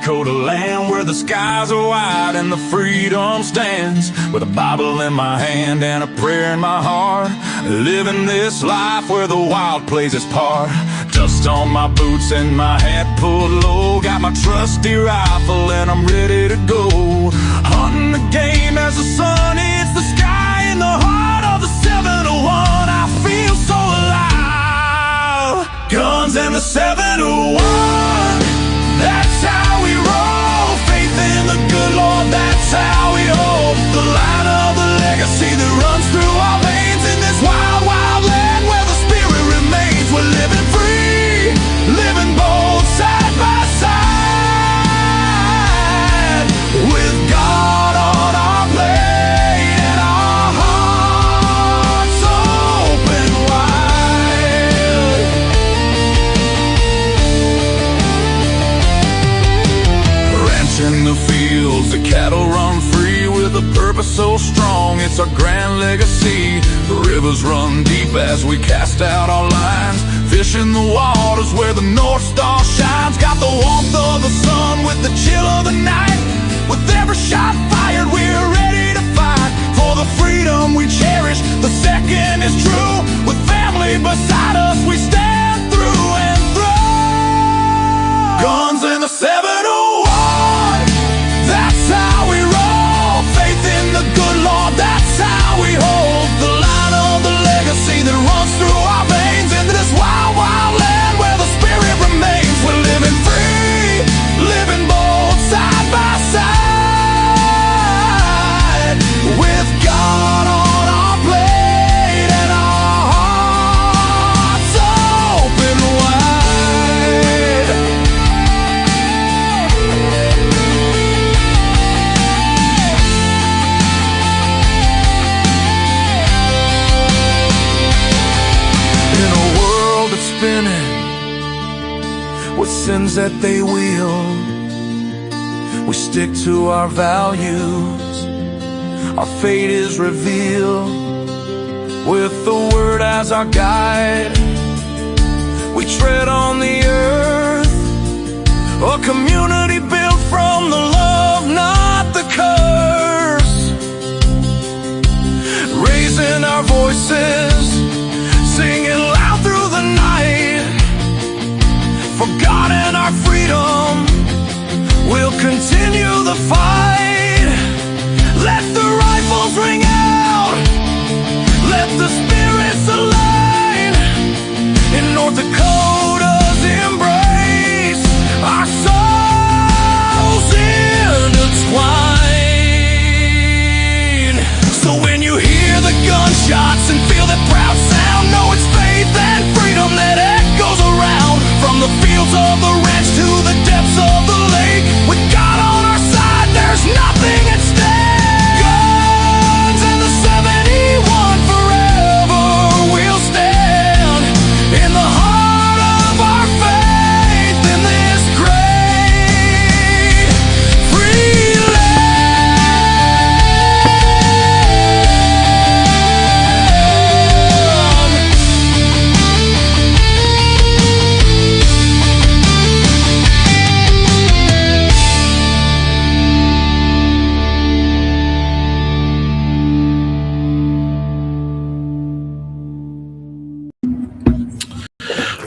Dakota land where the skies are wide and the freedom stands. With a Bible in my hand and a prayer in my heart, living this life where the wild plays its part. Dust on my boots and my hat pulled low, got my trusty rifle and I'm ready to go. Hunting the game as the sun hits the sky in the heart of the 701. I feel so alive. Guns and the 701, that's how we roll. Faith in the good Lord, that's how we hold the line of the legacy that runs through our veins. In this wild, wild land where the spirit remains, we're living free, living bold side by side, with God on our plate and our hearts open wide. Ranching the fields, the cattle run free with a purpose so strong, it's our grand legacy. The rivers run deep as we cast out our lines, fishing the waters where the North Star shines. Got the warmth of the sun with the chill of the night. With every shot fired, we're ready to fight for the freedom we cherish. The second is true. With family beside us, we stand through and through. Guns and the 701, that's how we roll. Faith in the good Lord, that's how we hold the line of the legacy that runs through our veins. Into this wild, wild land where the spirit remains, we're living free, living bold side by side, with God on our plate and our hearts open wide. In a world that's spinning with sins that they wield, we stick to our values, our fate is revealed. With the word as our guide, we tread on the earth, a community built from the love, not the curse. Raising our voices, singing loud through the night, for God and our freedom, we'll continue the fight. Let the rifles ring out, let the spirits align. In North Dakota's embrace, our souls intertwine. So when you hear the gunshots and feel that proud sound, know it's faith and freedom that echoes around. From the fields of the ranch to the depths of the lake, with God on our side, there's nothing at stake. Guns and the 71, forever we'll stand in the heart of our faith in this great free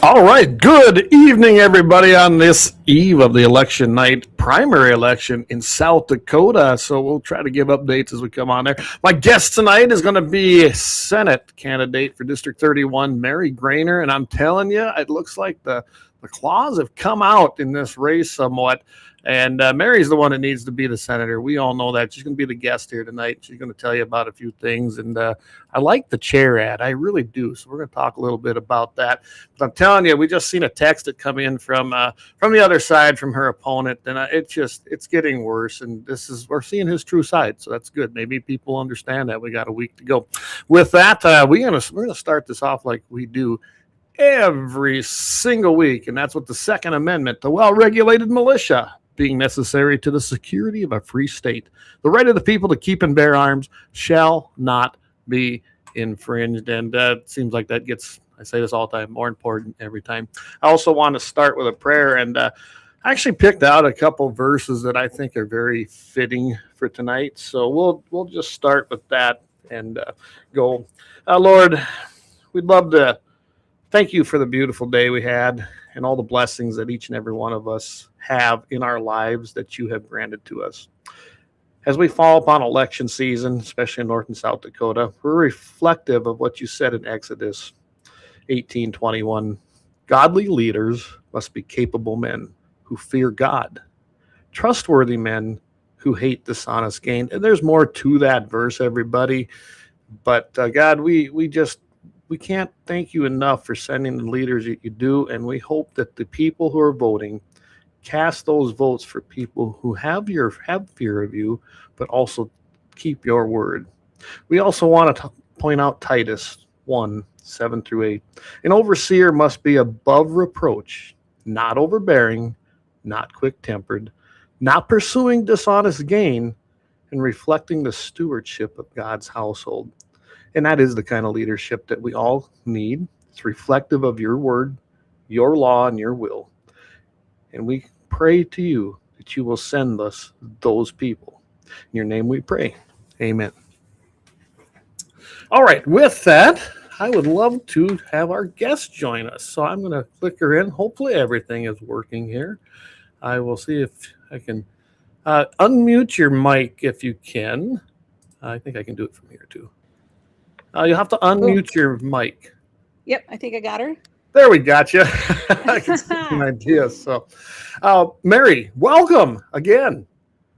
All right, good evening, everybody, on this eve of the election night, primary election in South Dakota. So we'll try to give updates as we come on there. My guest tonight is going to be Senate candidate for District 31, Mary Grainer, and I'm telling you, it looks like the claws have come out in this race somewhat. And Mary's the one that needs to be the senator. We all know that. She's going to be the guest here tonight. She's going to tell you about a few things. And I like the chair ad. I really do. So we're going to talk a little bit about that. But I'm telling you, we just seen a text that come in from the other side, from her opponent. And it's getting worse. And we're seeing his true side. So that's good. Maybe people understand that. We got a week to go. With that, we're going to start this off like we do every single week. And that's with the Second Amendment, the well-regulated militia being necessary to the security of a free state. The right of the people to keep and bear arms shall not be infringed. And it seems like that gets, I say this all the time, more important every time. I also want to start with a prayer. And I actually picked out a couple verses that I think are very fitting for tonight. So we'll just start with that and go. Lord, we'd love to thank you for the beautiful day we had and all the blessings that each and every one of us have in our lives that you have granted to us. As we fall upon election season, especially in North and South Dakota, we're reflective of what you said in Exodus 18:21. Godly leaders must be capable men who fear God, trustworthy men who hate dishonest gain. And there's more to that verse, everybody. But God, we can't thank you enough for sending the leaders that you do. And we hope that the people who are voting cast those votes for people who have fear of you, but also keep your word. We also want to point out Titus 1:7-8. An overseer must be above reproach, not overbearing, not quick-tempered, not pursuing dishonest gain, and reflecting the stewardship of God's household. And that is the kind of leadership that we all need. It's reflective of your word, your law, and your will. And we pray to you that you will send us those people. In your name we pray. Amen. All right, with that, I would love to have our guest join us. So I'm going to click her in. Hopefully everything is working here. I will see if I can unmute your mic if you can. I think I can do it from here too. You'll have to unmute your mic. Yep, I think I got her. There we got you. I can see an idea. So, Mary, welcome again.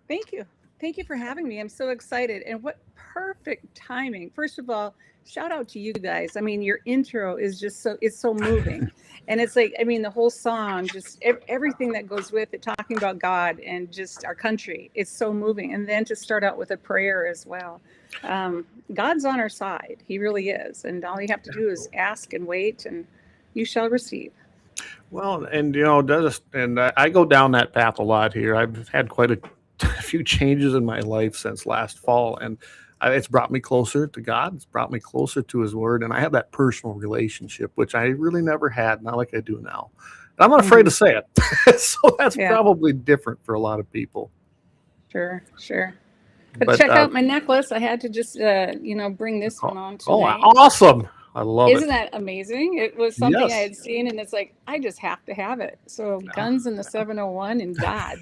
Thank you. Thank you for having me. I'm so excited. And what perfect timing. First of all, shout out to you guys. I mean, your intro is just it's so moving. And it's like, I mean, the whole song, just everything that goes with it, talking about God and just our country, it's so moving. And then to start out with a prayer as well. God's on our side. He really is. And all you have to do is ask and wait, and you shall receive. Well, and I go down that path a lot here. I've had quite a few changes in my life since last fall, and it's brought me closer to God. It's brought me closer to his word, and I have that personal relationship, which I really never had, not like I do now. And I'm not afraid to say it. So that's probably different for a lot of people. Sure. But check out my necklace. I had to just, bring this one on tonight. Oh, awesome. I love it. Isn't that amazing? It was something I had seen, and it's like, I just have to have it. So guns in the 701 and God,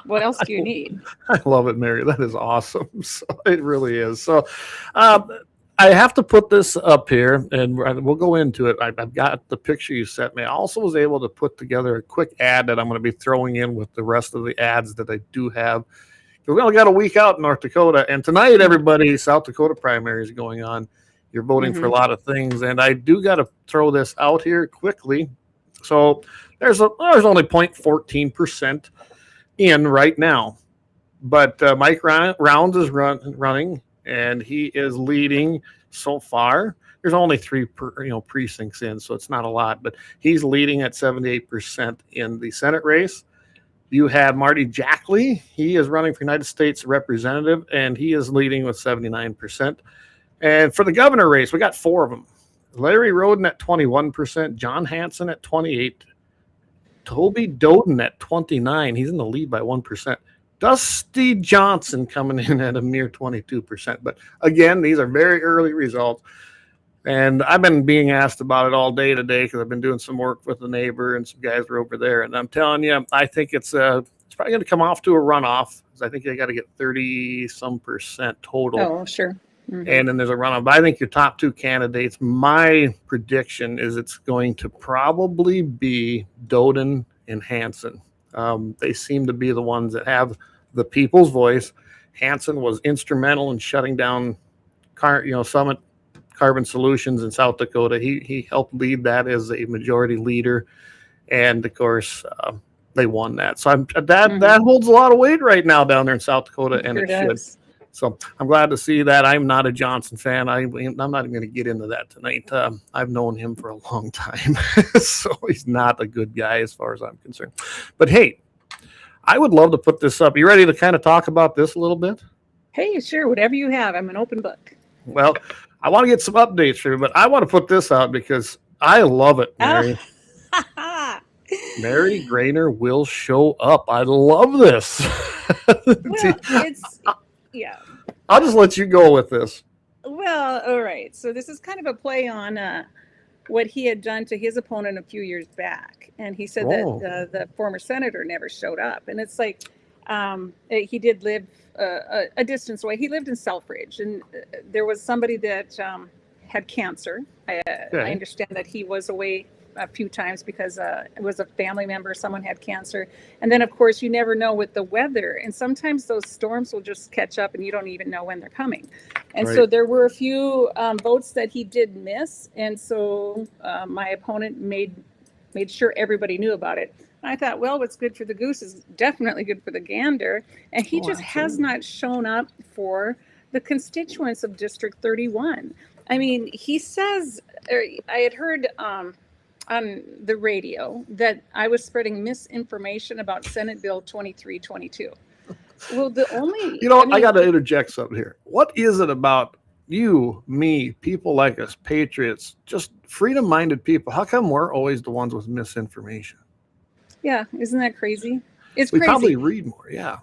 what else do you need? I love it, Mary. That is awesome. So it really is. So I have to put this up here, and we'll go into it. I've got the picture you sent me. I also was able to put together a quick ad that I'm going to be throwing in with the rest of the ads that I do have. We only got a week out in North Dakota, and tonight, everybody, South Dakota primary is going on. You're voting for a lot of things, and I do got to throw this out here quickly. So there's only 0.14% in right now, but Mike Rounds is running, and he is leading so far. There's only 3 precincts in, so it's not a lot, but he's leading at 78% in the Senate race. You have Marty Jackley. He is running for United States Representative, and he is leading with 79%. And for the governor race, we got 4 of them. Larry Roden at 21%, John Hanson at 28%, Toby Doden at 29%. He's in the lead by 1%. Dusty Johnson coming in at a mere 22%. But again, these are very early results. And I've been being asked about it all day today because I've been doing some work with a neighbor and some guys were over there. And I'm telling you, I think it's probably going to come off to a runoff. I think they got to get 30-some% total. Oh, sure. Mm-hmm. And then there's a runoff. But I think your top 2 candidates, my prediction is it's going to probably be Doden and Hanson. They seem to be the ones that have the people's voice. Hanson was instrumental in shutting down Summit Carbon Solutions in South Dakota. He helped lead that as a majority leader, and of course they won that. So that holds a lot of weight right now down there in South Dakota, and it should. So I'm glad to see that. I'm not a Johnson fan. I'm not even going to get into that tonight. I've known him for a long time, so he's not a good guy as far as I'm concerned. But hey, I would love to put this up. You ready to kind of talk about this a little bit? Hey, sure. Whatever you have. I'm an open book. Well, I want to get some updates here, but I want to put this out because I love it, Mary. Mary Grainer will show up. I love this. Well, yeah. I'll just let you go with this. Well, all right. So this is kind of a play on what he had done to his opponent a few years back, and he said that the former senator never showed up. And it's like he did live a distance away. He lived in Selfridge, and there was somebody that had cancer. I understand that he was away a few times because it was a family member, someone had cancer. And then, of course, you never know with the weather. And sometimes those storms will just catch up and you don't even know when they're coming. And so there were a few votes that he did miss. And so my opponent made sure everybody knew about it. And I thought, well, what's good for the goose is definitely good for the gander. And he just has not shown up for the constituents of District 31. I mean, he says, I had heard on the radio that I was spreading misinformation about Senate Bill 2322. Well, the only... I got to interject something here. What is it about you, me, people like us, patriots, just freedom-minded people? How come we're always the ones with misinformation? Yeah, isn't that crazy? It's we crazy. Probably read more, yeah.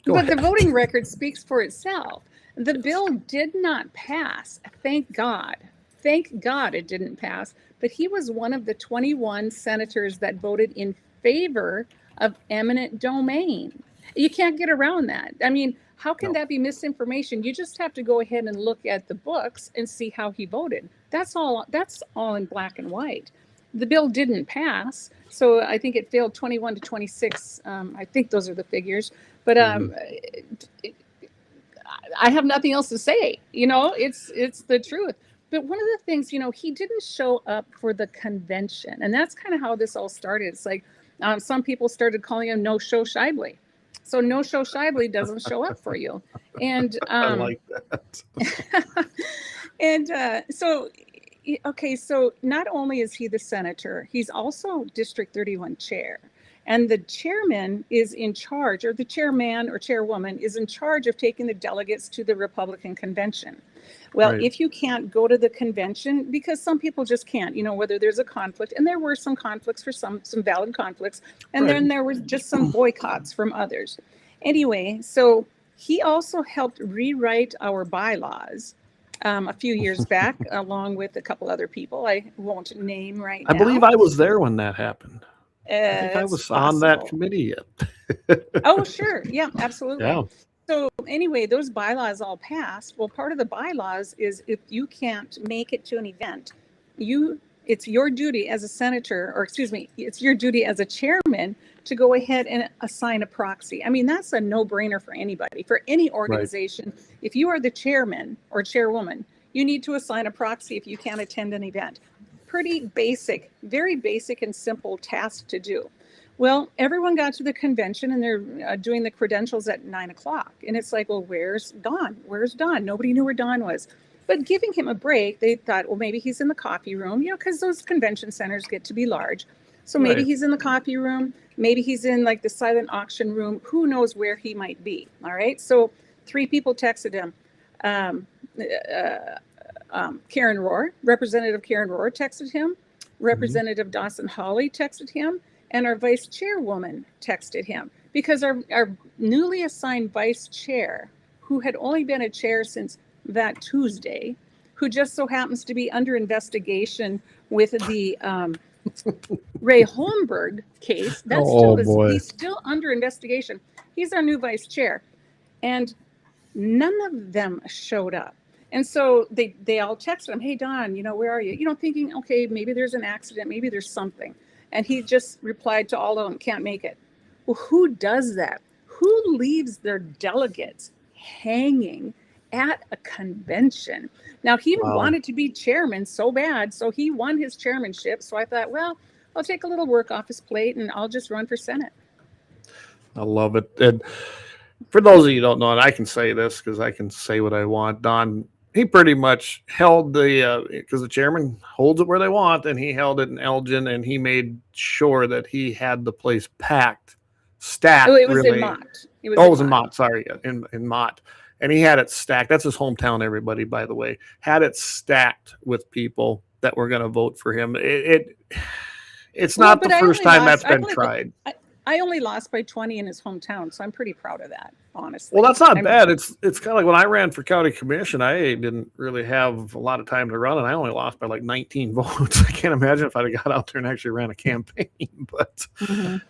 Go ahead. The voting record speaks for itself. The bill did not pass. Thank God. Thank God it didn't pass. But he was one of the 21 senators that voted in favor of eminent domain. You can't get around that. I mean, how can that be misinformation? You just have to go ahead and look at the books and see how he voted. That's all in black and white. The bill didn't pass, so I think it failed 21 to 26. I think those are the figures. But I have nothing else to say. It's the truth. But one of the things, he didn't show up for the convention. And that's kind of how this all started. It's like some people started calling him No-Show Shively. So No-Show Shively doesn't show up for you. And I like that. and so not only is he the senator, he's also District 31 chair. And the chairman is in charge, or the chairman or chairwoman is in charge of taking the delegates to the Republican convention. Well, if you can't go to the convention, because some people just can't, whether there's a conflict, and there were some conflicts for some valid conflicts, and then there was just some boycotts from others. Anyway, so he also helped rewrite our bylaws a few years back, along with a couple other people I won't name right now. I believe I was there when that happened. I think I was on that committee yet. Oh, sure. Yeah, absolutely. Yeah. So anyway, those bylaws all passed. Well, part of the bylaws is if you can't make it to an event, it's your duty as a senator, or excuse me, it's your duty as a chairman to go ahead and assign a proxy. I mean, that's a no-brainer for anybody, for any organization. Right. If you are the chairman or chairwoman, you need to assign a proxy if you can't attend an event. Pretty basic, very basic and simple task to do. Well, everyone got to the convention and they're doing the credentials at 9:00. And it's like, well, where's Don? Where's Don? Nobody knew where Don was. But giving him a break, they thought, well, maybe he's in the coffee room, because those convention centers get to be large. So maybe he's in the coffee room. Maybe he's in like the silent auction room. Who knows where he might be? All right. So 3 people texted him. Karen Rohr, Representative Karen Rohr texted him. Representative Dawson Hawley texted him. And our vice chairwoman texted him, because our newly assigned vice chair, who had only been a chair since that Tuesday, who just so happens to be under investigation with the Ray Holmberg case. He's still under investigation. He's our new vice chair. And none of them showed up. And so they all texted him, hey, Don, where are you? Thinking, okay, maybe there's an accident, maybe there's something. And he just replied to all of them, can't make it. Well, who does that? Who leaves their delegates hanging at a convention? Now, he wanted to be chairman so bad, so he won his chairmanship. So I thought, well, I'll take a little work off his plate and I'll just run for Senate. I love it. And for those of you who don't know, and I can say this because I can say what I want, Don, he pretty much held because the chairman holds it where they want, and he held it in Elgin, and he made sure that he had the place stacked. Oh, it was in Mott. It was in Mott. Sorry, in Mott. And he had it stacked. That's his hometown, everybody, by the way. Had it stacked with people that were going to vote for him. It It's Well, not but the I first only time lost. that's been tried. I only lost by 20 in his hometown, so I'm pretty proud of that, honestly. Well, that's not bad. It's kind of like when I ran for county commission, I didn't really have a lot of time to run, and I only lost by like 19 votes. I can't imagine if I'd have got out there and actually ran a campaign. But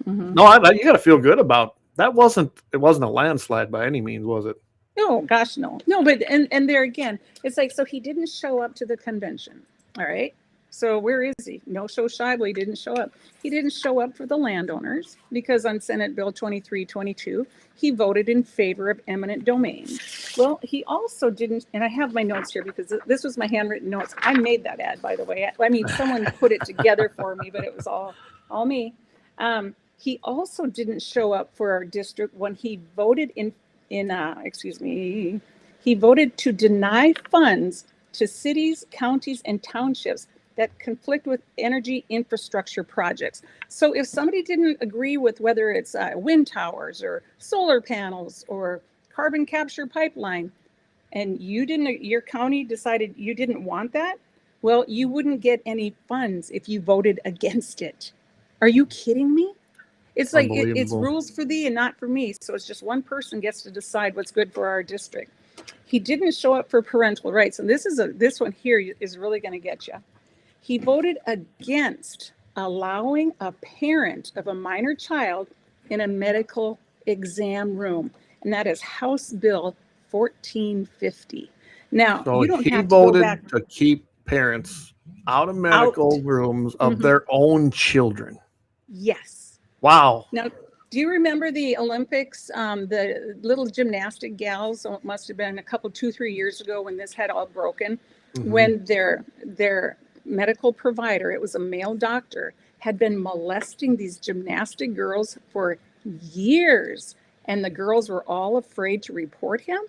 no, you got to feel good about that. It wasn't a landslide by any means, was it? No, gosh, no. But and there again, it's like, so he didn't show up to the convention. All right. So where is he? No show shy, but he didn't show up. He didn't show up for the landowners because on Senate Bill 2322, he voted in favor of eminent domain. Well, he also didn't, and I have my notes here because this was my handwritten notes. I made that ad, by the way. I mean, someone put it together for me, but it was all me. He also didn't show up for our district when he voted he voted to deny funds to cities, counties, and townships that conflict with energy infrastructure projects. So if somebody didn't agree with whether it's wind towers or solar panels or carbon capture pipeline, and your county decided you didn't want that, well, you wouldn't get any funds if you voted against it. Are you kidding me? It's like it's rules for thee and not for me. So it's just one person gets to decide what's good for our district. He didn't show up for parental rights, and this one here is really going to get you. He voted against allowing a parent of a minor child in a medical exam room, and that is House Bill 1450. Now, so you don't have to go back. He voted to keep parents out of medical rooms of their own children. Yes. Wow. Now, do you remember the Olympics, the little gymnastic gals? So it must have been 2-3 years ago when this had all broken, when their medical provider, it was a male doctor, had been molesting these gymnastic girls for years, and the girls were all afraid to report him.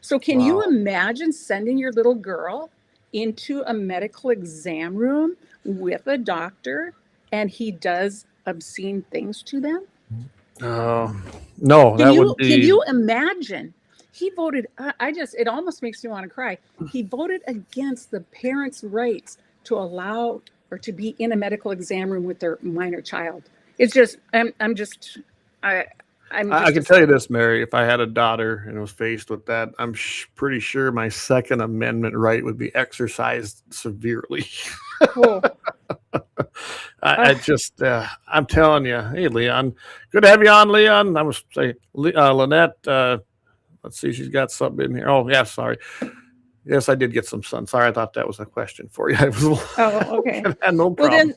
So can you imagine sending your little girl into a medical exam room with a doctor and he does obscene things to them? No, would be. Can you imagine? He voted, it almost makes me want to cry. He voted against the parents' rights to allow or to be in a medical exam room with their minor child. It's just, I can tell you this, Mary, if I had a daughter and was faced with that, I'm pretty sure my Second Amendment right would be exercised severely. Cool. I'm telling you, hey, Leon, good to have you on, Leon. I was say, Lynette, let's see, she's got something in here. Oh, yeah, sorry. Yes, I did get some sun. Sorry, I thought that was a question for you. Okay. No problem. Well, then,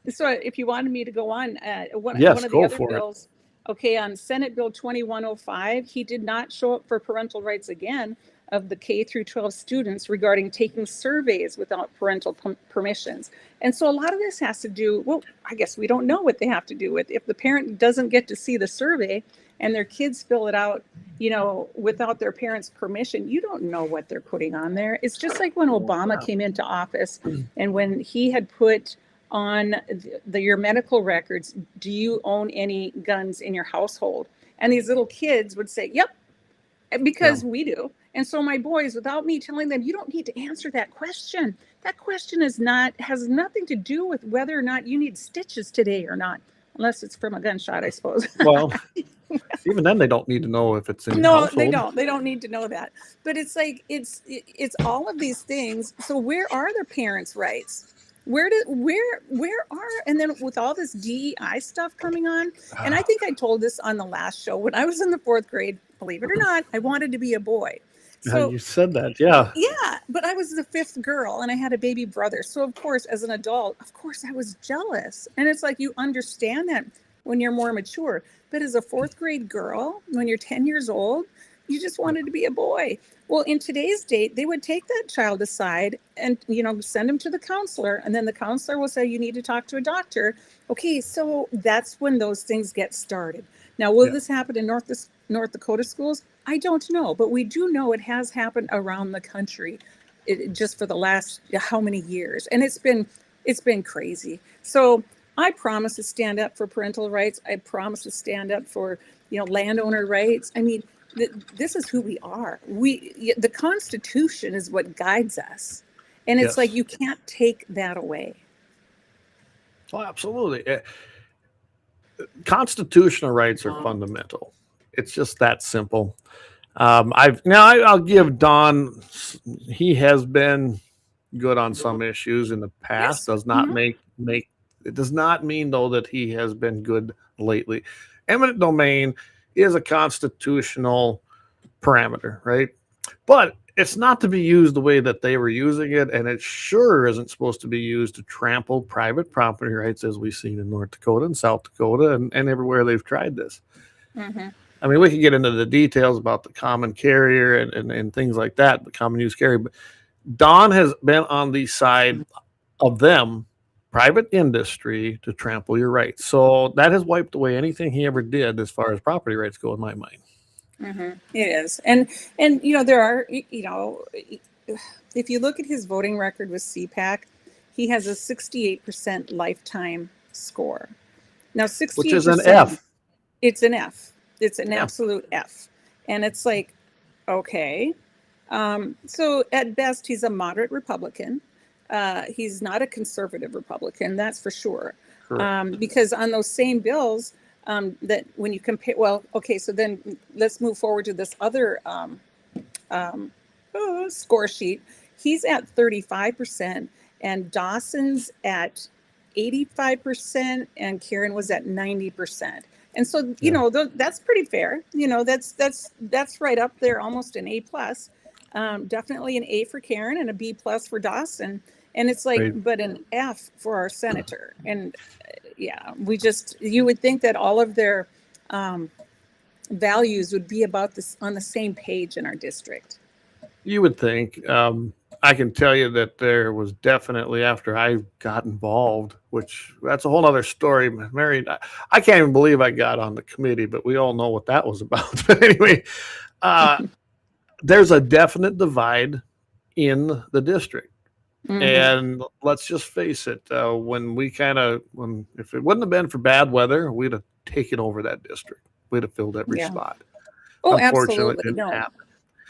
so if you wanted me to go on, one of the other bills, on Senate Bill 2105, he did not show up for parental rights again of the K through 12 students regarding taking surveys without parental permissions. And so a lot of this has to do, well, I guess we don't know what they have to do with. If the parent doesn't get to see the survey and their kids fill it out, without their parents' permission, you don't know what they're putting on there. It's just like when Obama came into office and when he had put on your medical records, do you own any guns in your household? And these little kids would say, yep, because we do. And so my boys, without me telling them, you don't need to answer that question. That question has nothing to do with whether or not you need stitches today or not, unless it's from a gunshot, I suppose. Well, even then they don't need to know if it's in No, household. they don't need to know that. But it's like, it's all of these things. So where are their parents' rights? And then with all this DEI stuff coming on, and I think I told this on the last show, when I was in the 4th grade, believe it or not, I wanted to be a boy. So you said that, yeah. Yeah, but I was the 5th girl and I had a baby brother. So of course, as an adult, I was jealous. And it's like, you understand that when you're more mature. But as a 4th grade girl, when you're 10 years old, you just wanted to be a boy. Well, in today's date, they would take that child aside and, send him to the counselor. And then the counselor will say, you need to talk to a doctor. Okay, so that's when those things get started. Now, will this happen in North Dakota schools? I don't know, but we do know it has happened around the country just for the last how many years. And it's been crazy. So I promise to stand up for parental rights. I promise to stand up for, landowner rights. I mean, this is who we are. The Constitution is what guides us. And it's like, you can't take that away. Oh, absolutely. Constitutional rights are fundamental. It's just that simple. I'll give Don. He has been good on some issues in the past. Yes. Does not make it does not mean though that he has been good lately. Eminent domain is a constitutional parameter, right? But it's not to be used the way that they were using it, and it sure isn't supposed to be used to trample private property rights as we've seen in North Dakota and South Dakota and everywhere they've tried this. Mm-hmm. I mean, we could get into the details about the common carrier and things like that, the common use carrier, but Don has been on the side of them, private industry, to trample your rights. So that has wiped away anything he ever did as far as property rights go, in my mind. Mm-hmm. It is. And there are, if you look at his voting record with CPAC, he has a 68% lifetime score. Now, 68%. Which is an F. It's an F. It's an absolute F. And it's like, okay. So at best, he's a moderate Republican. He's not a conservative Republican, that's for sure. Because on those same bills, that when you compare, so then let's move forward to this other score sheet. He's at 35%, and Dawson's at 85%, and Karen was at 90%. And so, that's pretty fair. That's right up there, almost an A plus. Definitely an A for Karen and a B plus for Dawson. And it's like, right. But an F for our senator. And you would think that all of their values would be about this on the same page in our district. You would think. I can tell you that there was definitely, after I got involved, which that's a whole other story. Mary, I can't even believe I got on the committee, but we all know what that was about. But anyway, there's a definite divide in the district. Mm-hmm. And let's just face it, if it wouldn't have been for bad weather, we'd have taken over that district. We'd have filled every spot. Oh, unfortunately, absolutely. It didn't happen.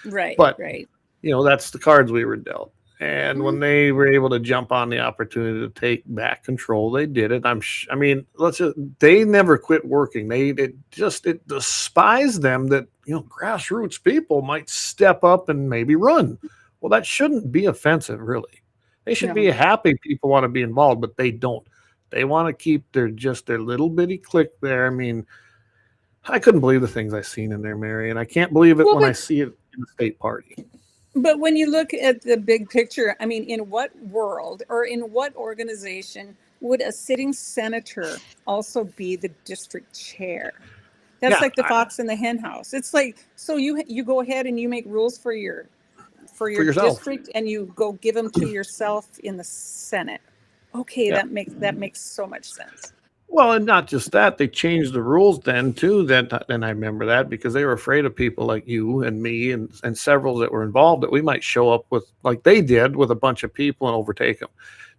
Right. But, right. That's the cards we were dealt. And when they were able to jump on the opportunity to take back control, they did it. They never quit working. It despised them that, grassroots people might step up and maybe run. Well, that shouldn't be offensive, really. They should be happy people want to be involved, but they don't. They want to keep their little bitty clique there. I mean, I couldn't believe the things I seen in there, Mary, and I can't believe it when I see it in the state party. But when you look at the big picture, I mean, in what world or in what organization would a sitting senator also be the district chair? That's like the fox in the hen house. It's like, so you go ahead and you make rules for your district, and you go give them to yourself in the Senate. Okay, that makes so much sense. Well, and not just that, they changed the rules then too. And I remember that because they were afraid of people like you and me and several that were involved, that we might show up with, like they did, with a bunch of people and overtake them.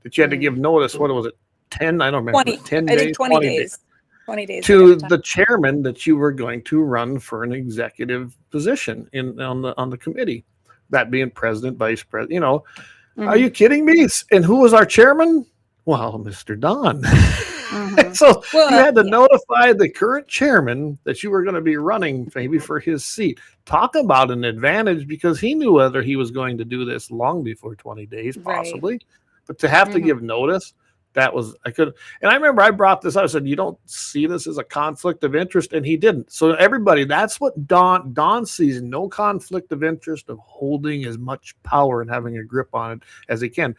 That you had to give notice. What was it? 10? I don't remember. 20. 10 I days. think 20 days. 20 days to the chairman that you were going to run for an executive position on the committee. That being president, vice president. Are you kidding me? And who was our chairman? Well, Mr. Don. Mm-hmm. So you had to notify the current chairman that you were going to be running maybe for his seat. Talk about an advantage, because he knew whether he was going to do this long before 20 days, possibly. Right. But to have to give notice, and I remember I brought this up. I said, you don't see this as a conflict of interest, and he didn't. So everybody, that's what Don sees, no conflict of interest of holding as much power and having a grip on it as he can.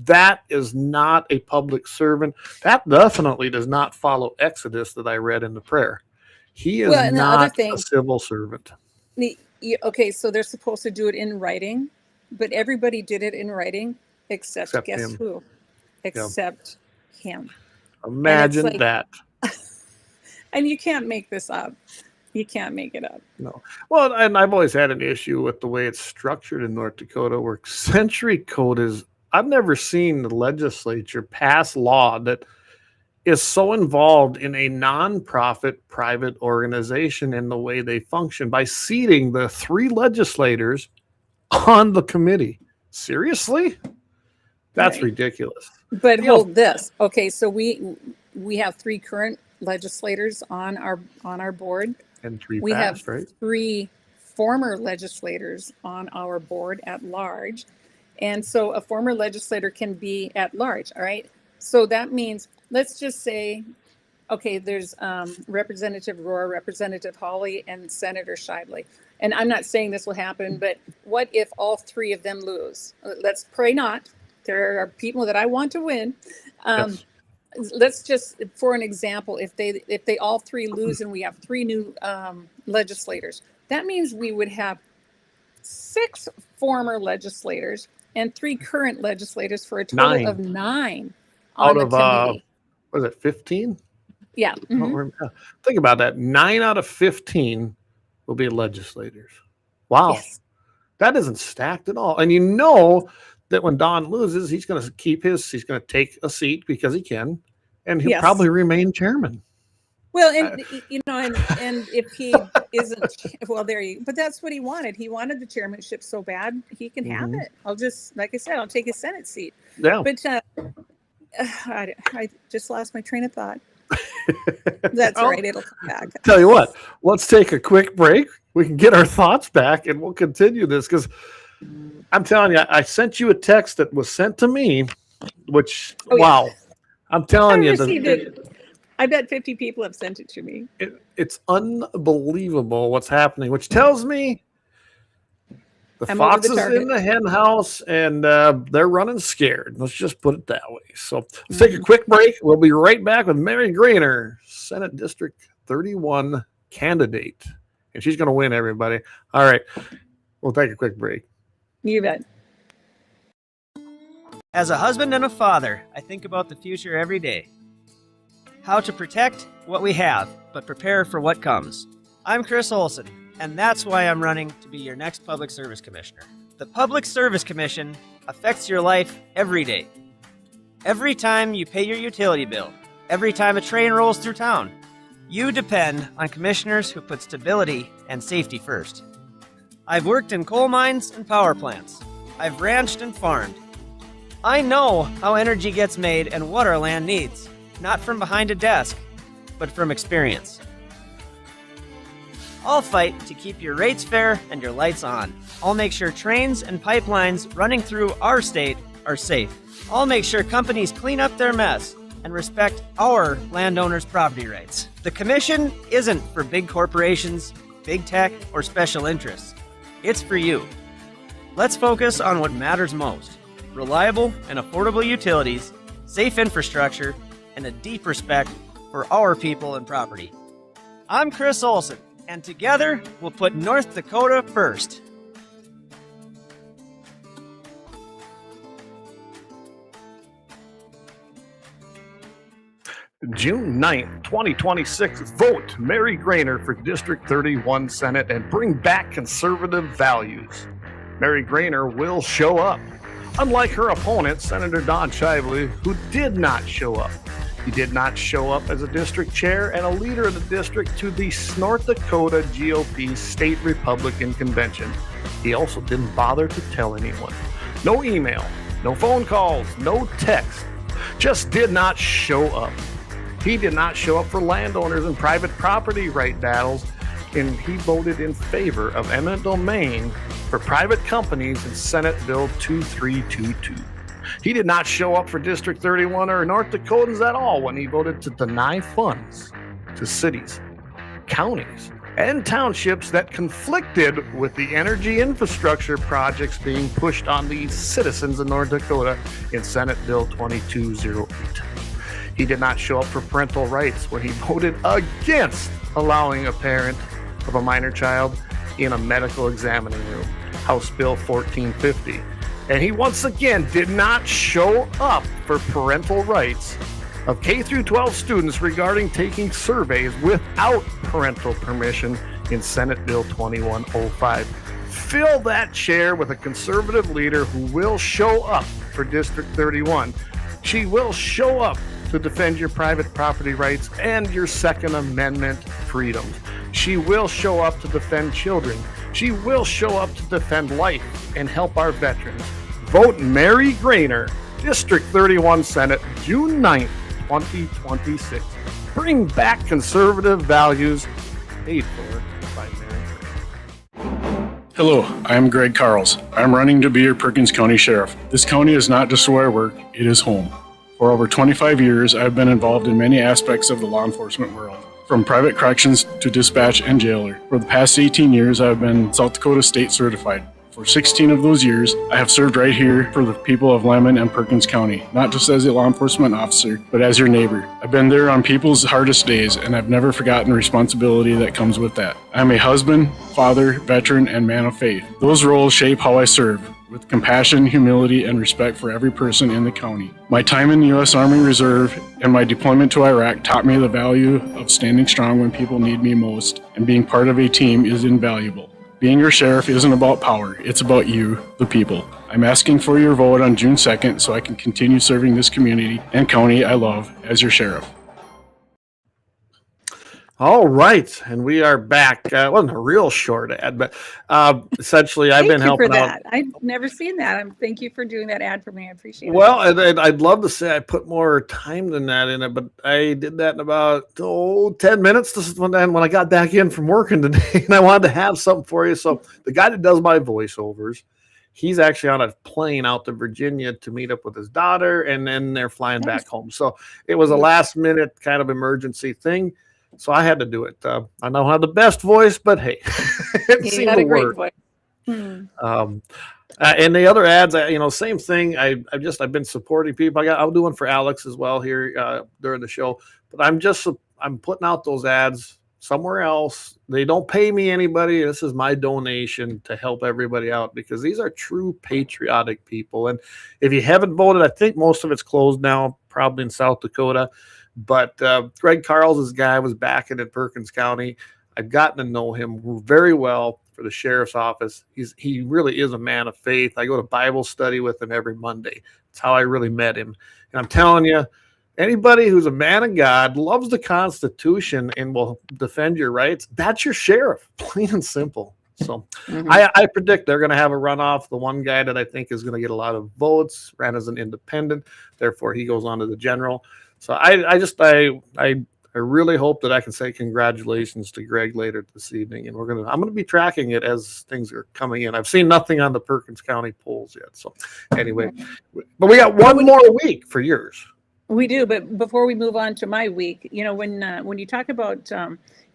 That is not a public servant. That definitely does not follow Exodus that I read in the prayer. He is not a civil servant. Okay, so they're supposed to do it in writing, but everybody did it in writing except guess him. Who? Except him. Imagine that. And you can't make this up. You can't make it up. No. Well, and I've always had an issue with the way it's structured in North Dakota, where century code is. I've never seen the legislature pass law that is so involved in a nonprofit private organization in the way they function by seating the 3 legislators on the committee. Seriously? That's Right. ridiculous. But You know, hold this. Okay, so we have 3 current legislators on our board. and 3 We have passed, right? 3 former legislators on our board at large. And so a former legislator can be at large, all right? So that means, let's just say, okay, there's Representative Rohr, Representative Hawley, and Senator Shively. And I'm not saying this will happen, but what if all 3 of them lose? Let's pray not. There are people that I want to win. Yes. Let's just, for an example, if they all 3 lose and we have 3 new legislators, that means we would have 6 former legislators and 3 current legislators for a total 9. of 9 on Out the of, committee. was it 15? Yeah. I don't remember. Think about that. 9 out of 15 will be legislators. Wow. Yes. That isn't stacked at all. And you know that when Don loses, he's going to he's going to take a seat because he can, and he'll Yes. probably remain chairman. Well, and and if he isn't, well, but that's what he wanted. He wanted the chairmanship so bad, he can have it. I'll just, like I said, I'll take his Senate seat. Yeah. But I just lost my train of thought. That's Well, all right. It'll come back. Tell you what, let's take a quick break. We can get our thoughts back and we'll continue this because I'm telling you, I sent you a text that was sent to me, which, Oh, yeah. wow. I'm telling I you, received it. I bet 50 people have sent it to me. it's unbelievable what's happening, which tells me the I'm over the fox is target. in the hen house and they're running scared. Let's just put it that way. So let's take a quick break. We'll be right back with Mary Grainer, Senate District 31 candidate. And she's going to win, everybody. All right. We'll take a quick break. You bet. As a husband and a father, I think about the future every day. How to protect what we have, but prepare for what comes. I'm Chris Olson, and that's why I'm running to be your next Public Service Commissioner. The Public Service Commission affects your life every day. Every time you pay your utility bill, every time a train rolls through town, you depend on commissioners who put stability and safety first. I've worked in coal mines and power plants. I've ranched and farmed. I know how energy gets made and what our land needs, not from behind a desk, but from experience. I'll fight to keep your rates fair and your lights on. I'll make sure trains and pipelines running through our state are safe. I'll make sure companies clean up their mess and respect our landowners' property rights. The commission isn't for big corporations, big tech, or special interests. It's for you. Let's focus on what matters most: reliable and affordable utilities, safe infrastructure, and a deep respect for our people and property. I'm Chris Olson, and together we'll put North Dakota first. June 9th, 2026, vote Mary Grainer for District 31 Senate and bring back conservative values. Mary Grainer will show up. Unlike her opponent, Senator Don Shively, who did not show up. He did not show up as a district chair and a leader of the district to the North Dakota GOP State Republican Convention. He also didn't bother to tell anyone. No email, no phone calls, no text. Just did not show up. He did not show up for landowners and private property right battles, and he voted in favor of eminent domain for private companies in Senate Bill 2322. He did not show up for District 31 or North Dakotans at all when he voted to deny funds to cities, counties, and townships that conflicted with the energy infrastructure projects being pushed on the citizens of North Dakota in Senate Bill 2208. He did not show up for parental rights when he voted against allowing a parent of a minor child in a medical examining room, House Bill 1450. And he once again did not show up for parental rights of K through 12 students regarding taking surveys without parental permission in Senate Bill 2105. Fill that chair with a conservative leader who will show up for District 31. She will show up to defend your private property rights and your Second Amendment freedoms. She will show up to defend children. She will show up to defend life and help our veterans. Vote Mary Grainer District 31 Senate, June 9th, 2026. Bring back conservative values, paid for by Mary. Hello, I am Greg Carls. I'm running to be your Perkins County Sheriff. This county is not just where I work, it is home. For over 25 years, I've been involved in many aspects of the law enforcement world, from private corrections to dispatch and jailer. For the past 18 years, I've been South Dakota State certified. For 16 of those years, I have served right here for the people of Lemmon and Perkins County, not just as a law enforcement officer, but as your neighbor. I've been there on people's hardest days, and I've never forgotten the responsibility that comes with that. I'm a husband, father, veteran, and man of faith. Those roles shape how I serve, with compassion, humility, and respect for every person in the county. My time in the U.S. Army Reserve and my deployment to Iraq taught me the value of standing strong when people need me most, and being part of a team is invaluable. Being your sheriff isn't about power, it's about you, the people. I'm asking for your vote on June 2nd so I can continue serving this community and county I love as your sheriff. All right, and we are back. It wasn't a real short ad, but essentially I've been helping out. I've never seen that. Thank you for doing that ad for me. I appreciate it. Well, I'd love to say I put more time than that in it, but I did that in about 10 minutes. This is when I got back in from working today, and I wanted to have something for you. So the guy that does my voiceovers, he's actually on a plane out to Virginia to meet up with his daughter, and then they're flying back home. So it was a last-minute kind of emergency thing. So I had to do it. I don't have the best voice, but hey, it seemed to work. Great voice. And the other ads, same thing. I've been supporting people. I'll do one for Alex as well here during the show. But I'm putting out those ads somewhere else. They don't pay me anybody. This is my donation to help everybody out because these are true patriotic people. And if you haven't voted, I think most of it's closed now, probably in South Dakota. But Greg Carls' guy was back in Perkins County. I've gotten to know him very well for the sheriff's office. He really is a man of faith. I go to Bible study with him every Monday. That's how I really met him. And I'm telling you, anybody who's a man of God, loves the Constitution, and will defend your rights, that's your sheriff, plain and simple. So I predict they're going to have a runoff. The one guy that I think is going to get a lot of votes ran as an independent. Therefore, he goes on to the general. So I really hope that I can say congratulations to Greg later this evening, and I'm gonna be tracking it as things are coming in. I've seen nothing on the Perkins County polls yet. So anyway, but we got one more week for yours. We do, but before we move on to my week, when you talk about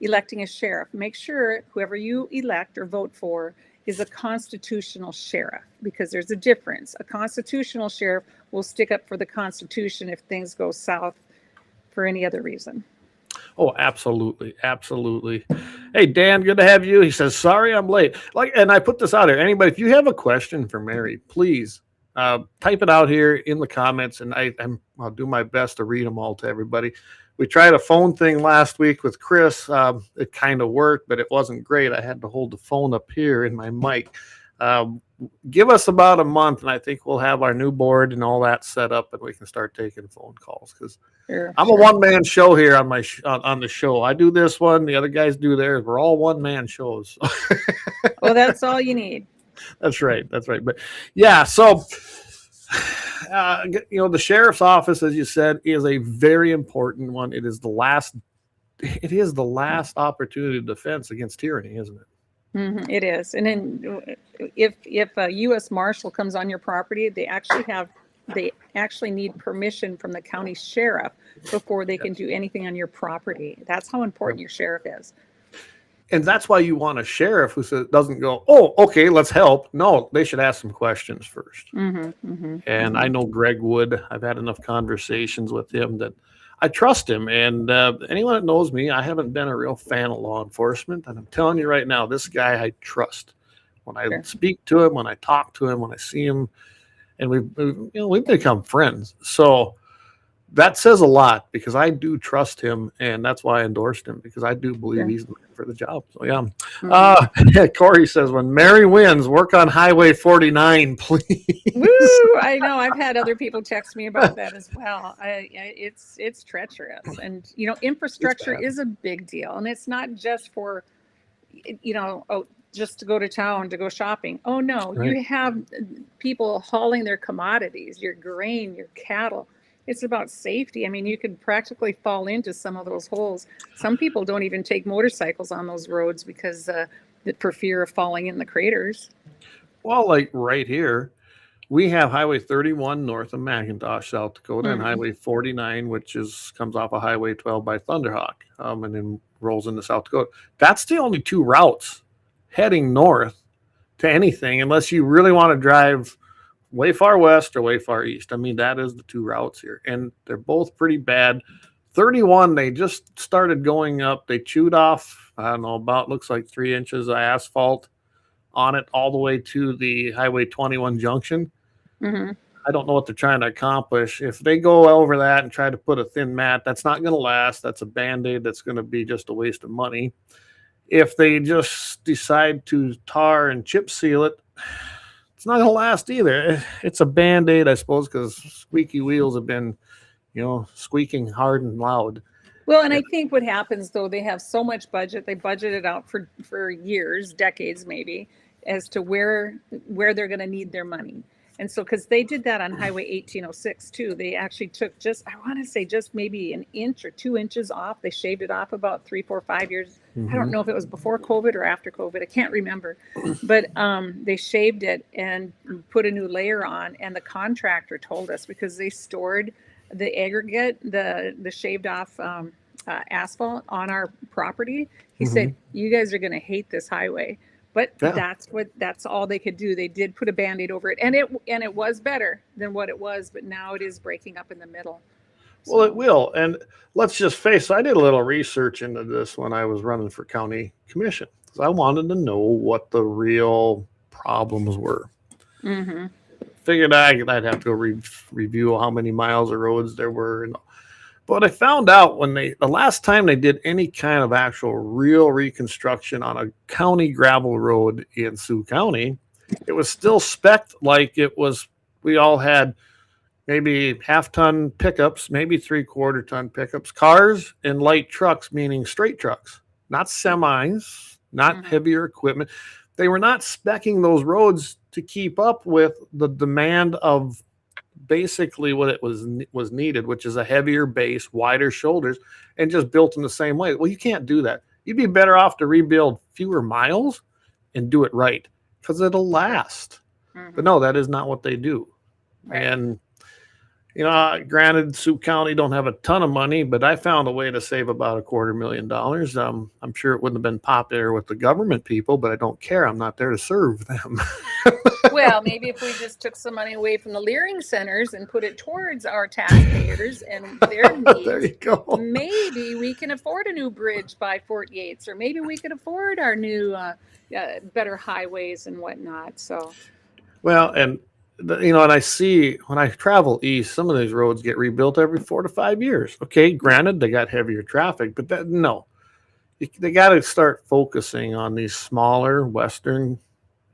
electing a sheriff, make sure whoever you elect or vote for is a constitutional sheriff, because there's a difference. A constitutional sheriff will stick up for the Constitution if things go south for any other reason. Oh, absolutely. Absolutely. Hey, Dan, good to have you. He says, sorry, I'm late. And I put this out here. Anybody, if you have a question for Mary, please type it out here in the comments, and I'll do my best to read them all to everybody. We tried a phone thing last week with Chris. It kind of worked, but it wasn't great. I had to hold the phone up here in my mic. Give us about a month, and I think we'll have our new board and all that set up, and we can start taking phone calls. Because I'm a one-man show here on my on the show. I do this one, the other guys do theirs. We're all one-man shows. Well, that's all you need. That's right. That's right. But yeah, so the sheriff's office, as you said, is a very important one. It is the last opportunity of defense against tyranny, isn't it? It is. And then if a U.S. Marshal comes on your property, they actually need permission from the county sheriff before they can do anything on your property. That's how important your sheriff is. And that's why you want a sheriff who doesn't go, oh, okay, let's help. No, they should ask some questions first. And I know Greg would. I've had enough conversations with him that I trust him. And anyone that knows me, I haven't been a real fan of law enforcement. And I'm telling you right now, this guy I trust. When I speak to him, when I talk to him, when I see him, and we've become friends. So that says a lot, because I do trust him, and that's why I endorsed him, because I do believe he's the man for the job. So yeah. Corey says, when Mary wins, work on Highway 49, please. Woo! I know. I've had other people text me about that as well. It's treacherous, and infrastructure is a big deal, and it's not just for just to go to town, to go shopping. Oh no, Right. you have people hauling their commodities, your grain, your cattle. It's about safety. I mean, you could practically fall into some of those holes. Some people don't even take motorcycles on those roads because for fear of falling in the craters. Well, like right here, we have Highway 31 north of McIntosh, South Dakota, and Highway 49, which comes off of Highway 12 by Thunderhawk, and then rolls into South Dakota. That's the only two routes heading north to anything, unless you really want to drive way far west or way far east. I mean, that is the two routes here, and they're both pretty bad. 31, they just started going up. They chewed off, I don't know, about looks like 3 inches of asphalt on it all the way to the Highway 21 junction. I don't know what they're trying to accomplish. If they go over that and try to put a thin mat, that's not going to last. That's a Band-Aid. That's going to be just a waste of money. If they just decide to tar and chip seal it, it's not going to last either. It's a Band-Aid, I suppose, because squeaky wheels have been, squeaking hard and loud. Well, and I think what happens, though, they have so much budget. They budget it out for years, decades maybe, as to where they're going to need their money. And so, because they did that on Highway 1806 too, they actually took I want to say just maybe an inch or 2 inches off. They shaved it off about 3, 4, 5 years. I don't know if it was before COVID or after COVID. I can't remember. But they shaved it and put a new layer on. And the contractor told us, because they stored the aggregate, the shaved off asphalt on our property. He said, "You guys are going to hate this highway." But that's all they could do. They did put a Band-Aid over it, and it was better than what it was, but now it is breaking up in the middle. Well, it will. And let's just face it, I did a little research into this when I was running for county commission, because I wanted to know what the real problems were. Figured I'd have to go review how many miles of roads there were. But I found out the last time they did any kind of actual real reconstruction on a county gravel road in Sioux County, it was still spec'd like it was. We all had maybe half-ton pickups, maybe 3/4-ton pickups, cars, and light trucks, meaning straight trucks, not semis, not heavier equipment. They were not speccing those roads to keep up with the demand of basically what it was needed, which is a heavier base, wider shoulders, and just built in the same way. Well, you can't do that. You'd be better off to rebuild fewer miles and do it right, because it'll last. But no, that is not what they do. Right. And granted, Sioux County don't have a ton of money, but I found a way to save about $250,000. I'm sure it wouldn't have been popular with the government people, but I don't care. I'm not there to serve them. Well, maybe if we just took some money away from the Leering centers and put it towards our taxpayers and their needs, there you go. Maybe we can afford a new bridge by Fort Yates, or maybe we could afford our new better highways and whatnot. So, well, and and I see when I travel east, some of these roads get rebuilt every 4 to 5 years. Okay, granted, they got heavier traffic, but they got to start focusing on these smaller western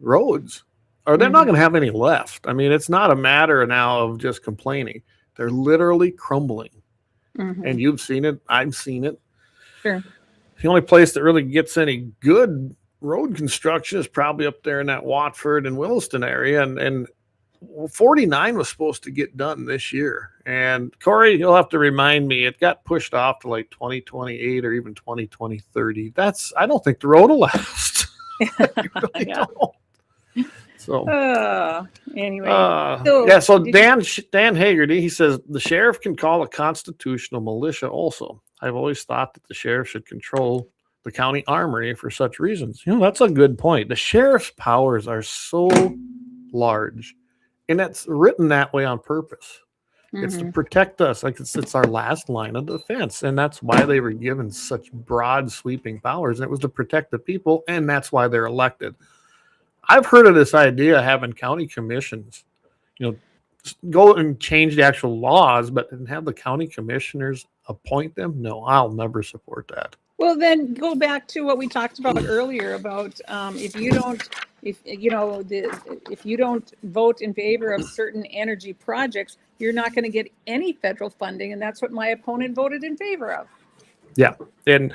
roads, or they're not going to have any left. I mean, it's not a matter now of just complaining. They're literally crumbling. And you've seen it. I've seen it. Sure. The only place that really gets any good road construction is probably up there in that Watford and Williston area. And 49 was supposed to get done this year. And Corey, you'll have to remind me, it got pushed off to like 2028 or even 2030. I don't think the road will last. I really don't. So anyway, so Dan Haggerty, he says the sheriff can call a constitutional militia also. I've always thought that the sheriff should control the county armory for such reasons. That's a good point. The sheriff's powers are so large, and that's written that way on purpose. It's to protect us. Like it's our last line of defense, and that's why they were given such broad sweeping powers. And it was to protect the people, and that's why they're elected. I've heard of this idea of having county commissions, go and change the actual laws, but have the county commissioners appoint them. No, I'll never support that. Well, then go back to what we talked about earlier about if you don't vote in favor of certain energy projects, you're not going to get any federal funding, and that's what my opponent voted in favor of. Yeah. And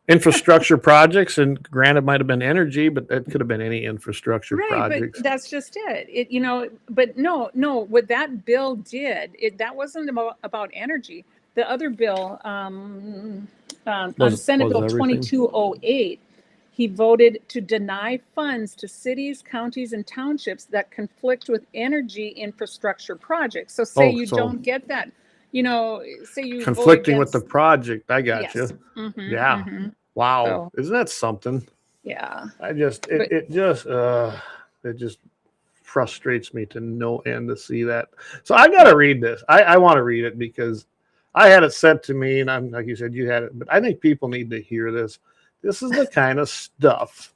infrastructure projects, and granted, might have been energy, but that could have been any infrastructure Right, projects. but that's just it. But no, what that bill did, that wasn't about energy. The other bill, on Senate Bill everything? 2208, he voted to deny funds to cities, counties, and townships that conflict with energy infrastructure projects. So say you don't get that, say you conflicting vote with the against, project. I got yes. you. Mm-hmm, Yeah. mm-hmm. Wow. So, Isn't that something? yeah. It just frustrates me to no end to see that. So I got to read this. I want to read it because I had it sent to me, and I'm like you said, you had it, but I think people need to hear this. This is the kind of stuff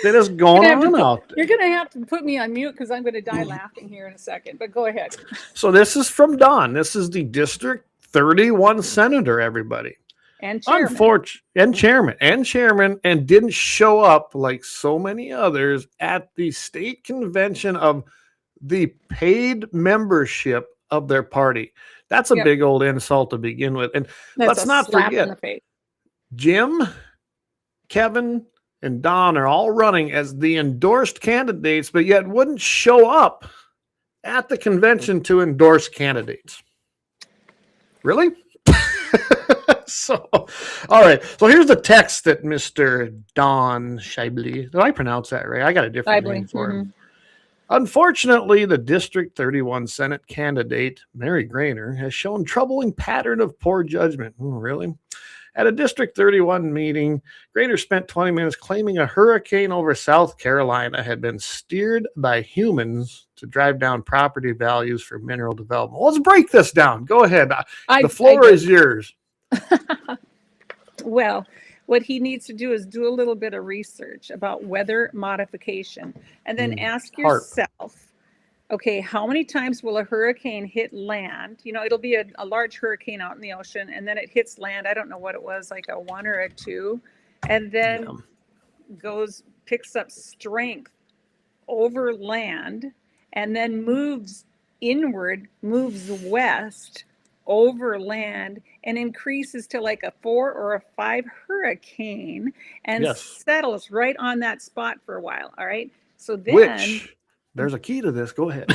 that is going on out there. You're going to have to put me on mute because I'm going to die laughing here in a second, but go ahead. So this is from Don. This is the District 31 senator, everybody. And chairman. And didn't show up like so many others at the state convention of the paid membership of their party. That's a big old insult to begin with. And let's not forget, Jim, Kevin, and Don are all running as the endorsed candidates, but yet wouldn't show up at the convention to endorse candidates. Really? So, all right. So here's the text that Mr. Don Scheibele, did I pronounce that right? I got a different name for him. Unfortunately, the District 31 Senate candidate, Mary Grainer, has shown troubling pattern of poor judgment. Oh, really? At a District 31 meeting, Grainer spent 20 minutes claiming a hurricane over South Carolina had been steered by humans to drive down property values for mineral development. Let's break this down. Go ahead. The floor is yours. Well, what he needs to do is do a little bit of research about weather modification and then ask yourself, okay, how many times will a hurricane hit land? It'll be a large hurricane out in the ocean, and then it hits land. I don't know what it was, like a 1 or a 2, and then picks up strength over land, and then moves inward, moves west over land, and increases to like a 4 or a 5 hurricane, and settles right on that spot for a while. All right. So then there's a key to this. Go ahead.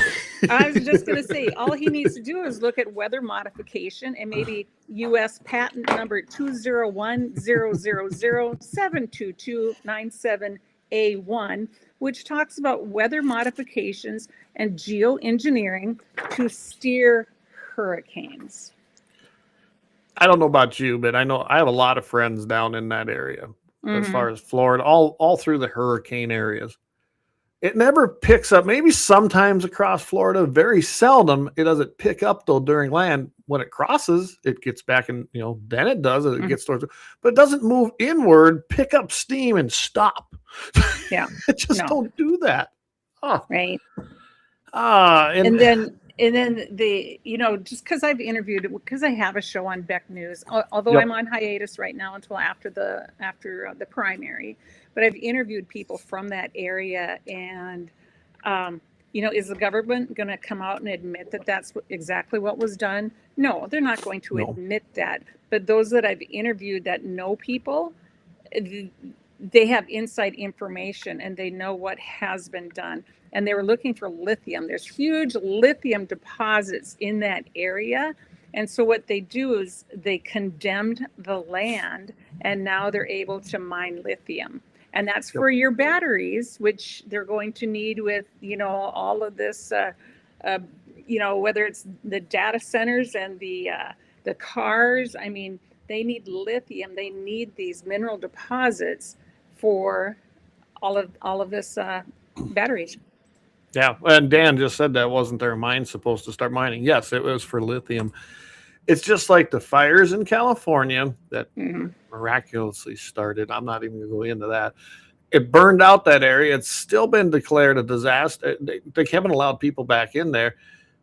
I was just going to say, all he needs to do is look at weather modification and maybe U.S. patent number 20100072297A1, which talks about weather modifications and geoengineering to steer hurricanes. I don't know about you, but I know I have a lot of friends down in that area as far as Florida, all through the hurricane areas. It never picks up. Maybe sometimes across Florida, very seldom. It doesn't pick up though during land. When it crosses, it gets back and then it does. It gets towards, but it doesn't move inward, pick up steam, and stop. Yeah, it just don't do that. Right. And then the just because I have a show on Beck News, although I'm on hiatus right now until after the primary, but I've interviewed people from that area, and is the government going to come out and admit that that's exactly what was done? No, they're not going to admit that. But those that I've interviewed that know people, they have inside information and they know what has been done. And they were looking for lithium. There's huge lithium deposits in that area. And so what they do is they condemned the land, and now they're able to mine lithium. And that's for your batteries, which they're going to need with, all of this, whether it's the data centers and the cars. I mean, they need lithium. They need these mineral deposits for all of this batteries. Yeah, and Dan just said that wasn't their mine supposed to start mining. Yes, it was for lithium. It's just like the fires in California that miraculously started. I'm not even going to go into that. It burned out that area. It's still been declared a disaster. They haven't allowed people back in there.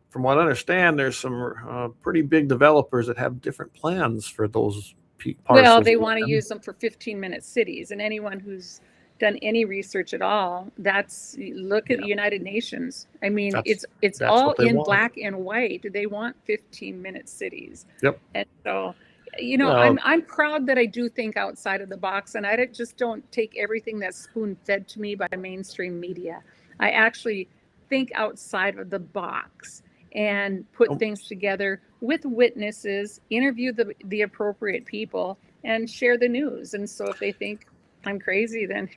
From what I understand, there's some pretty big developers that have different plans for those parcels. Well, they want to use them for 15-minute cities, and anyone who's done any research at all, look at the United Nations. I mean, it's all in black and white. They want 15-minute cities. Yep. And so You know, Well, I'm proud that I do think outside of the box, and just don't take everything that's spoon fed to me by mainstream media. I actually think outside of the box and put things together with witnesses, interview the appropriate people, and share the news. And so if they think I'm crazy, then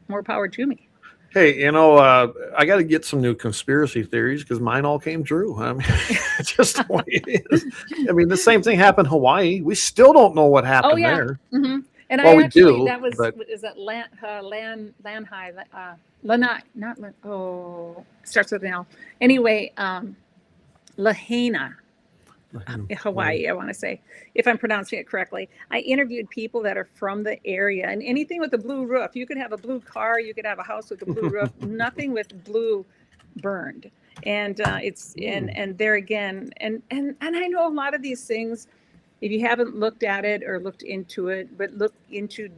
more power to me. hey, I got to get some new conspiracy theories because mine all came true. I mean, it's just the way it is. I mean, the same thing happened in Hawaii. We still don't know what happened Oh yeah. there. hmm And Well, I we actually, do, that was, but is that Lanhai, Lanai, not Lan, oh, starts with an L. Anyway, Lahaina, Hawaii, I want to say, if I'm pronouncing it correctly. I interviewed people that are from the area, and anything with a blue roof. You could have a blue car, you could have a house with a blue roof, nothing with blue burned. And and there again, and I know a lot of these things, if you haven't looked at it or looked into it, but look into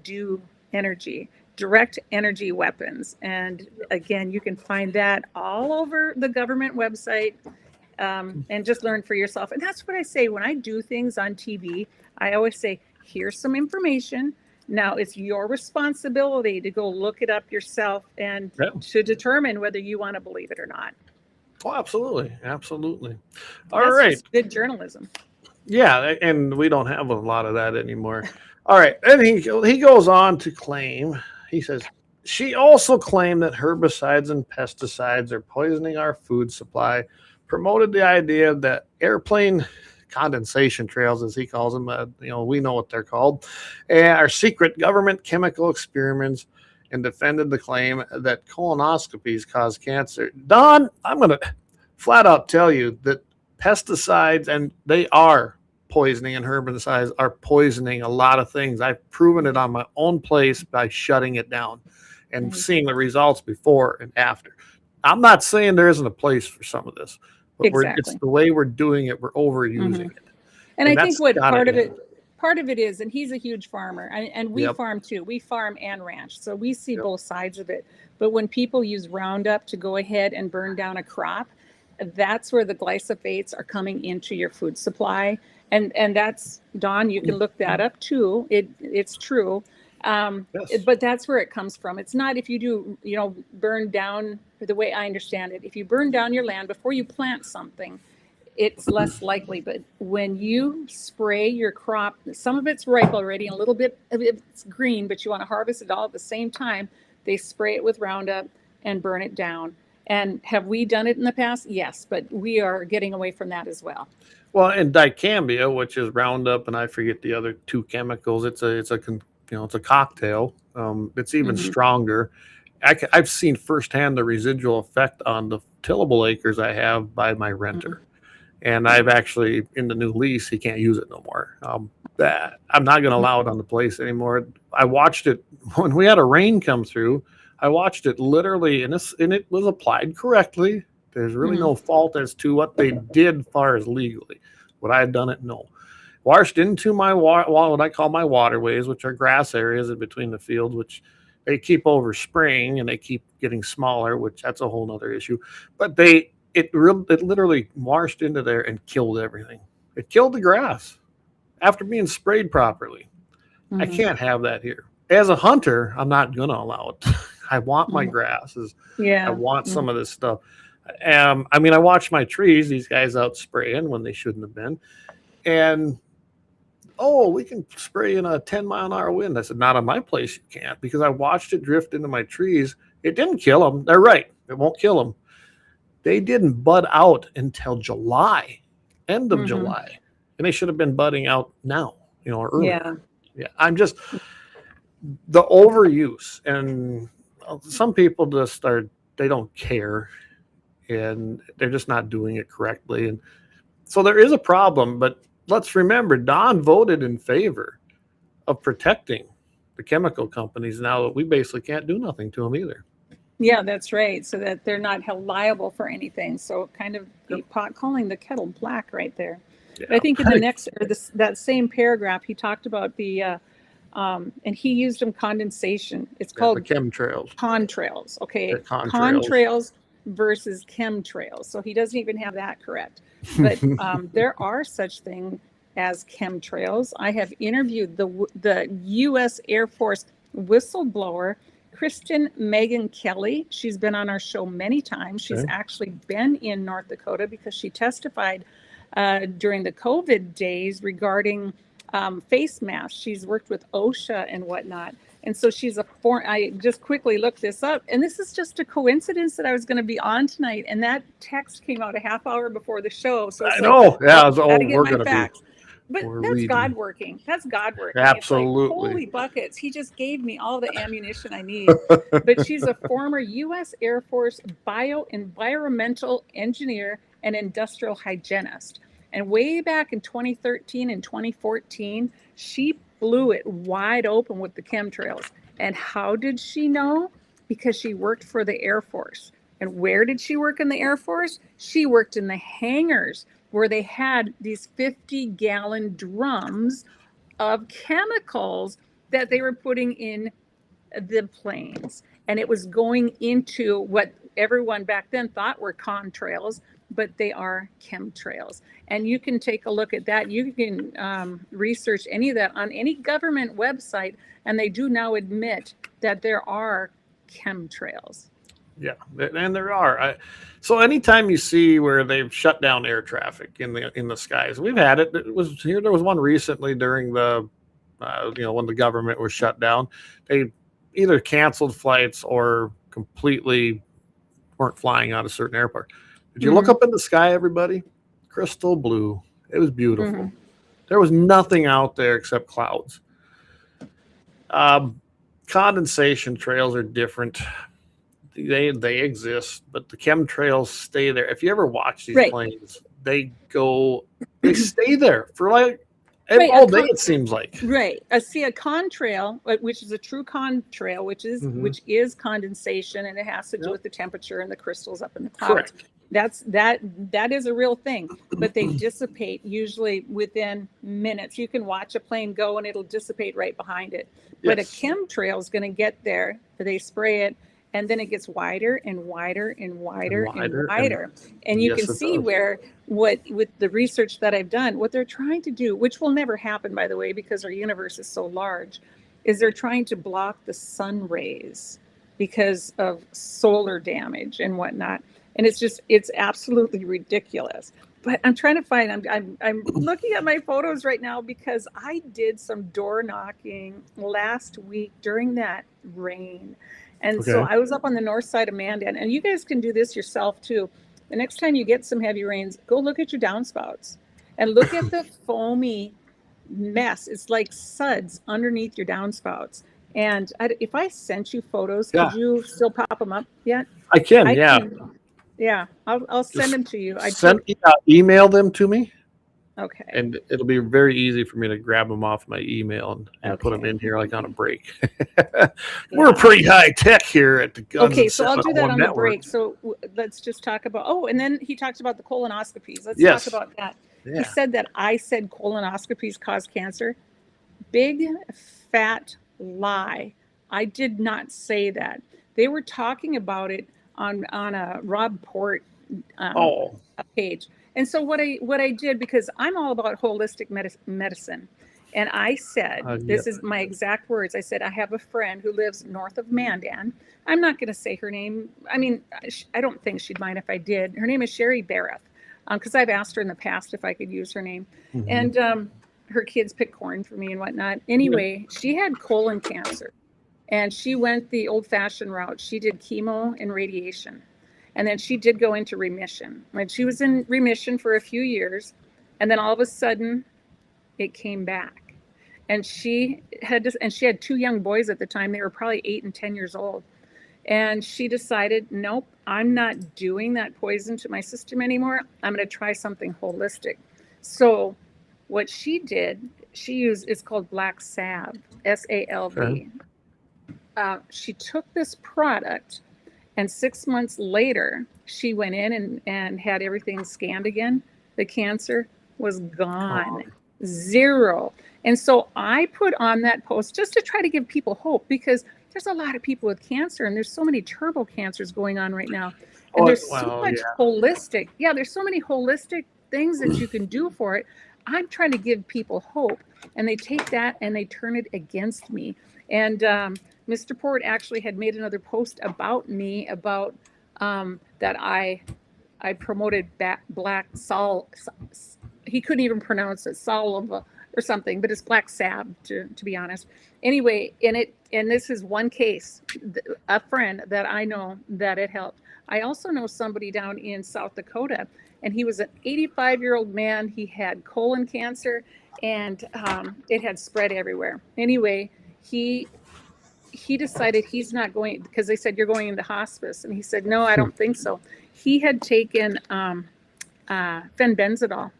direct energy weapons. And again, you can find that all over the government website. And just learn for yourself. And that's what I say when I do things on TV. I always say, here's some information. Now it's your responsibility to go look it up yourself and to determine whether you want to believe it or not. oh, absolutely, absolutely. All That's right, just good journalism. yeah, and we don't have a lot of that anymore. All right, and he goes on to claim. He says she also claimed that herbicides and pesticides are poisoning our food supply. Promoted the idea that airplane condensation trails, as he calls them, we know what they're called, are secret government chemical experiments, and defended the claim that colonoscopies cause cancer. Don, I'm going to flat out tell you that pesticides, and they are poisoning, and herbicides are poisoning a lot of things. I've proven it on my own place by shutting it down and seeing the results before and after. I'm not saying there isn't a place for some of this, but it's the way we're doing it. We're overusing it. And I think what part of it is, and he's a huge farmer, and we farm too. We farm and ranch, so we see both sides of it. But when people use Roundup to go ahead and burn down a crop, that's where the glyphosates are coming into your food supply. And that's, Don, you can look that up too. It's true. But that's where it comes from. It's not if you do, burn down, the way I understand it. If you burn down your land before you plant something, it's less likely. But when you spray your crop, some of it's ripe already, and a little bit of it's green, but you want to harvest it all at the same time, they spray it with Roundup and burn it down. And have we done it in the past? Yes, but we are getting away from that as well. Well, and dicambia, which is Roundup, and I forget the other two chemicals. It's a cocktail. It's even stronger. I've seen firsthand the residual effect on the tillable acres I have by my renter. And I've actually, in the new lease, he can't use it no more. I'm not going to allow it on the place anymore. I watched it when we had a rain come through. I watched it literally, and it was applied correctly. There's really no fault as to what they did as far as legally. Would I have done it? No. Washed into my what I call my waterways, which are grass areas in between the fields, which they keep overspraying and they keep getting smaller, which that's a whole nother issue. But it literally washed into there and killed everything. It killed the grass after being sprayed properly. I can't have that here. As a hunter, I'm not going to allow it. I want my grasses. I want some of this stuff. I watch my trees, these guys out spraying when they shouldn't have been. And we can spray in a 10-mile-an-hour wind. I said, not on my place, you can't, because I watched it drift into my trees. It didn't kill them. They're right. It won't kill them. They didn't bud out until July, end of July. And they should have been budding out now, earlier. Yeah. I'm just, the overuse. And some people they don't care. And they're just not doing it correctly. And so there is a problem, but let's remember, Don voted in favor of protecting the chemical companies. Now we basically can't do nothing to them either. Yeah, that's right. So that they're not held liable for anything. So kind of the pot calling the kettle black right there. Yeah. But I think in the next, that same paragraph, he talked about the, and he used them condensation. It's called the chemtrails. Contrails. Okay. Contrails versus chemtrails. So he doesn't even have that correct. But there are such things as chemtrails. I have interviewed the U.S. Air Force whistleblower, Kristen Megan Kelly. She's been on our show many times. She's actually been in North Dakota because she testified during the COVID days regarding face masks. She's worked with OSHA and whatnot. And so she's I just quickly looked this up, and this is just a coincidence that I was going to be on tonight. And that text came out a half hour before the show. So it's I know. Yeah. we're going to be. But that's reading. God working. That's God working. Absolutely. It's like, holy buckets. He just gave me all the ammunition I need. But she's a former U.S. Air Force bioenvironmental engineer and industrial hygienist. And way back in 2013 and 2014, she blew it wide open with the chemtrails. And how did she know? Because she worked for the Air Force. And where did she work in the Air Force? She worked in the hangars where they had these 50-gallon drums of chemicals that they were putting in the planes. And it was going into what everyone back then thought were contrails, but they are chemtrails. And you can take a look at that. You can research any of that on any government website, and they do now admit that there are chemtrails. Yeah, and there are. So anytime you see where they've shut down air traffic in the skies, we've had it. It was here. There was one recently during the, when the government was shut down. They either canceled flights or completely weren't flying out of certain airport. Did you look up in the sky, everybody? Crystal blue. It was beautiful. There was nothing out there except clouds. Condensation trails are different. They exist, but the chemtrails stay there. If you ever watch these planes, they stay there for like all day, it seems like. Right. I see a contrail, which is a true contrail, which is condensation, and it has to do with the temperature and the crystals up in the clouds. Correct. That is a real thing, but they dissipate usually within minutes. You can watch a plane go and it'll dissipate right behind it. But a chemtrail is going to get there. They spray it, and then it gets wider and wider and wider and wider. And you can see where with the research that I've done, what they're trying to do, which will never happen, by the way, because our universe is so large, is they're trying to block the sun rays because of solar damage and whatnot. And it's absolutely ridiculous. But I'm trying to find, I'm looking at my photos right now because I did some door knocking last week during that rain. And so I was up on the north side of Mandan, and you guys can do this yourself too. The next time you get some heavy rains, go look at your downspouts and look at the foamy mess. It's like suds underneath your downspouts. And if I sent you photos, could you still pop them up yet? I can. Yeah, I'll send them to you. Email them to me. Okay. And it'll be very easy for me to grab them off my email and put them in here like on a break. We're pretty high tech here at the Guns so I'll do that on the break. So let's just talk about, and then he talked about the colonoscopies. Let's talk about that. Yeah. He said that I said colonoscopies cause cancer. Big, fat lie. I did not say that. They were talking about it on a Rob Port page. And so what I did, because I'm all about holistic medicine, and I said, this is my exact words. I said, I have a friend who lives north of Mandan. I'm not going to say her name. I mean, I don't think she'd mind if I did. Her name is Sherry Barrett, because I've asked her in the past if I could use her name. And her kids pick corn for me and whatnot. Anyway, she had colon cancer, and she went the old-fashioned route. She did chemo and radiation. And then she did go into remission. And she was in remission for a few years. And then all of a sudden, it came back. And she had two young boys at the time. They were probably 8 and 10 years old. And she decided, nope, I'm not doing that poison to my system anymore. I'm going to try something holistic. So what she did, it's called black salve, SALV. She took this product, and 6 months later, she went in and had everything scanned again. The cancer was gone. Zero. And so I put on that post just to try to give people hope, because there's a lot of people with cancer, and there's so many turbo cancers going on right now. And there's so much holistic. Yeah, there's so many holistic things that you can do for it. I'm trying to give people hope, and they take that and they turn it against me. And Mr. Port actually had made another post about me, about that I promoted black Sol. He couldn't even pronounce it, Sol or something, but it's black sab to be honest. Anyway, and this is one case, a friend that I know that it helped. I also know somebody down in South Dakota, and he was an 85-year-old man. He had colon cancer, and it had spread everywhere. Anyway, he decided he's not going, because they said, you're going into hospice. And he said, no, I don't think so. He had taken fenbenzidol,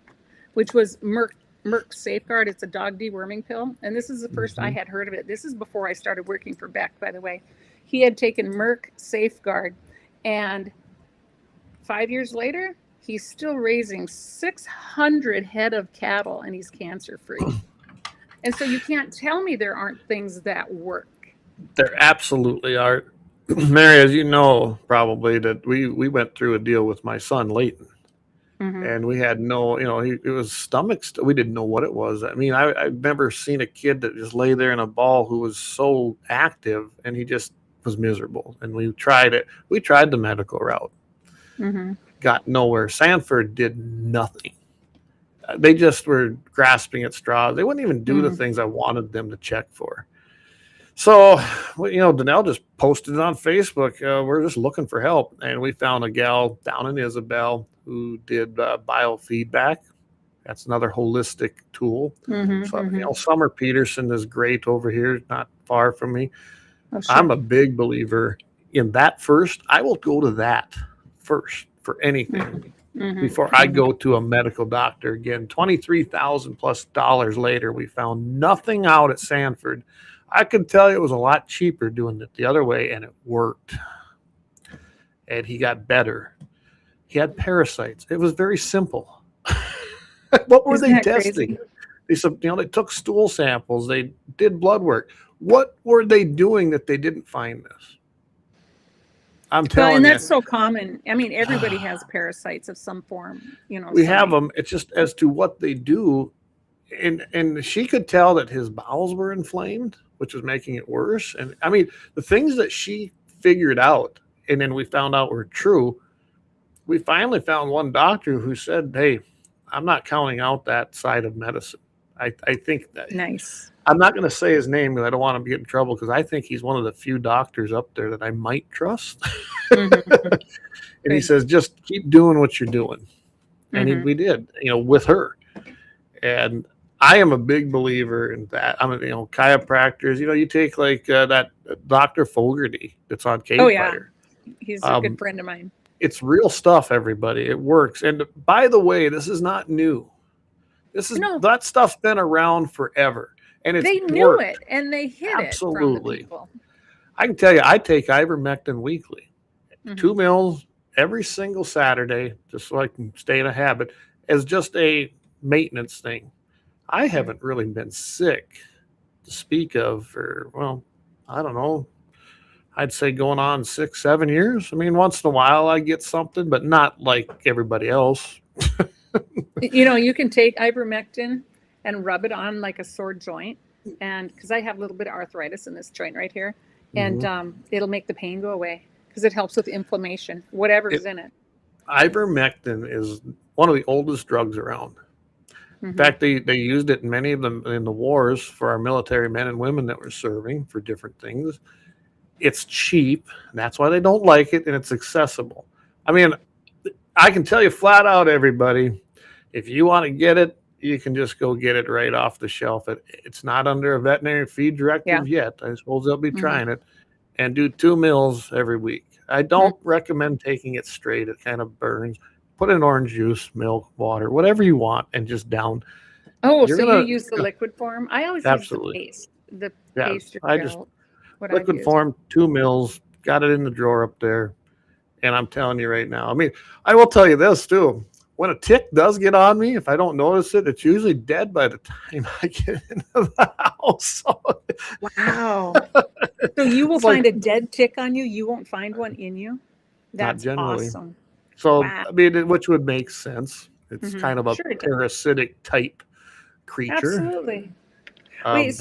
which was Merck Safeguard. It's a dog deworming pill. And this is the first I had heard of it. This is before I started working for Beck, by the way. He had taken Merck Safeguard, and 5 years later, he's still raising 600 head of cattle, and he's cancer-free. And so you can't tell me there aren't things that work. There absolutely are. Mary, as you know, probably that we went through a deal with my son, Leighton. And we had no, it was stomach. We didn't know what it was. I mean, I've never seen a kid that just lay there in a ball who was so active, and he just was miserable. And we tried it. We tried the medical route. Got nowhere. Sanford did nothing. They just were grasping at straws. They wouldn't even do the things I wanted them to check for. So, Danelle just posted it on Facebook. We're just looking for help. And we found a gal down in Isabel who did biofeedback. That's another holistic tool. Summer Peterson is great over here, not far from me. Oh, sure. I'm a big believer in that first. I will go to that first for anything before I go to a medical doctor. Again, $23,000+ later, we found nothing out at Sanford. I can tell you it was a lot cheaper doing it the other way, and it worked. And he got better. He had parasites. It was very simple. What were they testing? Crazy? They said, they took stool samples. They did blood work. What were they doing that they didn't find this? I'm telling you. And that's so common. I mean, everybody has parasites of some form. We have them. It's just as to what they do. And she could tell that his bowels were inflamed, which was making it worse. And I mean, the things that she figured out, and then we found out were true. We finally found one doctor who said, hey, I'm not counting out that side of medicine. I think that. Nice. I'm not going to say his name because I don't want him to get in trouble, because I think he's one of the few doctors up there that I might trust. And he says, just keep doing what you're doing. And we did, with her. And I am a big believer in that. I mean, chiropractors, you take like that Dr. Fogarty that's on Cape Fire. He's a good friend of mine. It's real stuff, everybody. It works. And by the way, this is not new. That stuff's been around forever. And they knew it, and they hid it from the people. I can tell you, I take ivermectin weekly, 2 mils every single Saturday, just so I can stay in a habit, as just a maintenance thing. I haven't really been sick to speak of for, I don't know, I'd say going on 6-7 years. I mean, once in a while I get something, but not like everybody else. You can take ivermectin and rub it on like a sore joint, and because I have a little bit of arthritis in this joint right here, and it'll make the pain go away because it helps with inflammation, whatever's in it. Ivermectin is one of the oldest drugs around. In fact, they used it in many of them in the wars for our military men and women that were serving for different things. It's cheap, and that's why they don't like it, and it's accessible. I mean, I can tell you flat out, everybody, if you want to get it, you can just go get it right off the shelf. It's not under a veterinary feed directive yet. I suppose they'll be trying it. And do 2 mils every week. I don't recommend taking it straight. It kind of burns. Put in orange juice, milk, water, whatever you want, and just down. Oh, so you use the liquid form? I always use the paste. The paste. I just liquid form, 2 mils, got it in the drawer up there. And I'm telling you right now, I mean, I will tell you this too. When a tick does get on me, if I don't notice it, it's usually dead by the time I get into the house. Wow. So you will find a dead tick on you. You won't find one in you. That's awesome. So, wow. I mean, which would make sense. It's kind of a parasitic type creature. Absolutely. Wait,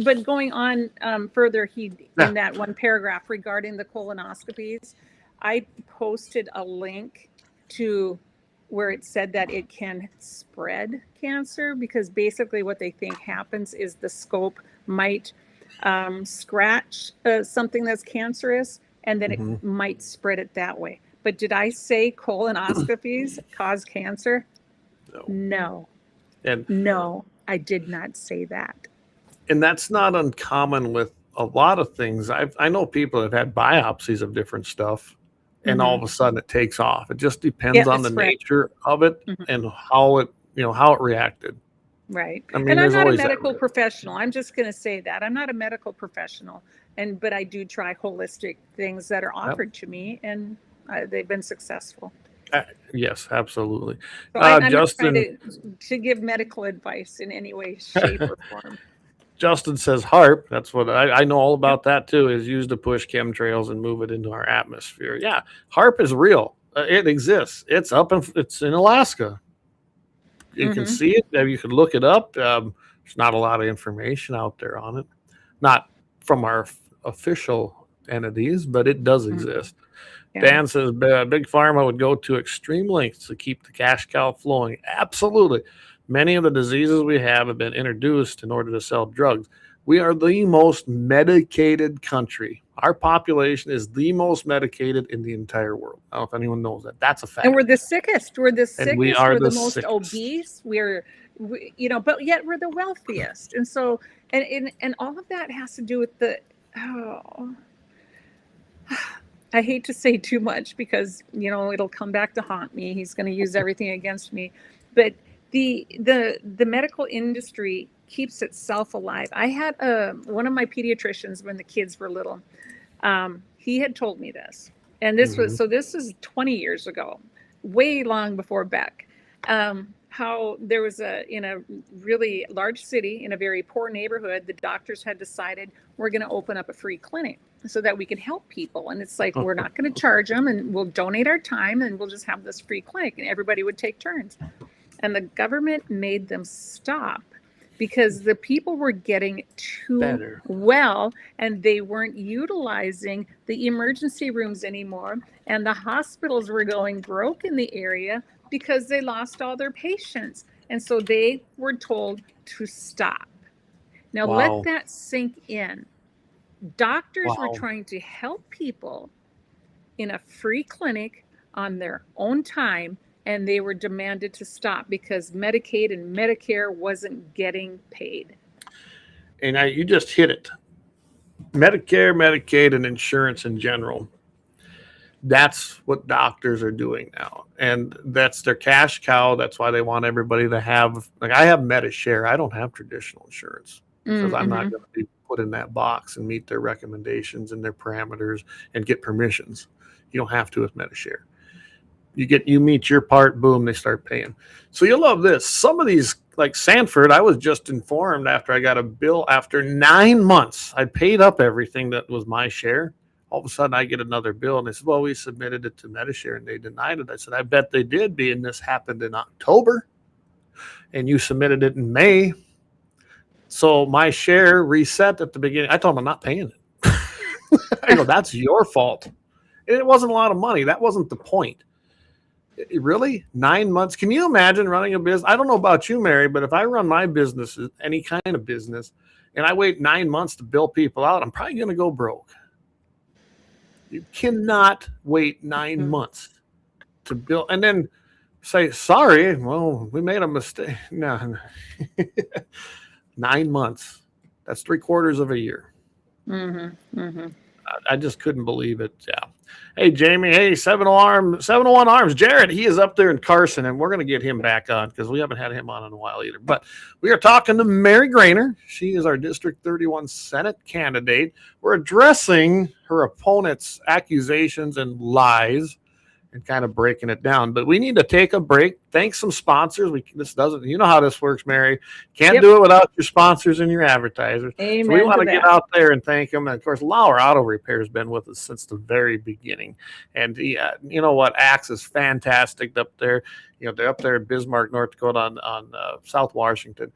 but going on further, in that one paragraph regarding the colonoscopies, I posted a link to where it said that it can spread cancer, because basically what they think happens is the scope might scratch something that's cancerous, and then it might spread it that way. But did I say colonoscopies cause cancer? No. No, I did not say that. And that's not uncommon with a lot of things. I know people have had biopsies of different stuff, and all of a sudden it takes off. It just depends on the nature of it and how it reacted. Right. I mean, and I'm not a always medical professional. I'm just going to say that. I'm not a medical professional, but I do try holistic things that are offered to me, and they've been successful. Yes, absolutely. So I'm Justin, not trying to give medical advice in any way, shape, or form. Justin says HARP. That's what I know all about. That too is used to push chemtrails and move it into our atmosphere. Yeah, HARP is real. It exists. It's it's in Alaska. You can see it. You can look it up. There's not a lot of information out there on it, not from our official entities, but it does exist. Yeah. Dan says Big Pharma would go to extreme lengths to keep the cash cow flowing. Absolutely. Many of the diseases we have been introduced in order to sell drugs. We are the most medicated country. Our population is the most medicated in the entire world. I don't know if anyone knows that. That's a fact. And we're the sickest. We're the sickest. We are we're the most sickest. Obese. But yet we're the wealthiest. And so, and all of that has to do with I hate to say too much because, it'll come back to haunt me. He's going to use everything against me. But the medical industry keeps itself alive. I had one of my pediatricians when the kids were little. He had told me this, and this is 20 years ago, way long before Beck. How there was in a really large city in a very poor neighborhood, the doctors had decided we're going to open up a free clinic so that we can help people. And it's like, we're not going to charge them, and we'll donate our time, and we'll just have this free clinic, and everybody would take turns. And the government made them stop because the people were getting too well, and they weren't utilizing the emergency rooms anymore. And the hospitals were going broke in the area because they lost all their patients. And so they were told to stop. Now let that sink in. Doctors were trying to help people in a free clinic on their own time, and they were demanded to stop because Medicaid and Medicare wasn't getting paid. And you just hit it. Medicare, Medicaid, and insurance in general. That's what doctors are doing now. And that's their cash cow. That's why they want everybody to have, I have MediShare. I don't have traditional insurance because I'm not going to be put in that box and meet their recommendations and their parameters and get permissions. You don't have to with MediShare. You meet your part, boom, they start paying. So you'll love this. Some of these, like Sanford, I was just informed after I got a bill after 9 months. I paid up everything that was my share. All of a sudden I get another bill, and they said, well, we submitted it to MediShare and they denied it. I said, I bet they did, being this happened in October and you submitted it in May. So my share reset at the beginning. I told them I'm not paying it. I go, that's your fault. And it wasn't a lot of money. That wasn't the point. Really? 9 months? Can you imagine running a business? I don't know about you, Mary, but if I run my business, any kind of business, and I wait 9 months to bill people out, I'm probably going to go broke. You cannot wait 9 months to bill and then say, sorry, well, we made a mistake. No. 9 months. That's 3/4 of a year. I just couldn't believe it. Yeah. Hey, Jamie. Hey, 701 Arms. Jared, he is up there in Carson, and we're going to get him back on because we haven't had him on in a while either. But we are talking to Mary Grainer. She is our District 31 Senate candidate. We're addressing her opponent's accusations and lies and kind of breaking it down. But we need to take a break. Thank some sponsors. You know how this works, Mary. Can't do it without your sponsors and your advertisers. Amen. So we want to get out there and thank them. And of course, Lauer Auto Repair has been with us since the very beginning. And you know what? Axe is fantastic up there. You know, they're up there in Bismarck, North Dakota on South Washington.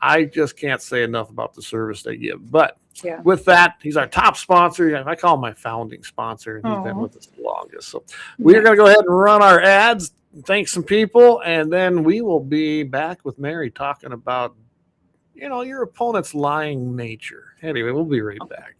I just can't say enough about the service they give. But with that, he's our top sponsor. I call him my founding sponsor, and he's been with us the longest. So we're going to go ahead and run our ads, thank some people, and then we will be back with Mary talking about, your opponent's lying nature. Anyway, we'll be right back.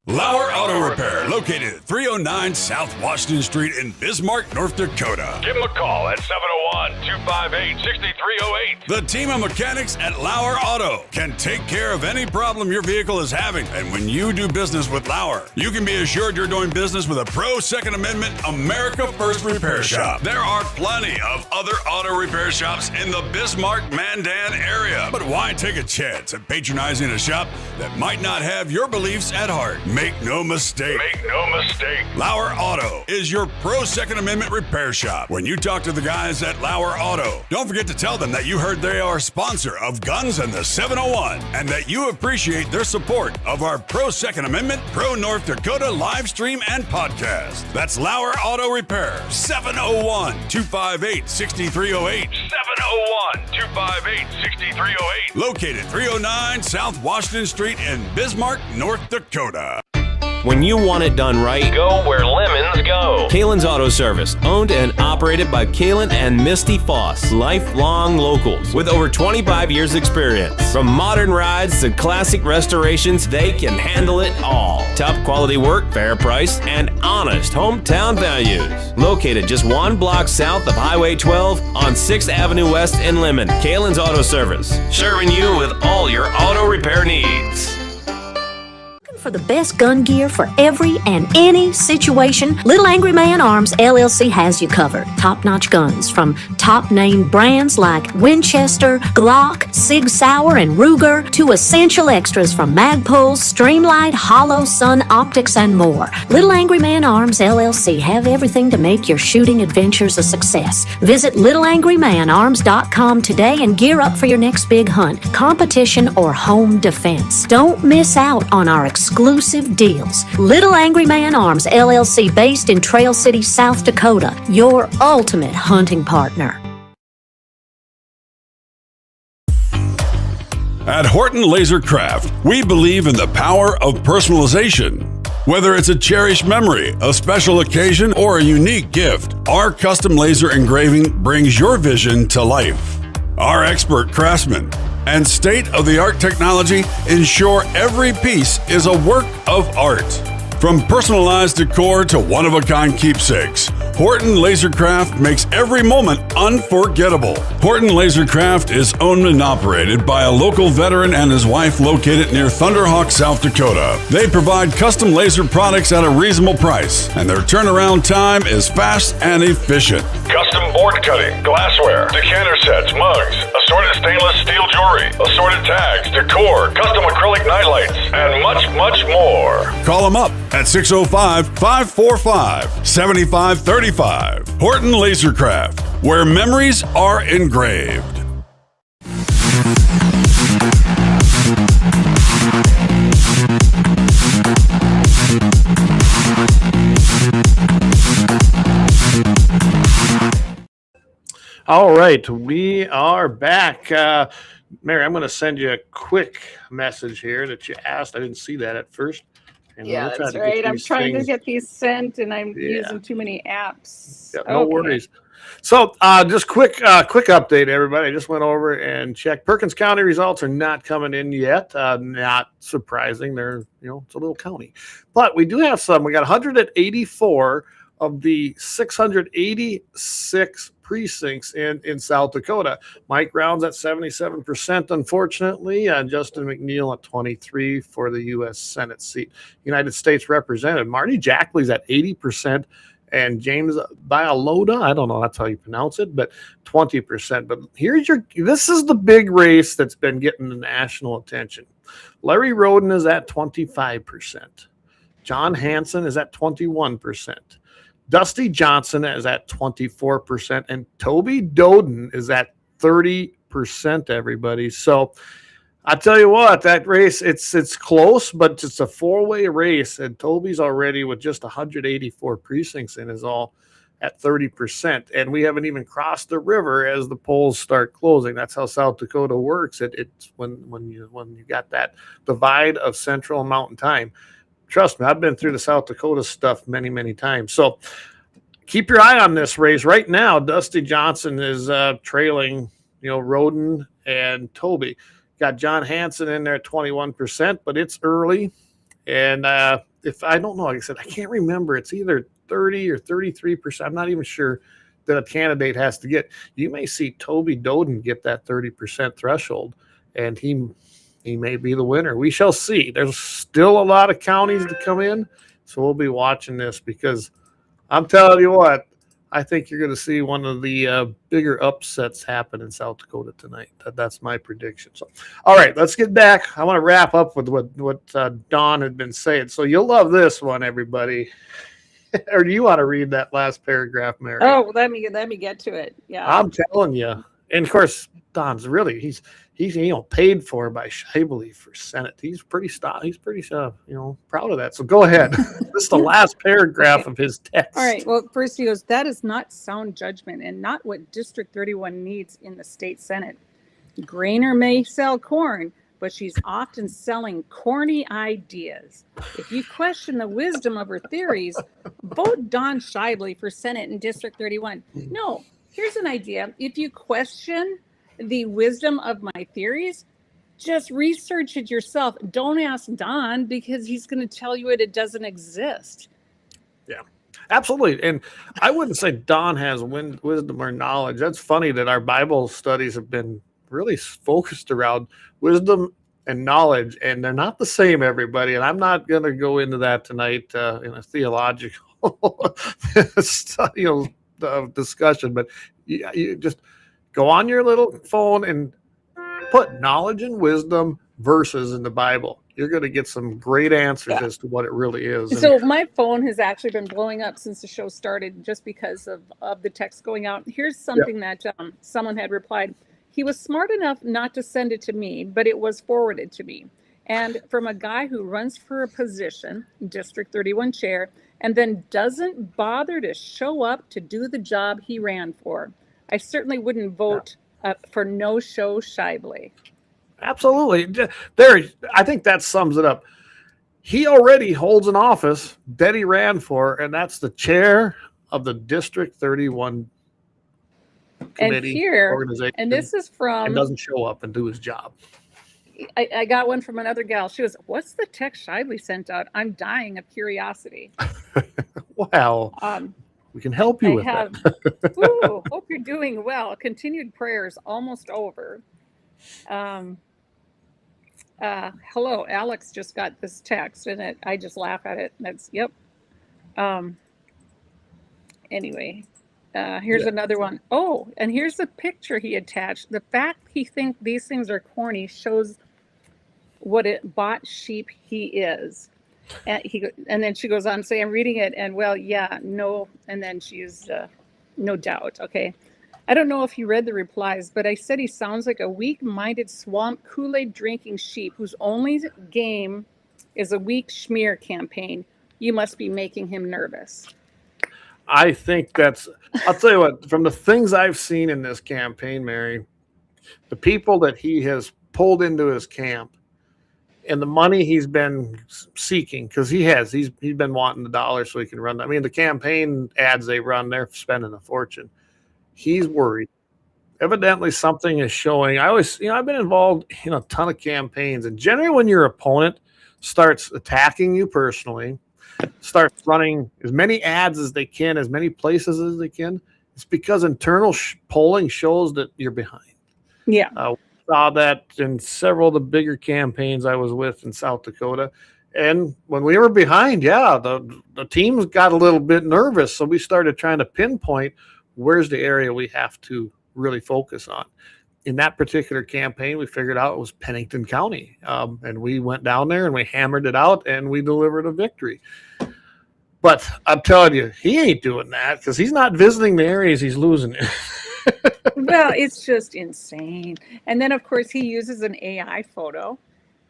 Lauer Auto Repair, located at 309 South Washington Street in Bismarck, North Dakota. Give them a call at 701-258-6308. The team of mechanics at Lauer Auto can take care of any problem your vehicle is having. And when you do business with Lauer, you can be assured you're doing business with a pro Second Amendment America First repair shop. There are plenty of other auto repair shops in the Bismarck-Mandan area. But why take a chance at patronizing a shop that might not have your beliefs at heart? Make no mistake. Lauer Auto is your pro Second Amendment repair shop. When you talk to the guys at Lauer Auto, don't forget to tell them that you heard they are a sponsor of Guns and the 701 and that you appreciate their support of our pro Second Amendment, pro North Dakota live stream and podcast. That's Lauer Auto Repair, 701-258-6308. 701-258-6308. Located 309 South Washington Street in Bismarck, North Dakota. When you want it done right, go where lemons go. Kalon's Auto Service, owned and operated by Kalon and Misty Foss, lifelong locals with over 25 years experience. From modern rides to classic restorations, they can handle it all. Top quality work, fair price, and honest hometown values. Located just one block south of Highway 12 on 6th Avenue West in Lemmon. Kalon's Auto Service, serving you with all your auto repair needs. For the best gun gear for every and any situation, Little Angry Man Arms LLC has you covered. Top-notch guns from top-name brands like Winchester, Glock, Sig Sauer, and Ruger to essential extras from Magpul, Streamlight, Hollow, Sun Optics, and more. Little Angry Man Arms LLC have everything to make your shooting adventures a success. Visit littleangrymanarms.com today and gear up for your next big hunt, competition, or home defense. Don't miss out on our exclusive deals. Little Angry Man Arms LLC, based in Trail City, South Dakota, your ultimate hunting partner. At Horton LaserCraft, we believe in the power of personalization. Whether it's a cherished memory, a special occasion, or a unique gift, our custom laser engraving brings your vision to life. Our expert craftsmen and state-of-the-art technology ensure every piece is a work of art. From personalized decor to one-of-a-kind keepsakes, Horton LaserCraft makes every moment unforgettable. Horton LaserCraft is owned and operated by a local veteran and his wife located near Thunderhawk, South Dakota. They provide custom laser products at a reasonable price, and their turnaround time is fast and efficient. Custom board cutting, glassware, decanter sets, mugs, assorted stainless steel jewelry, assorted tags, decor, custom acrylic nightlights, and much, much more. Call them up at 605-545-7535. Horton LaserCraft, where memories are engraved. All right, we are back. Mary, I'm going to send you a quick message here that you asked. I didn't see that at first. And yeah, that's right. I'm trying to get these sent, and I'm using too many apps. Yeah, no worries. So just quick update, everybody. I just went over and checked. Perkins County results are not coming in yet. Not surprising. They're, it's a little county. But we do have some. We got 184 of the 686 precincts in South Dakota. Mike Brown's at 77%, unfortunately, and Justin McNeil at 23% for the U.S. Senate seat. United States Representative Marty Jackley's at 80%, and James Bialoda, I don't know that's how you pronounce it, but 20%. But this is the big race that's been getting the national attention. Larry Roden is at 25%. John Hansen is at 21%. Dusty Johnson is at 24%, and Toby Doden is at 30%, everybody. So I tell you what, that race, it's close, but it's a four-way race, and Toby's already with just 184 precincts in is all at 30%. And we haven't even crossed the river as the polls start closing. That's how South Dakota works. It's when you got that divide of Central and Mountain Time. Trust me, I've been through the South Dakota stuff many, many times. So keep your eye on this race. Right now, Dusty Johnson is trailing, Roden and Toby. Got John Hansen in there at 21%, but it's early. And if I don't know, like I said, I can't remember. It's either 30 or 33%. I'm not even sure that a candidate has to get. You may see Toby Doden get that 30% threshold, and he may be the winner. We shall see. There's still a lot of counties to come in, so we'll be watching this because I'm telling you what, I think you're going to see one of the bigger upsets happen in South Dakota tonight. That's my prediction. So, all right, let's get back. I want to wrap up with what Dawn had been saying. So you'll love this one, everybody. Or do you want to read that last paragraph, Mary? Oh, let me get to it. Yeah, I'm telling you. And of course, Don's really he's paid for by Shively for Senate. He's pretty proud of that. So go ahead. This is the last paragraph of his text. All right. Well, first he goes, that is not sound judgment and not what District 31 needs in the state Senate. Grainer may sell corn, but she's often selling corny ideas. If you question the wisdom of her theories, vote Don Shively for Senate in District 31. No. Here's an idea. If you question the wisdom of my theories, just research it yourself. Don't ask Don because he's going to tell you it doesn't exist. Yeah, absolutely. And I wouldn't say Don has wisdom or knowledge. That's funny that our Bible studies have been really focused around wisdom and knowledge, and they're not the same, everybody. And I'm not going to go into that tonight in a theological discussion, but you just go on your little phone and put knowledge and wisdom verses in the Bible. You're going to get some great answers as to what it really is. So my phone has actually been blowing up since the show started just because of the text going out. Here's something that someone had replied. He was smart enough not to send it to me, but it was forwarded to me. And from a guy who runs for a position, District 31 chair, and then doesn't bother to show up to do the job he ran for. I certainly wouldn't vote for no-show Shively. Absolutely. I think that sums it up. He already holds an office that he ran for, and that's the chair of the District 31 committee organization. And this is from... And doesn't show up and do his job. I got one from another gal. She goes, what's the text Shively sent out? I'm dying of curiosity. Wow. We can help you with that. Ooh, hope you're doing well. Continued prayers almost over. Hello, Alex just got this text, and I just laugh at it. That's, yep. Anyway, here's another one. Oh, and here's the picture he attached. The fact he thinks these things are corny shows what a bought sheep he is. And then she goes on to say, I'm reading it, and well, yeah, no. And then she used no doubt. Okay. I don't know if he read the replies, but I said he sounds like a weak-minded swamp Kool-Aid drinking sheep whose only game is a weak schmear campaign. You must be making him nervous. I think I'll tell you what, from the things I've seen in this campaign, Mary, the people that he has pulled into his camp and the money he's been seeking, because he's been wanting the dollars so he can run. I mean, the campaign ads they run, they're spending a fortune. He's worried. Evidently, something is showing. I've been involved in a ton of campaigns, and generally, when your opponent starts attacking you personally, starts running as many ads as they can, as many places as they can, it's because internal polling shows that you're behind. Yeah. Saw that in several of the bigger campaigns I was with in South Dakota, And when we were behind, the teams got a little bit nervous. So we started trying to pinpoint where's the area we have to really focus on. In that particular campaign, we figured out it was Pennington County. And we went down there and we hammered it out and we delivered a victory. But I'm telling you, he ain't doing that because he's not visiting the areas he's losing in. Well, it's just insane. And then, of course, he uses an AI photo.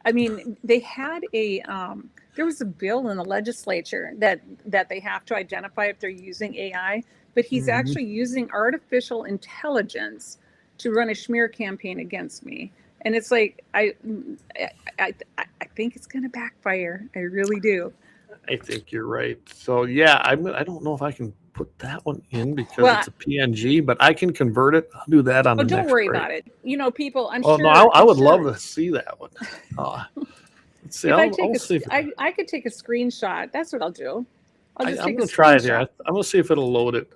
I mean, they had there was a bill in the legislature that they have to identify if they're using AI, but he's actually using artificial intelligence to run a smear campaign against me. And it's like, I think it's going to backfire. I really do. I think you're right. So yeah, I don't know if I can put that one in because it's a PNG, but I can convert it. I'll do that on the next don't worry break. about it. You know, people, I'm Oh sure. no, I would love to see that one. Let's see. I could take a screenshot. That's what I'll do. I'm going to try it here. I'm going to see if it'll load it.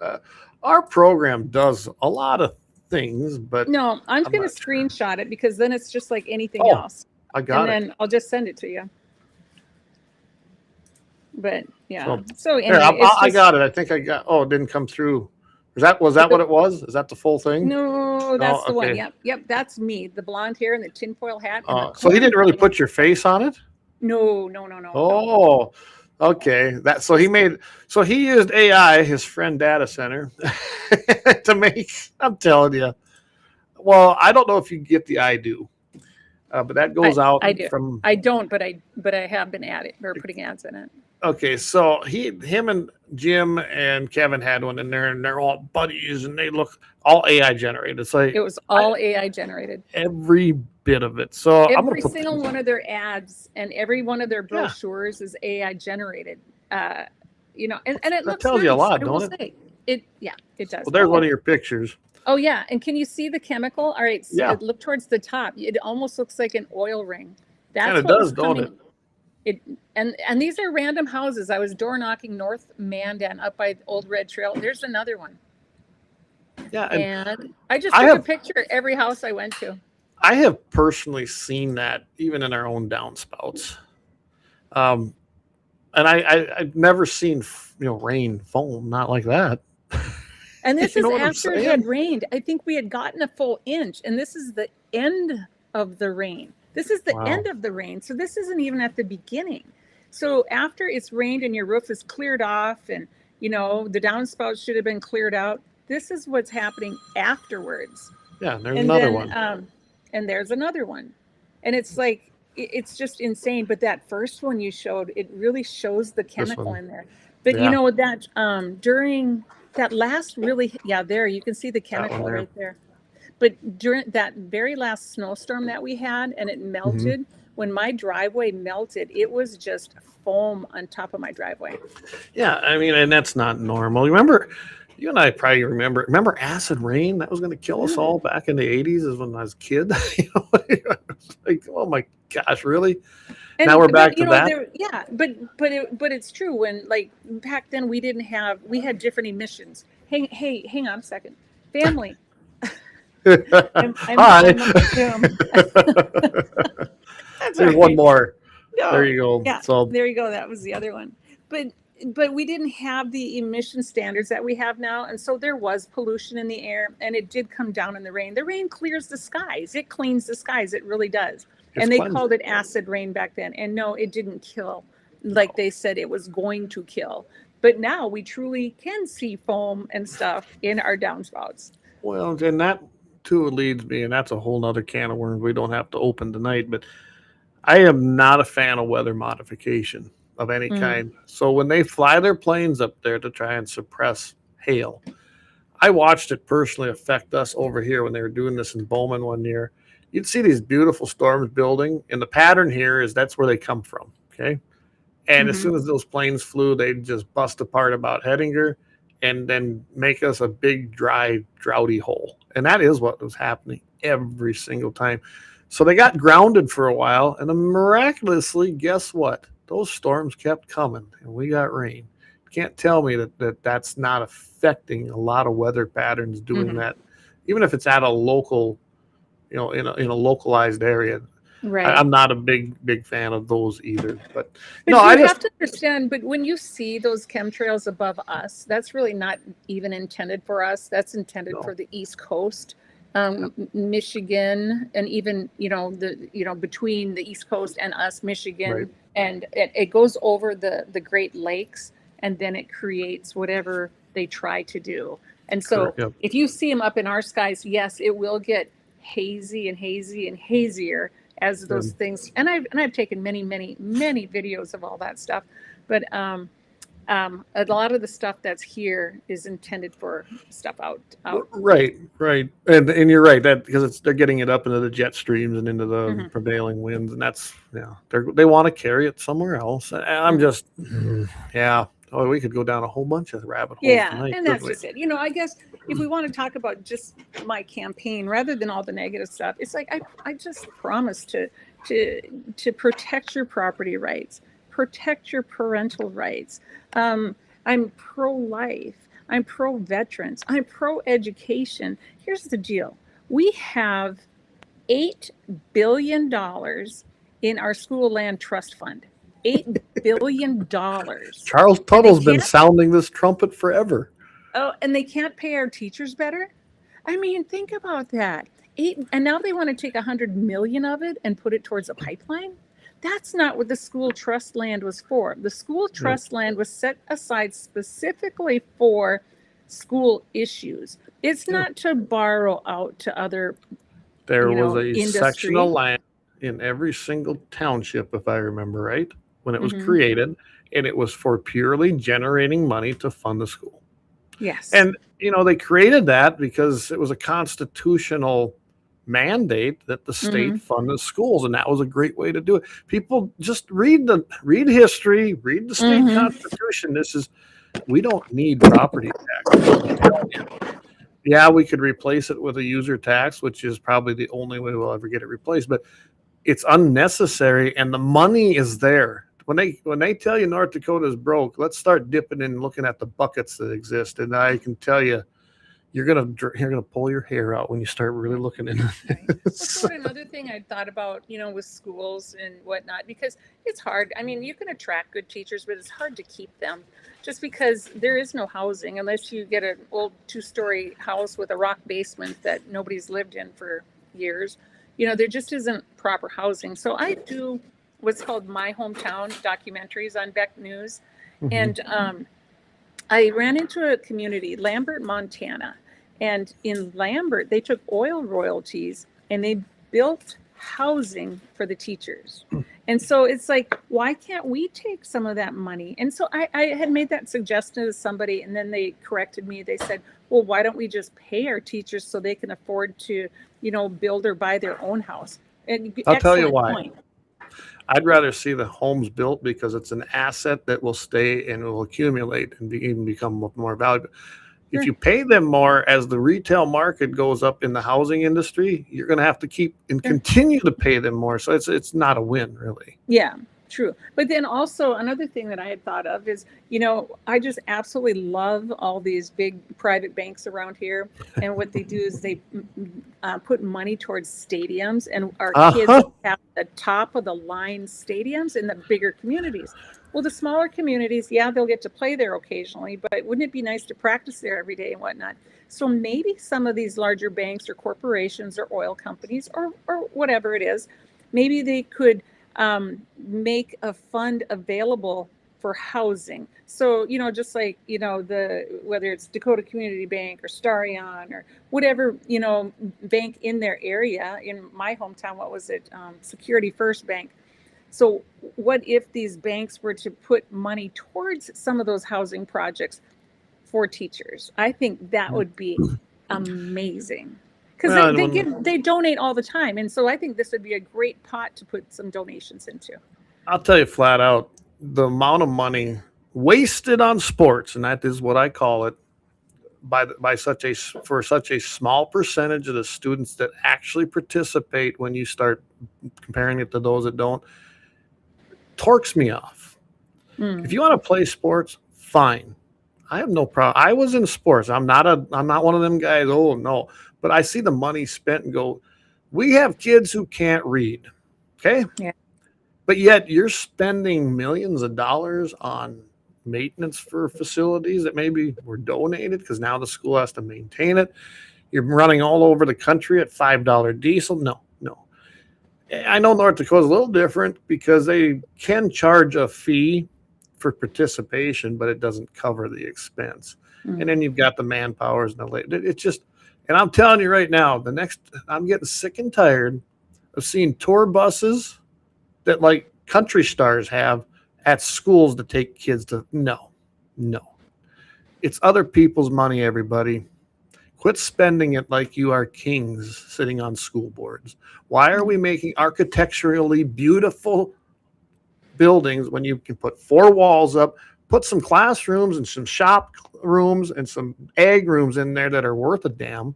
Our program does a lot of things, but no, I'm going to screenshot it because then it's just like anything else. I got it. And then I'll just send it to you. But yeah, so anyway, I got it. I think I got. Oh, it didn't come through. Was that what it was? Is that the full thing? No, that's the one. Yep, that's me. The blonde hair and the tinfoil hat. So he didn't really put your face on it? No. Oh, okay. So he used AI, his friend data center, to make. I'm telling you. Well, I don't know if you get the I do. But that goes out. I do. I don't, but I have been at it or putting ads in it. Okay, so him and Jim and Kevin had one in there, and they're all buddies, and they look all AI generated. It's like it was all AI generated. Every bit of it. So every single one of their ads and every one of their brochures is AI generated. And it looks tells you a lot, don't it? It does. Well, there's one of your pictures. Oh yeah, and can you see the chemical? All right, so look towards the top. It almost looks like an oil ring. That's what does, don't it? And these are random houses. I was door knocking North Mandan up by Old Red Trail. There's another one. Yeah, and I just took a picture of every house I went to. I have personally seen that even in our own downspouts. And I've never seen rain foam not like that. And this is after it had rained. I think we had gotten a full inch, and this is the end of the rain. This is the end of the rain. So this isn't even at the beginning. So after it's rained and your roof is cleared off and, the downspouts should have been cleared out, this is what's happening afterwards. Yeah, there's another one. And there's another one. And it's like, it's just insane. But that first one you showed, it really shows the chemical in there. But that during that last there, you can see the chemical right there. But during that very last snowstorm that we had and it melted, when my driveway melted, it was just foam on top of my driveway. Yeah, I mean, and that's not normal. Remember, you and I probably remember acid rain? That was going to kill us all back in the 80s is when I was a kid. Like, oh my gosh, really? And now we're back to that? But it's true. When back then we had different emissions. Hang on a second. Family. Hi. There's one more. No. There you go. Yeah, so there you go. That was the other one. But we didn't have the emission standards that we have now, and so there was pollution in the air, and it did come down in the rain. The rain clears the skies. It cleans the skies. It really does. And they called it acid rain back then. And no, it didn't kill like they said it was going to kill. But now we truly can see foam and stuff in our downspouts. Well, and that too leads me, and that's a whole nother can of worms we don't have to open tonight, but I am not a fan of weather modification of any kind. So when they fly their planes up there to try and suppress hail, I watched it personally affect us over here when they were doing this in Bowman one year. You'd see these beautiful storms building, and the pattern here is that's where they come from, okay? And as soon as those planes flew, they'd just bust apart about Hettinger and then make us a big, dry, droughty hole. And that is what was happening every single time. So they got grounded for a while, and then miraculously, guess what? Those storms kept coming, and we got rain. You can't tell me that's not affecting a lot of weather patterns doing that, even if it's at a local, in a localized area. Right. I'm not a big fan of those either. But But no, you I have just to understand, but when you see those chemtrails above us, that's really not even intended for us. That's intended No. for the East Coast, Michigan, and even, between the East Coast and us, Michigan, Right. and it goes over the Great Lakes, and then it creates whatever they try to do. And so Correct, yep. if you see them up in our skies, yes, it will get hazy and hazy and hazier as those things. And I've taken many videos of all that stuff, but a lot of the stuff that's here is intended for stuff out. Right. And you're right, that because they're getting it up into the jet streams and into the Mhm. prevailing winds, and that's they want to carry it somewhere else. And I'm just Oh, we could go down a whole bunch of rabbit holes Yeah, tonight, and that's couldn't we? just it. I guess if we want to talk about just my campaign rather than all the negative stuff, it's like I just promise to protect your property rights, protect your parental rights. I'm pro-life. I'm pro-veterans. I'm pro-education. Here's the deal. We have $8 billion in our school land trust fund. $8 billion. Charles Tuttle's been sounding this trumpet forever. Oh, and they can't pay our teachers better? I mean, think about that. And now they want to take 100 million of it and put it towards a pipeline? That's not what the school trust land was for. The school trust land was set aside specifically for school issues. It's not to borrow out to other There was a industry. section of land in every single township, if I remember right, when it was Mhm. created, and it was for purely generating money to fund the school. Yes. And they created that because it was a constitutional mandate that the state fund the schools, and that was a great way to do it. People just read history, read the state constitution. We don't need property tax. Yeah, we could replace it with a user tax, which is probably the only way we'll ever get it replaced, but it's unnecessary, and the money is there. When they tell you North Dakota is broke, let's start dipping in and looking at the buckets that exist, and I can tell you, you're gonna pull your hair out when you start really looking into Right. this. Well, another thing I thought about, with schools and whatnot, because it's hard. I mean, you can attract good teachers, but it's hard to keep them just because there is no housing unless you get an old 2-story house with a rock basement that nobody's lived in for years. There just isn't proper housing. So I do what's called My Hometown documentaries on Beck News. And I ran into a community, Lambert, Montana. And in Lambert, they took oil royalties and they built housing for the teachers. And so it's like, why can't we take some of that money? And so I had made that suggestion to somebody, and then they corrected me. They said, well, why don't we just pay our teachers so they can afford to, build or buy their own house? And I'll tell you excellent why. point. I'd rather see the homes built because it's an asset that will stay and will accumulate and even become more valuable. If you pay them more as the retail market goes up in the housing industry, you're going to have to keep and continue to pay them more. So it's not a win, really. Yeah, true. But then also another thing that I had thought of is, I just absolutely love all these big private banks around here. And what they do is they put money towards stadiums, and our kids have the top of the line stadiums in the bigger communities. Well, the smaller communities, they'll get to play there occasionally, but wouldn't it be nice to practice there every day and whatnot? So maybe some of these larger banks or corporations or oil companies or whatever it is, maybe they could make a fund available for housing. So, just like, whether it's Dakota Community Bank or Starion or whatever, bank in their area. In my hometown, what was it? Security First Bank. So what if these banks were to put money towards some of those housing projects for teachers? I think that would be amazing, because they donate all the time. And so I think this would be a great pot to put some donations into. I'll tell you flat out, the amount of money wasted on sports, and that is what I call it, for such a small percentage of the students that actually participate, when you start comparing it to those that don't, torques me off. If you want to play sports, fine. I have no problem. I was in sports. I'm not one of them guys. Oh no. But I see the money spent and go, we have kids who can't read. Okay. Yeah. But yet you're spending millions of dollars on maintenance for facilities that maybe were donated because now the school has to maintain it. You're running all over the country at $5 diesel. No. I know North Dakota's a little different because they can charge a fee for participation, but it doesn't cover the expense. Mm. And then you've got the manpowers and the labor. It's just, and I'm telling you right now, I'm getting sick and tired of seeing tour buses that like country stars have at schools to take kids to. No. It's other people's money, everybody. Quit spending it like you are kings sitting on school boards. Why are we making architecturally beautiful buildings when you can put 4 walls up, put some classrooms and some shop rooms and some ag rooms in there that are worth a damn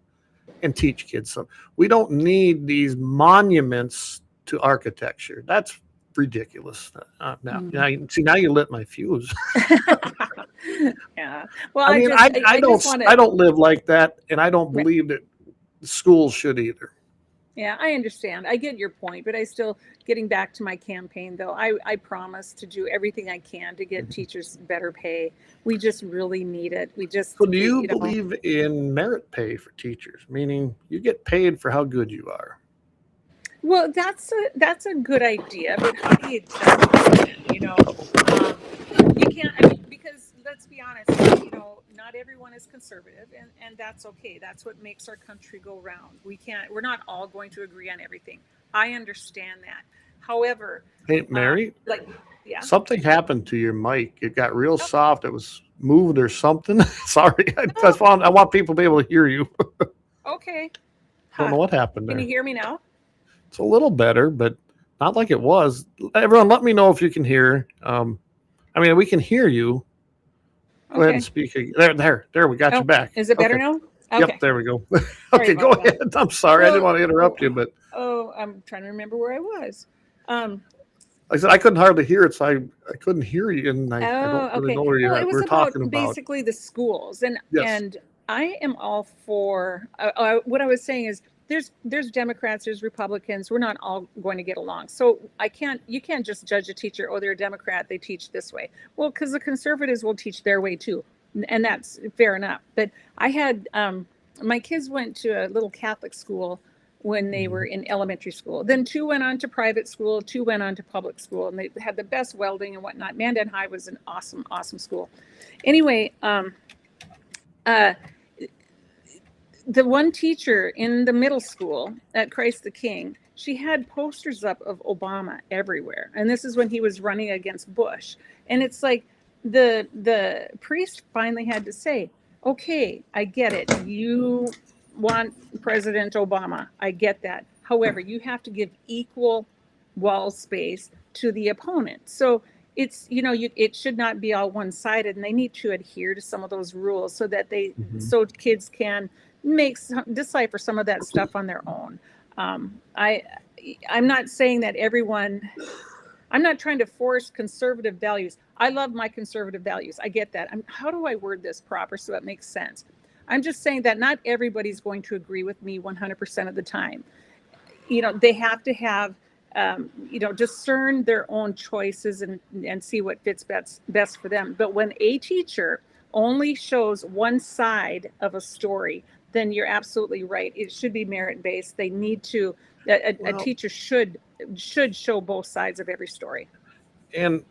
and teach kids some? We don't need these monuments to architecture. That's ridiculous. Now you lit my fuse. Yeah. Well, I mean, I don't live like that, and I don't believe that schools should either. Yeah, I understand. I get your point, but I still, getting back to my campaign though, I promise to do everything I can to get teachers better pay. We just really need it. So do you believe in merit pay for teachers, meaning you get paid for how good you are? Well, that's a good idea, but how do you justify it? You can't. I mean, because let's be honest, not everyone is conservative, and that's okay. That's what makes our country go round. We're not all going to agree on everything. I understand that. However, hey, Mary, yeah, something happened to your mic. It got real soft. It was moved or something. Sorry, I want people to be able to hear you. Okay. I don't know what happened there. Can you hear me now? It's a little better, but not like it was. Everyone, let me know if you can hear. I mean, we can hear you. Go ahead and speak. There. We got you back. Is it better now? Okay. Yep, there we go. Okay, go ahead. I'm sorry. I didn't want to interrupt you, but. Oh, I'm trying to remember where I was. Like I said, I couldn't hardly hear it, so I couldn't hear you, and I don't really know where you're at. We're talking about basically the schools, and I am all for. What I was saying is, there's Democrats, there's Republicans. We're not all going to get along. So you can't just judge a teacher. Oh, they're a Democrat, they teach this way. Well, because the conservatives will teach their way too, and that's fair enough. But I had my kids went to a little Catholic school when they were in elementary school. Then 2 went on to private school, 2 went on to public school, and they had the best welding and whatnot. Mandan High was an awesome school. Anyway, the one teacher in the middle school at Christ the King, she had posters up of Obama everywhere. And this is when he was running against Bush. And it's like the priest finally had to say, okay, I get it. You want President Obama. I get that. However, you have to give equal wall space to the opponent. So it's, it should not be all one-sided, and they need to adhere to some of those rules so that so kids can decipher some of that stuff on their own. I'm not saying that I'm not trying to force conservative values. I love my conservative values. I get that. How do I word this proper so it makes sense? I'm just saying that not everybody's going to agree with me 100% of the time. They have to have, discern their own choices and see what fits best for them. But when a teacher only shows one side of a story, then you're absolutely right. It should be merit-based. They need to, a teacher should show both sides of every story. And,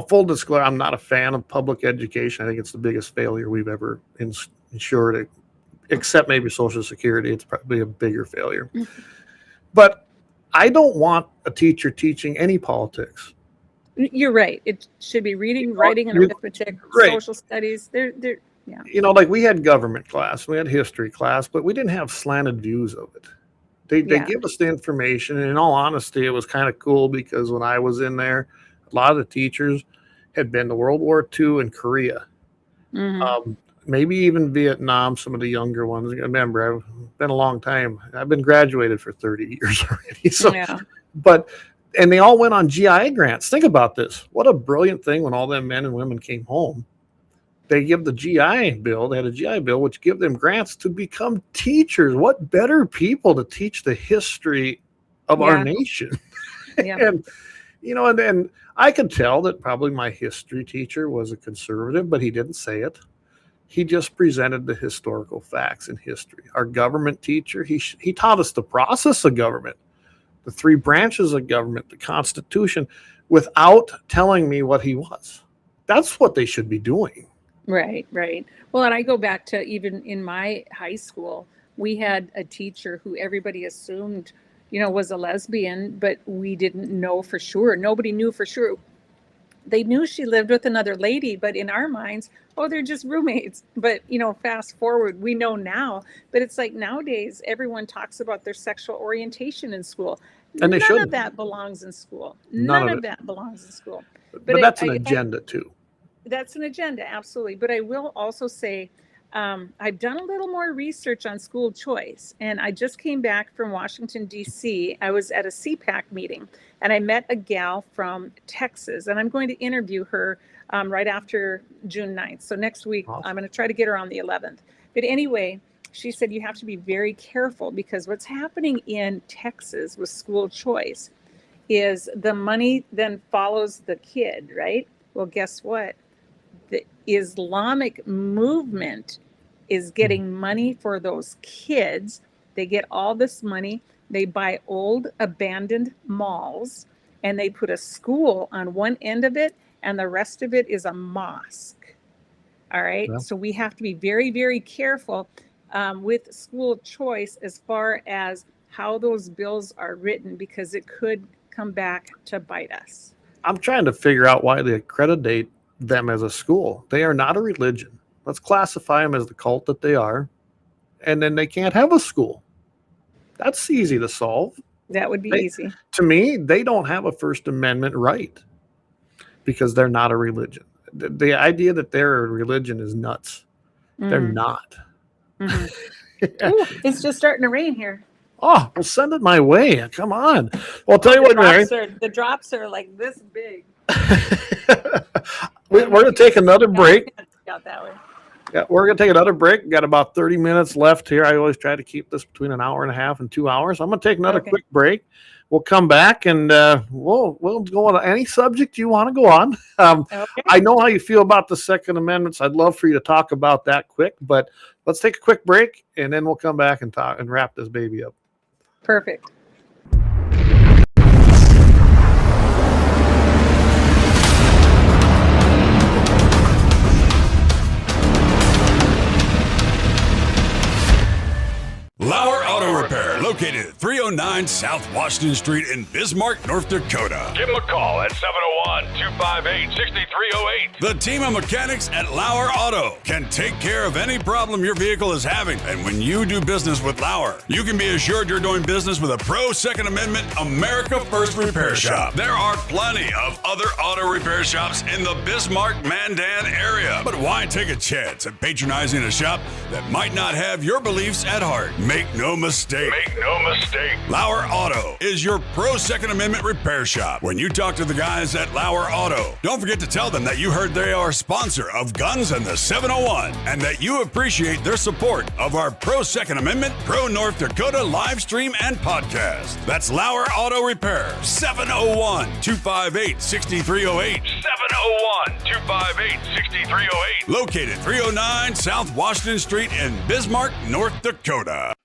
full disclosure, I'm not a fan of public education. I think it's the biggest failure we've ever ensured, except maybe Social Security. It's probably a bigger failure. But I don't want a teacher teaching any politics. You're right. It should be reading, writing, and arithmetic, social studies. Yeah. Like we had government class, we had history class, but we didn't have slanted views of it. They give us the information, and in all honesty, it was kind of cool because when I was in there, a lot of the teachers had been to World War II and Korea, maybe even Vietnam. Some of the younger ones. Remember, I've been a long time. I've been graduated for 30 years already. So, and they all went on GI grants. Think about this. What a brilliant thing when all them men and women came home. They give the GI bill. They had a GI bill, which give them grants to become teachers. What better people to teach the history of our nation? Yeah. And, and I could tell that probably my history teacher was a conservative, but he didn't say it. He just presented the historical facts in history. Our government teacher, he taught us the process of government, the 3 branches of government, the Constitution, without telling me what he was. That's what they should be doing. Right. Well, and I go back to even in my high school, we had a teacher who everybody assumed, was a lesbian, but we didn't know for sure. Nobody knew for sure. They knew she lived with another lady, but in our minds, they're just roommates. But, fast forward, we know now. But it's like nowadays, everyone talks about their sexual orientation in school. And they should. None of that belongs in school. None of that belongs in school. But that's an agenda, too. That's an agenda, absolutely. But I will also say, I've done a little more research on school choice, and I just came back from Washington, D.C. I was at a CPAC meeting, and I met a gal from Texas, and I'm going to interview her right after June 9th. So next week, awesome. I'm going to try to get her on the 11th. But anyway, she said you have to be very careful because what's happening in Texas with school choice is the money then follows the kid, right? Well, guess what? The Islamic movement is getting money for those kids. They get all this money. They buy old abandoned malls and they put a school on one end of it and the rest of it is a mosque. All right. Yeah. So we have to be very, very careful with school choice as far as how those bills are written because it could come back to bite us. I'm trying to figure out why they accreditate them as a school. They are not a religion. Let's classify them as the cult that they are, and then they can't have a school. That's easy to solve. That would be easy. To me, they don't have a First Amendment right because they're not a religion. The idea that they're a religion is nuts. They're not. Mm-hmm. Yeah. Ooh, it's just starting to rain here. Oh, well, send it my way. Come on. Well, I'll tell you what, Mary. The drops are like this big. We're going to take another break. Out that way. Yeah, we're going to take another break. We've got about 30 minutes left here. I always try to keep this between an hour and a half and 2 hours. I'm going to take another quick break. We'll come back and we'll go on any subject you want to go on. I know how you feel about the Second Amendment. So I'd love for you to talk about that quick, but let's take a quick break and then we'll come back and talk and wrap this baby up. Perfect. LAUER Auto Repair, located at 309 South Washington Street in Bismarck, North Dakota. Give them a call at 701-258-6308. The team of mechanics at LAUER Auto can take care of any problem your vehicle is having. And when you do business with LAUER, you can be assured you're doing business with a pro Second Amendment America First repair shop. There are plenty of other auto repair shops in the Bismarck-Mandan area. But why take a chance at patronizing a shop that might not have your beliefs at heart? Make no mistake. LAUER Auto is your pro Second Amendment repair shop. When you talk to the guys at LAUER Auto, don't forget to tell them that you heard they are a sponsor of Guns and the 701 and that you appreciate their support of our pro Second Amendment, pro North Dakota live stream and podcast. That's LAUER Auto Repair, 701-258-6308. 701-258-6308. Located 309 South Washington Street in Bismarck, North Dakota.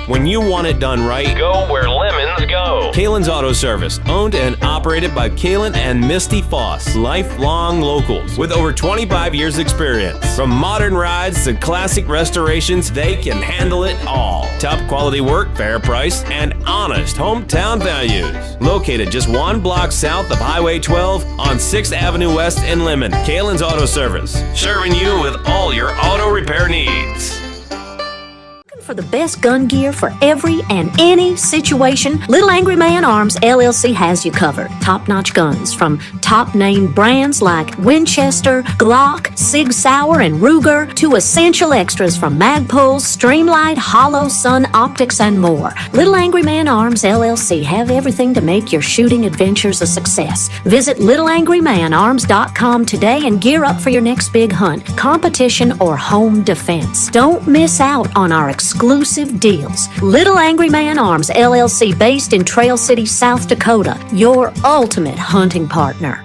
When you want it done right, go where lemons go. Kalon's Auto Service, owned and operated by Kalon and Misty Foss, lifelong locals with over 25 years experience. From modern rides to classic restorations, they can handle it all. Top quality work, fair price, and honest hometown values. Located just 1 block south of Highway 12 on 6th Avenue West in Lemmon. Kalon's Auto Service, serving you with all your auto repair needs. For the best gun gear for every and any situation, Little Angry Man Arms LLC has you covered. Top-notch guns from top-name brands like Winchester, Glock, Sig Sauer, and Ruger to essential extras from Magpul, Streamlight, Hollow, Sun Optics, and more. Little Angry Man Arms LLC have everything to make your shooting adventures a success. Visit littleangrymanarms.com today and gear up for your next big hunt, competition, or home defense. Don't miss out on our exclusive exclusive deals. Little Angry Man Arms LLC, based in Trail City, South Dakota, your ultimate hunting partner.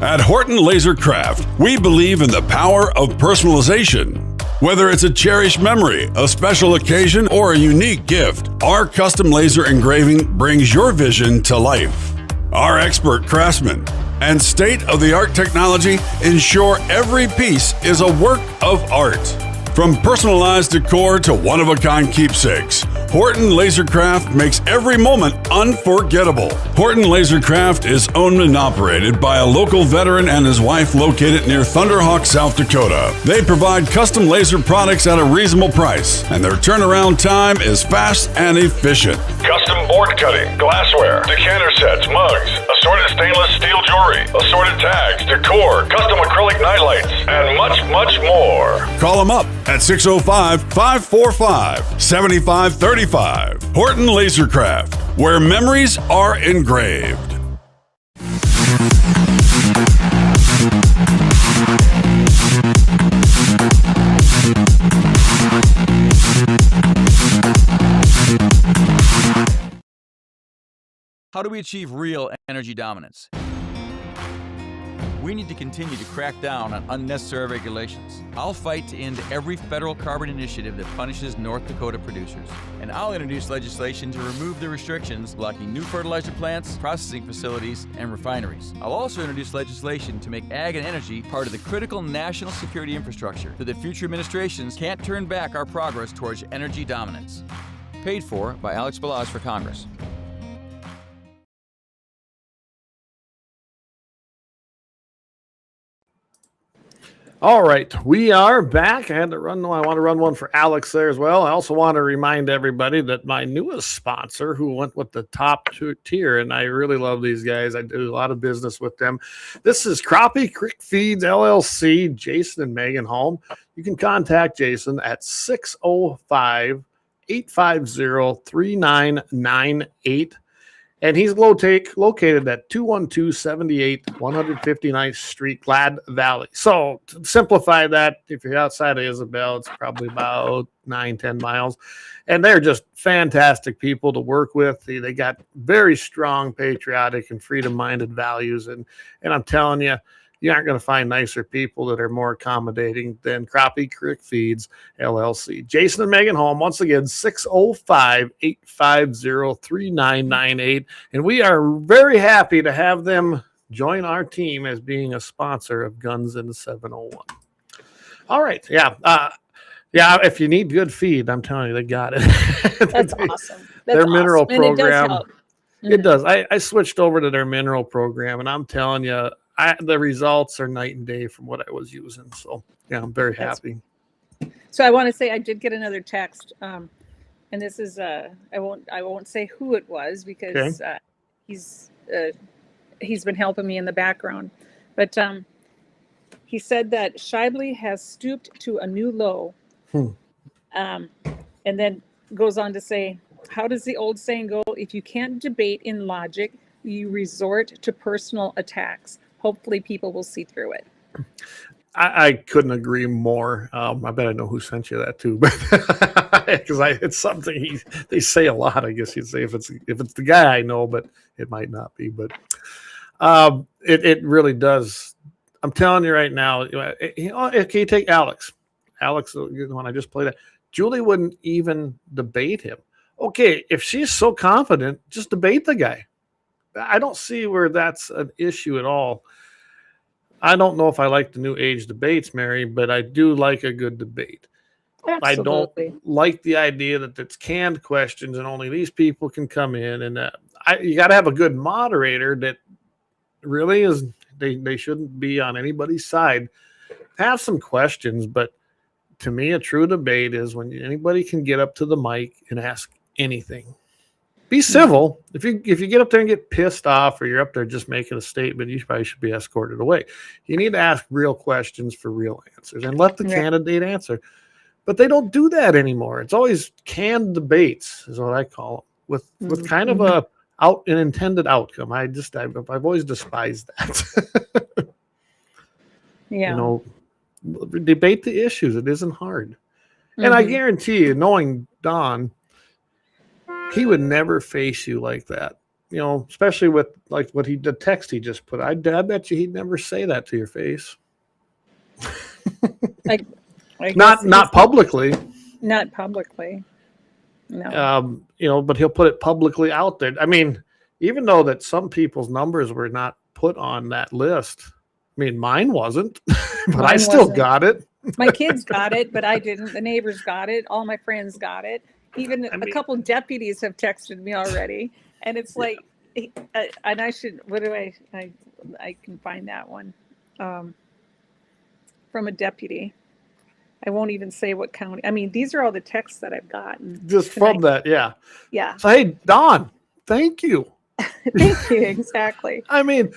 At Horton LaserCraft, we believe in the power of personalization. Whether it's a cherished memory, a special occasion, or a unique gift, our custom laser engraving brings your vision to life. Our expert craftsmen and state-of-the-art technology ensure every piece is a work of art. From personalized decor to one-of-a-kind keepsakes, Horton LaserCraft makes every moment unforgettable. Horton LaserCraft is owned and operated by a local veteran and his wife located near Thunderhawk, South Dakota. They provide custom laser products at a reasonable price, and their turnaround time is fast and efficient. Custom board cutting, glassware, decanter sets, mugs, assorted stainless steel jewelry, assorted tags, decor, custom acrylic nightlights, and much, much more. Call them up at 605-545-7535. Horton LaserCraft, where memories are engraved. How do we achieve real energy dominance? We need to continue to crack down on unnecessary regulations. I'll fight to end every federal carbon initiative that punishes North Dakota producers. And I'll introduce legislation to remove the restrictions blocking new fertilizer plants, processing facilities, and refineries. I'll also introduce legislation to make ag and energy part of the critical national security infrastructure so that future administrations can't turn back our progress towards energy dominance. Paid for by Alex Balazs for Congress. All right, we are back. I want to run one for Alex there as well. I also want to remind everybody that my newest sponsor, who went with the top tier, and I really love these guys. I do a lot of business with them. This is Crappie Creek Feeds LLC, Jason and Megan Holm. You can contact Jason at 605-850-3998. And he's located at 21278 159th Street, Glad Valley. So to simplify that, if you're outside of Isabel, it's probably about 9-10 miles. And they're just fantastic people to work with. They got very strong patriotic and freedom-minded values. And I'm telling you, you aren't going to find nicer people that are more accommodating than Crappie Creek Feeds LLC. Jason and Megan Holm, once again, 605-850-3998. And we are very happy to have them join our team as being a sponsor of Guns in the 701. All right. Yeah. If you need good feed, I'm telling you, they got it. That's awesome. Their mineral program. And it does help. It does. I switched over to their mineral program, and I'm telling you, the results are night and day from what I was using. So yeah, I'm very happy. So I want to say I did get another text, and this is I won't say who it was because he's been helping me in the background, but he said that Shively has stooped to a new low, and then goes on to say, how does the old saying go? If you can't debate in logic, you resort to personal attacks. Hopefully people will see through it. I couldn't agree more. I bet I know who sent you that too, because it's something they say a lot. I guess you'd say if it's the guy I know, but it might not be. But it really does. I'm telling you right now. Okay, take Alex. Alex, when I just played it, Julie wouldn't even debate him. Okay, if she's so confident, just debate the guy. I don't see where that's an issue at all. I don't know if I like the new age debates, Mary, but I do like a good debate. Absolutely. I don't like the idea that it's canned questions and only these people can come in. And you got to have a good moderator that really is, they shouldn't be on anybody's side. Have some questions, but to me, a true debate is when anybody can get up to the mic and ask anything. Be civil. If you get up there and get pissed off, or you're up there just making a statement, you probably should be escorted away. You need to ask real questions for real answers and let the candidate answer. But they don't do that anymore. It's always canned debates, is what I call them, with kind of an intended outcome. I've always despised that. Yeah. debate the issues. It isn't hard. And I guarantee you, knowing Don, he would never face you like that. You know, especially with like the text he just put. I bet you he'd never say that to your face. Not publicly. Not publicly. No. You know, but he'll put it publicly out there. I mean, even though that some people's numbers were not put on that list. I mean, mine wasn't, but I still got it. My kids got it, but I didn't. The neighbors got it. All my friends got it. Even a couple deputies have texted me already. And it's like, and I should, I can find that one from a deputy. I won't even say what county. I mean, these are all the texts that I've gotten. Just from that, yeah. Yeah. So, hey, Don, thank you. Thank you, exactly. I mean,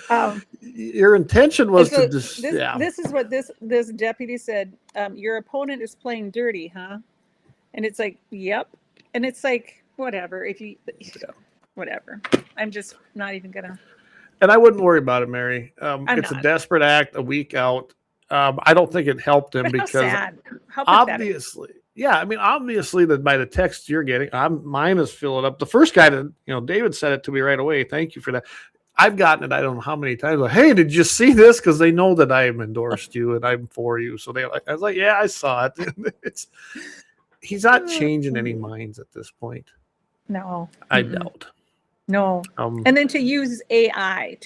your intention was to just, This is what this deputy said. Your opponent is playing dirty, huh? And it's like, yep. And it's like, whatever. Whatever. I'm just not even gonna. And I wouldn't worry about it, Mary. It's a desperate act, a week out. I don't think it helped him because obviously, obviously that by the text you're getting, mine is filling up. The first guy that, David said it to me right away. Thank you for that. I've gotten it. I don't know how many times. Like, hey, did you see this? Because they know that I have endorsed you and I'm for you. So I was like, yeah, I saw it. He's not changing any minds at this point. No, I doubt. No. And then to use AI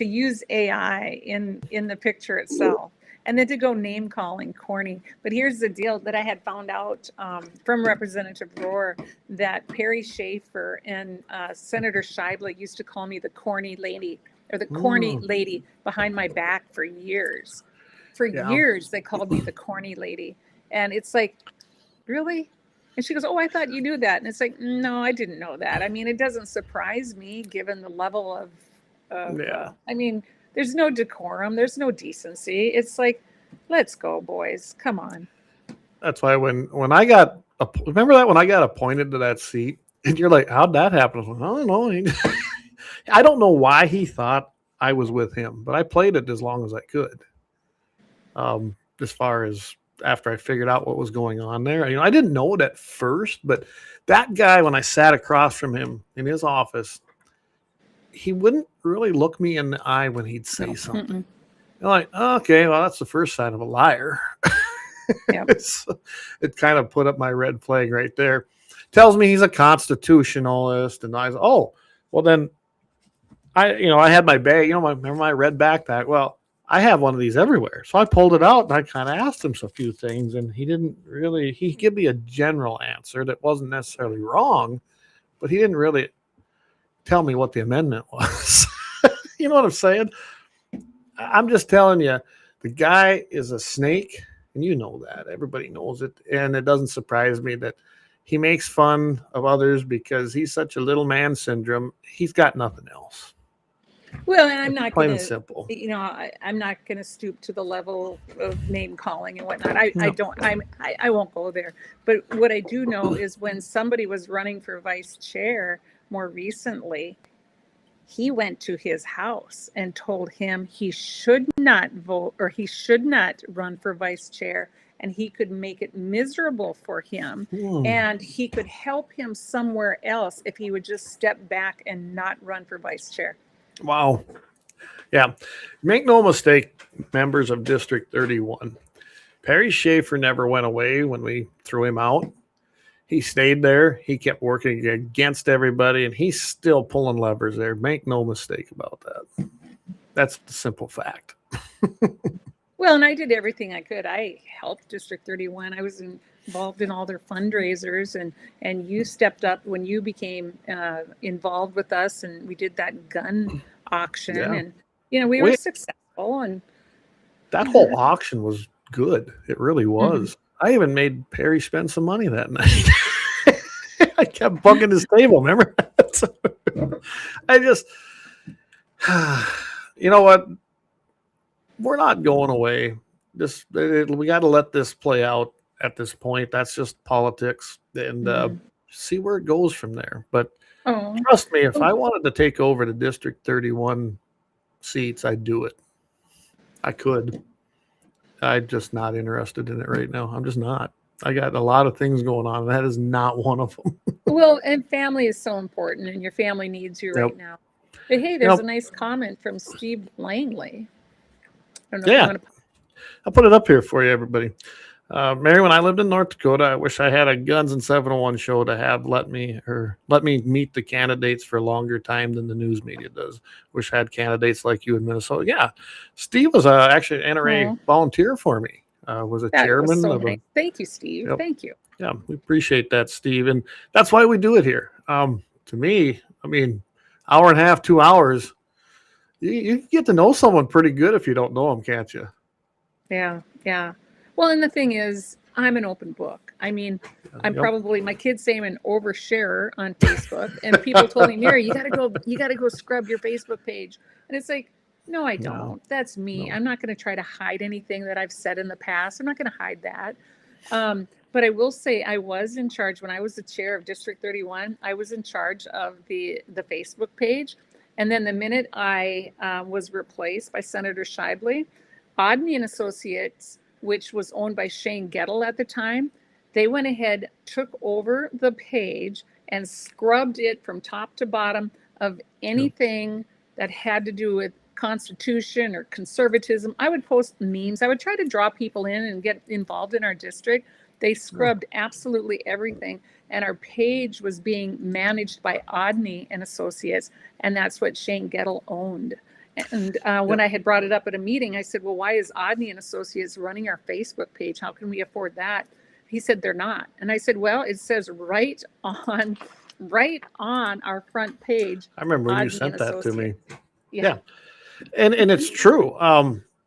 in the picture itself. And then to go name calling corny. But here's the deal that I had found out from Representative Rohr that Perry Schaefer and Senator Scheibler used to call me the corny lady or the corny lady behind my back for years. For years, they called me the corny lady. And it's like, really? And she goes, oh, I thought you knew that. And it's like, no, I didn't know that. I mean, it doesn't surprise me given the level of I mean, there's no decorum. There's no decency. It's like, let's go, boys. Come on. That's why when I got, remember that when I got appointed to that seat, and you're like, how'd that happen? I don't know. I don't know why he thought I was with him, but I played it as long as I could. As far as after I figured out what was going on there, I didn't know it at first, but that guy, when I sat across from him in his office, he wouldn't really look me in the eye when he'd say something. You're like, okay, well, that's the first sign of a liar. Yep. It kind of put up my red flag right there. Tells me he's a constitutionalist, and I was, oh, well then, I had my bag. Remember my red backpack? Well, I have one of these everywhere, so I pulled it out and I kind of asked him a few things, and he didn't really. He gave me a general answer that wasn't necessarily wrong, but he didn't really tell me what the amendment was. You know what I'm saying? I'm just telling you, the guy is a snake, and you know that. Everybody knows it, and it doesn't surprise me that he makes fun of others because he's such a little man syndrome. He's got nothing else. Well, and I'm not plain and simple. I'm not going to stoop to the level of name calling and whatnot. I won't go there. But what I do know is when somebody was running for vice chair more recently, he went to his house and told him he should not vote or he should not run for vice chair, and he could make it miserable for him and he could help him somewhere else if he would just step back and not run for vice chair. Wow. Yeah. Make no mistake, members of District 31. Perry Schaefer never went away when we threw him out. He stayed there. He kept working against everybody, and he's still pulling levers there. Make no mistake about that. That's the simple fact. Well, and I did everything I could. I helped District 31. I was involved in all their fundraisers, and you stepped up when you became involved with us, and we did that gun auction, and we were successful. And that whole auction was good. It really was. I even made Perry spend some money that night. I kept bugging his table. Remember that? I just, you know what? We're not going away. We got to let this play out at this point. That's just politics, and see where it goes from there. But trust me, if I wanted to take over the District 31 seats, I'd do it. I could. I'm just not interested in it right now. I'm just not. I got a lot of things going on. That is not one of them. Well, and family is so important, and your family needs you right now. But hey, there's a nice comment from Steve Langley. I don't know if you want to... I'll put it up here for you, everybody. Mary, when I lived in North Dakota, I wish I had a Guns and 701 show to have let me meet the candidates for a longer time than the news media does. Wish I had candidates like you in Minnesota. Yeah, Steve was actually an NRA volunteer for me. Was a chairman. Was so nice. Thank you, Steve. Yep. Thank you. Yeah, we appreciate that, Steve, and that's why we do it here. To me, I mean, hour and a half, 2 hours. You get to know someone pretty good if you don't know them, can't you? Yeah, yeah. Well, and the thing is, I'm an open book. I mean, I'm probably, my kids say I'm an oversharer on Facebook, and people told me, Mary, you gotta go scrub your Facebook page. And it's like, no, I don't. No, that's me. No. I'm not going to try to hide anything that I've said in the past. I'm not going to hide that. But I will say I was in charge when I was the chair of District 31. I was in charge of the Facebook page. And then the minute I was replaced by Senator Shively, Odney and Associates, which was owned by Shane Gettle at the time, they went ahead, took over the page and scrubbed it from top to bottom of anything that had to do with Constitution or conservatism. I would post memes. I would try to draw people in and get involved in our district. They scrubbed absolutely everything. And our page was being managed by Odney and Associates. And that's what Shane Gettle owned. And when I had brought it up at a meeting, I said, well, why is Odney and Associates running our Facebook page? How can we afford that? He said, they're not. And I said, well, it says right on our front page. I remember when you sent that to me. Yeah. And it's true.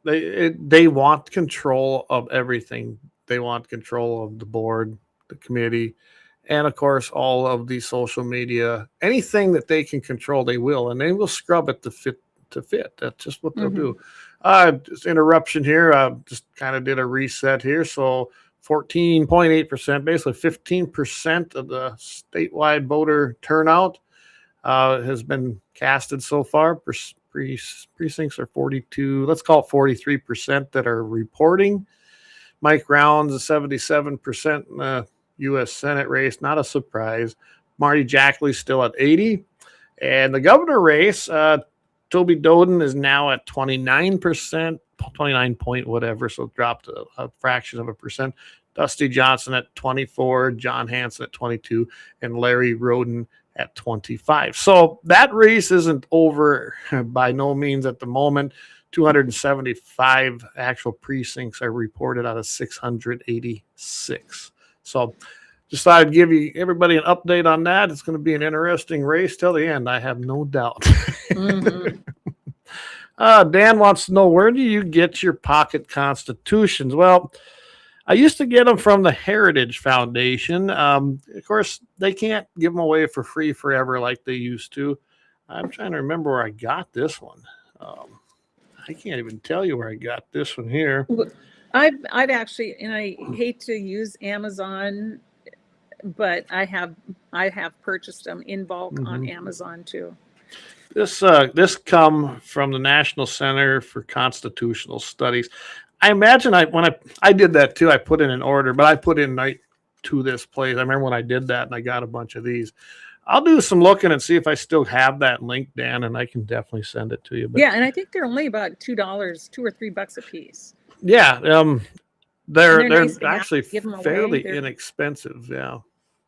They want control of everything. They want control of the board, the committee, and of course, all of the social media. Anything that they can control, they will, and they will scrub it to fit. That's just what they'll do. Just interruption here. Just kind of did a reset here. So 14.8%, basically 15% of the statewide voter turnout has been casted so far. Precincts are 42, let's call it 43% that are reporting. Mike Rounds is 77% in the U.S. Senate race. Not a surprise. Marty Jackley's still at 80. And the governor race, Toby Doden is now at 29%, 29 point whatever, so dropped a fraction of a percent. Dusty Johnson at 24, John Hanson at 22, and Larry Roden at 25. So that race isn't over by no means at the moment. 275 actual precincts are reported out of 686. So just thought I'd give everybody an update on that. It's going to be an interesting race till the end, I have no doubt. Dan wants to know, where do you get your pocket constitutions? Well, I used to get them from the Heritage Foundation. Of course, they can't give them away for free forever like they used to. I'm trying to remember where I got this one. I can't even tell you where I got this one here. I've actually, and I hate to use Amazon, but I have purchased them in bulk on Amazon too. This come from the National Center for Constitutional Studies. I imagine when I did that too, I put in an order, but I put in right to this place. I remember when I did that and I got a bunch of these. I'll do some looking and see if I still have that link, Dan, and I can definitely send it to you. But, yeah, and I think they're only about $2, $2 or $3 a piece. Yeah, they're nice actually fairly inexpensive. Yeah.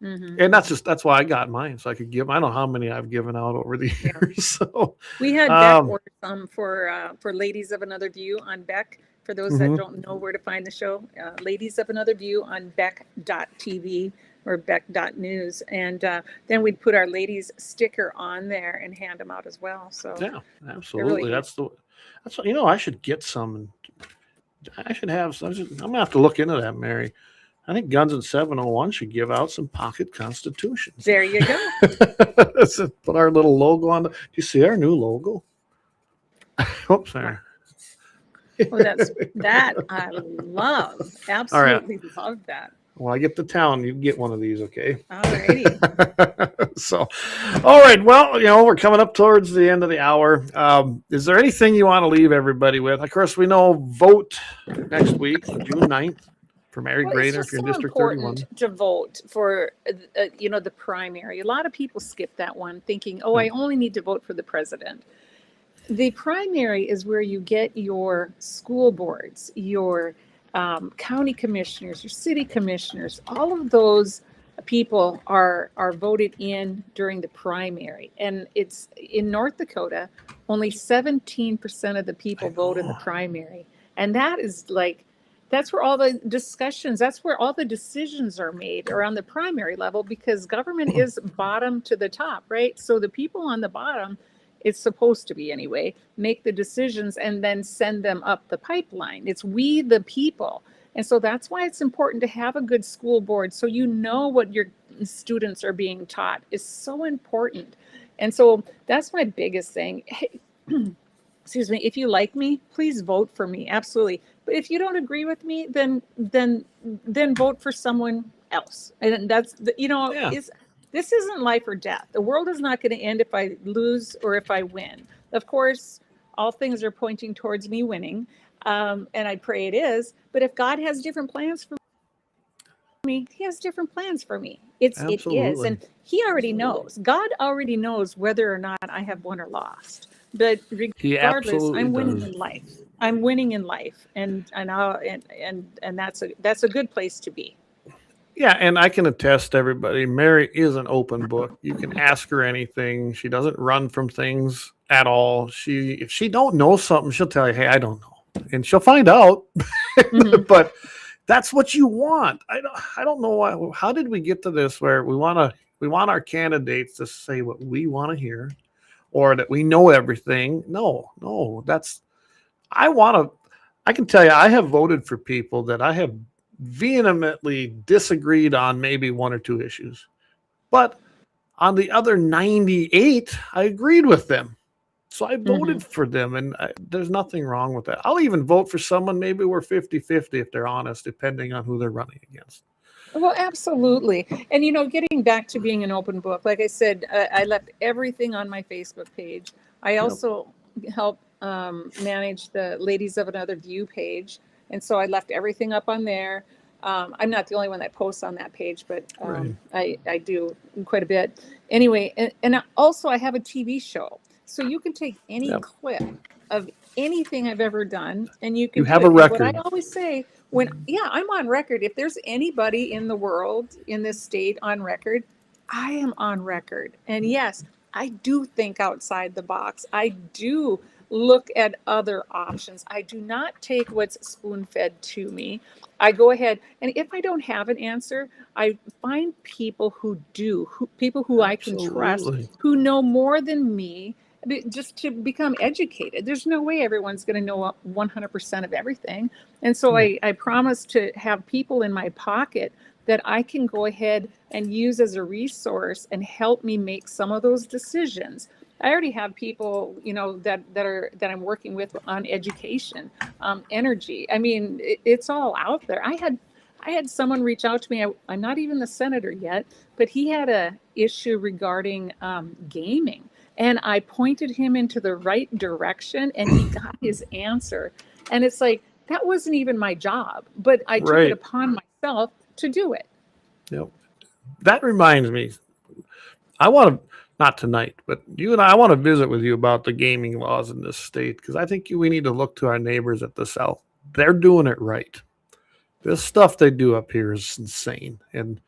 Mm-hmm. And that's why I got mine, so I could give. I don't know how many I've given out over the years. So we had Beck order some for Ladies of Another View on Beck. For those that don't know where to find the show, Ladies of Another View on Beck.tv or Beck.news, and then we'd put our ladies sticker on there and hand them out as well. So yeah, absolutely. Really that's what, I should get some. I should have some. I'm gonna have to look into that, Mary. I think Guns and 701 should give out some pocket constitutions. There you go. Let's put our little logo on. Do you see our new logo? Oops, sorry. Well, that I love. Absolutely love that. When I get to town, you get one of these, okay? All righty. So, all right. Well, we're coming up towards the end of the hour. Is there anything you want to leave everybody with? Of course, we know vote next week, June 9th, for Mary Grader if you're in District 31. It's important to vote for, the primary. A lot of people skip that one thinking, I only need to vote for the president. The primary is where you get your school boards, your county commissioners, your city commissioners. All of those people are voted in during the primary. And it's in North Dakota, only 17% of the people vote in the primary. And that is that's where all the discussions, that's where all the decisions are made around the primary level, because government is bottom to the top, right? So the people on the bottom, it's supposed to be anyway, make the decisions and then send them up the pipeline. It's we the people. And so that's why it's important to have a good school board, so you know what your students are being taught is so important. And so that's my biggest thing. Hey, excuse me, if you like me, please vote for me. Absolutely. But if you don't agree with me, then vote for someone else. And that's this isn't life or death. The world is not going to end if I lose or if I win. Of course, all things are pointing towards me winning, and I pray it is. But if God has different plans for me, He has different plans for me. It is, and He already knows. God already knows whether or not I have won or lost. But regardless, I'm winning in life. I'm winning in life, and that's a good place to be. Yeah, and I can attest to everybody, Mary is an open book. You can ask her anything. She doesn't run from things at all. If she don't know something, she'll tell you, hey, I don't know. And she'll find out. Mm-hmm. But that's what you want. I don't know why. How did we get to this where we want our candidates to say what we want to hear, or that we know everything? No, I can tell you, I have voted for people that I have vehemently disagreed on maybe one or two issues, but on the other 98 I agreed with them, so I voted for them, and there's nothing wrong with that. I'll even vote for someone maybe we're 50-50 if they're honest, depending on who they're running against. Well, absolutely. And getting back to being an open book, like I said, I left everything on my Facebook page. I also help manage the Ladies of Another View page. And so I left everything up on there. I'm not the only one that posts on that page, but I do quite a bit. Anyway, and also I have a TV show. So you can take any clip of anything I've ever done, and you can have a record. What I always say, I'm on record. If there's anybody in the world, in this state on record, I am on record. And yes, I do think outside the box. I do look at other options. I do not take what's spoon-fed to me. I go ahead, and if I don't have an answer, I find people who do, people who I can trust, who know more than me, just to become educated. There's no way everyone's going to know 100% of everything. And so I promise to have people in my pocket that I can go ahead and use as a resource and help me make some of those decisions. I already have people, that I'm working with on education, energy. I mean, it's all out there. I had someone reach out to me. I'm not even the senator yet, but he had a issue regarding gaming, and I pointed him into the right direction, and he got his answer. And it's like, that wasn't even my job, but I took it upon myself to do it. Yep. That reminds me, I want to, not tonight, but you and I want to visit with you about the gaming laws in this state, because I think we need to look to our neighbors at the South. They're doing it right. This stuff they do up here is insane. And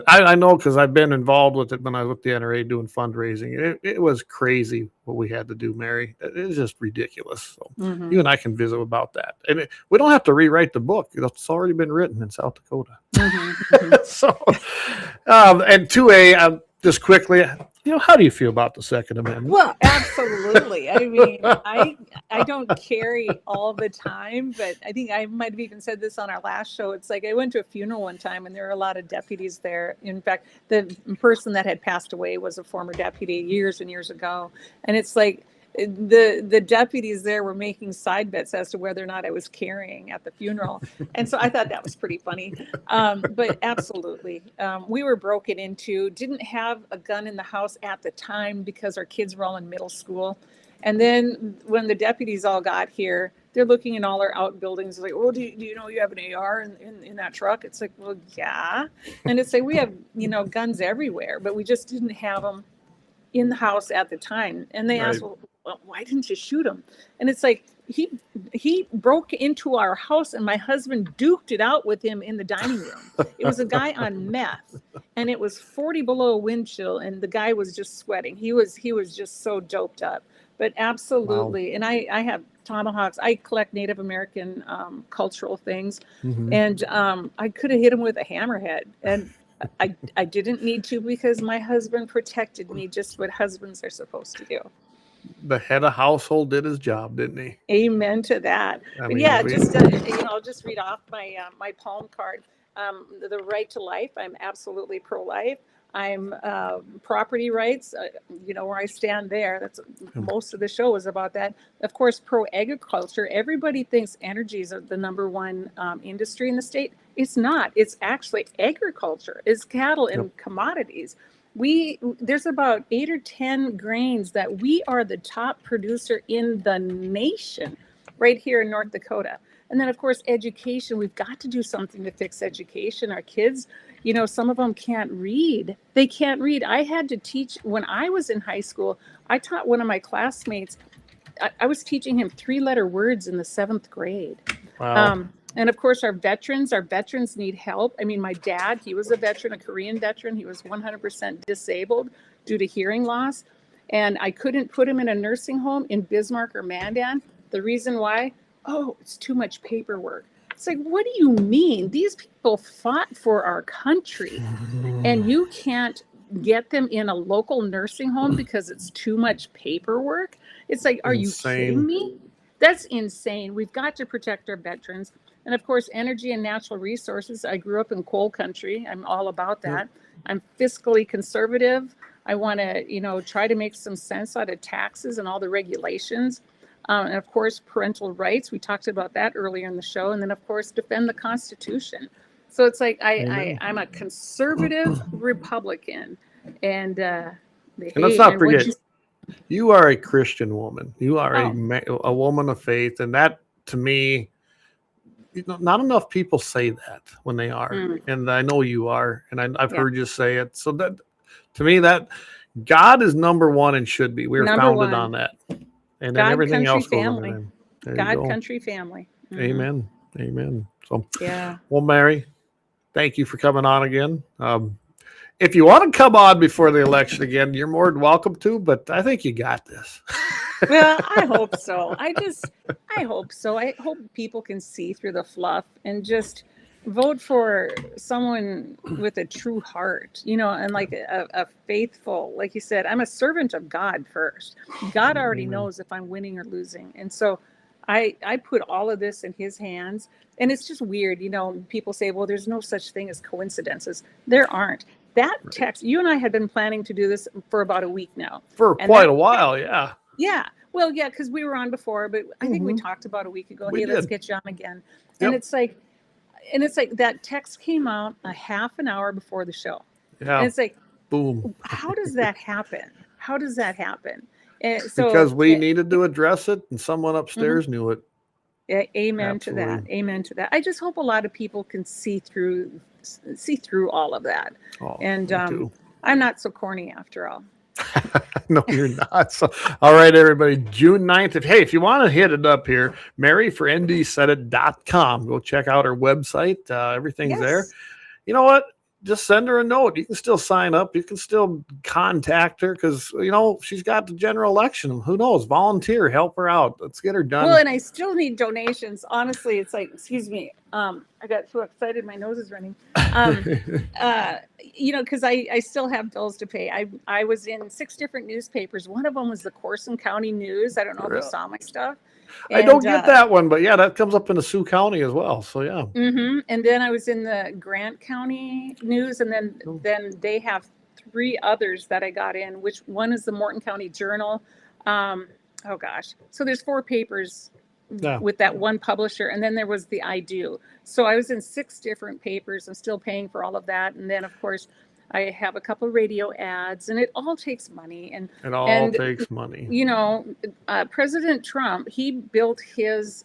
I know, because I've been involved with it when I was with the NRA doing fundraising. It was crazy what we had to do, Mary. It's just ridiculous. So you and I can visit about that. And we don't have to rewrite the book. It's already been written in South Dakota. So, and 2A, just quickly, how do you feel about the Second Amendment? Well, absolutely. I mean, I don't carry all the time, but I think I might have even said this on our last show. It's like I went to a funeral one time, and there were a lot of deputies there. In fact, the person that had passed away was a former deputy years and years ago. And it's like, the deputies there were making side bets as to whether or not I was carrying at the funeral. And so I thought that was pretty funny. But absolutely. We were broken into, didn't have a gun in the house at the time because our kids were all in middle school. And then when the deputies all got here, they're looking in all our outbuildings like, oh, do you know you have an AR in that truck? It's like, well, yeah. And it's like, we have, guns everywhere, but we just didn't have them in the house at the time. And they asked, well, why didn't you shoot him? And it's like, he broke into our house and my husband duked it out with him in the dining room. It was a guy on meth and it was 40 below wind chill and the guy was just sweating. He was just so doped up. But absolutely. Wow. And I have tomahawks. I collect Native American cultural things. Mm-hmm. And I could have hit him with a hammerhead. And I didn't need to because my husband protected me, just what husbands are supposed to do. The head of household did his job, didn't he? Amen to that. But yeah, I'll just read off my palm card. The right to life. I'm absolutely pro-life. I'm property rights, where I stand there. That's most of the show is about that. Of course, pro-agriculture. Everybody thinks energy is the number one industry in the state. It's not. It's actually agriculture. It's cattle and commodities. There's about 8 or 10 grains that we are the top producer in the nation right here in North Dakota. And then, of course, education. We've got to do something to fix education. Our kids, some of them can't read. They can't read. I had to teach when I was in high school. I taught one of my classmates. I was teaching him 3-letter words in the 7th grade. Wow. And of course, our veterans need help. I mean, my dad, he was a veteran, a Korean veteran. He was 100% disabled due to hearing loss. And I couldn't put him in a nursing home in Bismarck or Mandan. The reason why? Oh, it's too much paperwork. It's like, what do you mean? These people fought for our country and you can't get them in a local nursing home because it's too much paperwork? It's like, are you kidding me? That's insane. We've got to protect our veterans. And of course, energy and natural resources. I grew up in coal country. I'm all about that. I'm fiscally conservative. I want to, try to make some sense out of taxes and all the regulations. And of course, parental rights. We talked about that earlier in the show. And then, of course, defend the Constitution. So it's like I'm a conservative Republican. And let's not forget, you are a Christian woman. You are a woman of faith. And that, to me, not enough people say that when they are. And I know you are. And I've heard you say it. So that, to me, that God is number one and should be. We're founded on that. And then everything else goes on. God, country, family. Mm-hmm. Amen. So, yeah. Well, Mary, thank you for coming on again. If you want to come on before the election again, you're more than welcome to, but I think you got this. Well, I hope so. I hope so. I hope people can see through the fluff and just vote for someone with a true heart, and like a faithful, like you said, I'm a servant of God first. God already knows if I'm winning or losing. And so I put all of this in his hands. And it's just weird. People say, well, there's no such thing as coincidences. There aren't. That text, you and I had been planning to do this for about a week now. For quite a while, yeah. Yeah. Well, yeah, because we were on before, but I think we talked about a week ago. Let's get you on again. And it's like that text came out a half an hour before the show. Yeah. And it's like, boom. How does that happen? And because we needed to address it and someone upstairs knew it. Amen to that. I just hope a lot of people can see through all of that. And I'm not so corny after all. No, you're not. So, all right, everybody, June 9th. If you want to hit it up here, maryforndsaidit.com. Go check out her website. Everything's there. You know what? Just send her a note. You can still sign up. You can still contact her because, she's got the general election. Who knows? Volunteer. Help her out. Let's get her done. Well, and I still need donations. Honestly, it's like, excuse me. I got so excited. My nose is running. Because I still have bills to pay. I was in 6 different newspapers. One of them was the Carson County News. I don't know if you saw my stuff. I don't get that one, but yeah, that comes up in the Sioux County as well. So yeah. And then I was in the Grant County News, and then they have 3 others that I got in. Which one is the Morton County Journal, oh gosh. So there's 4 papers Yeah. with that one publisher, and then there was the I Do. So I was in 6 different papers. I'm still paying for all of that, and then of course I have a couple radio ads, and it all takes money. It all And takes money. you know, President Trump, he built his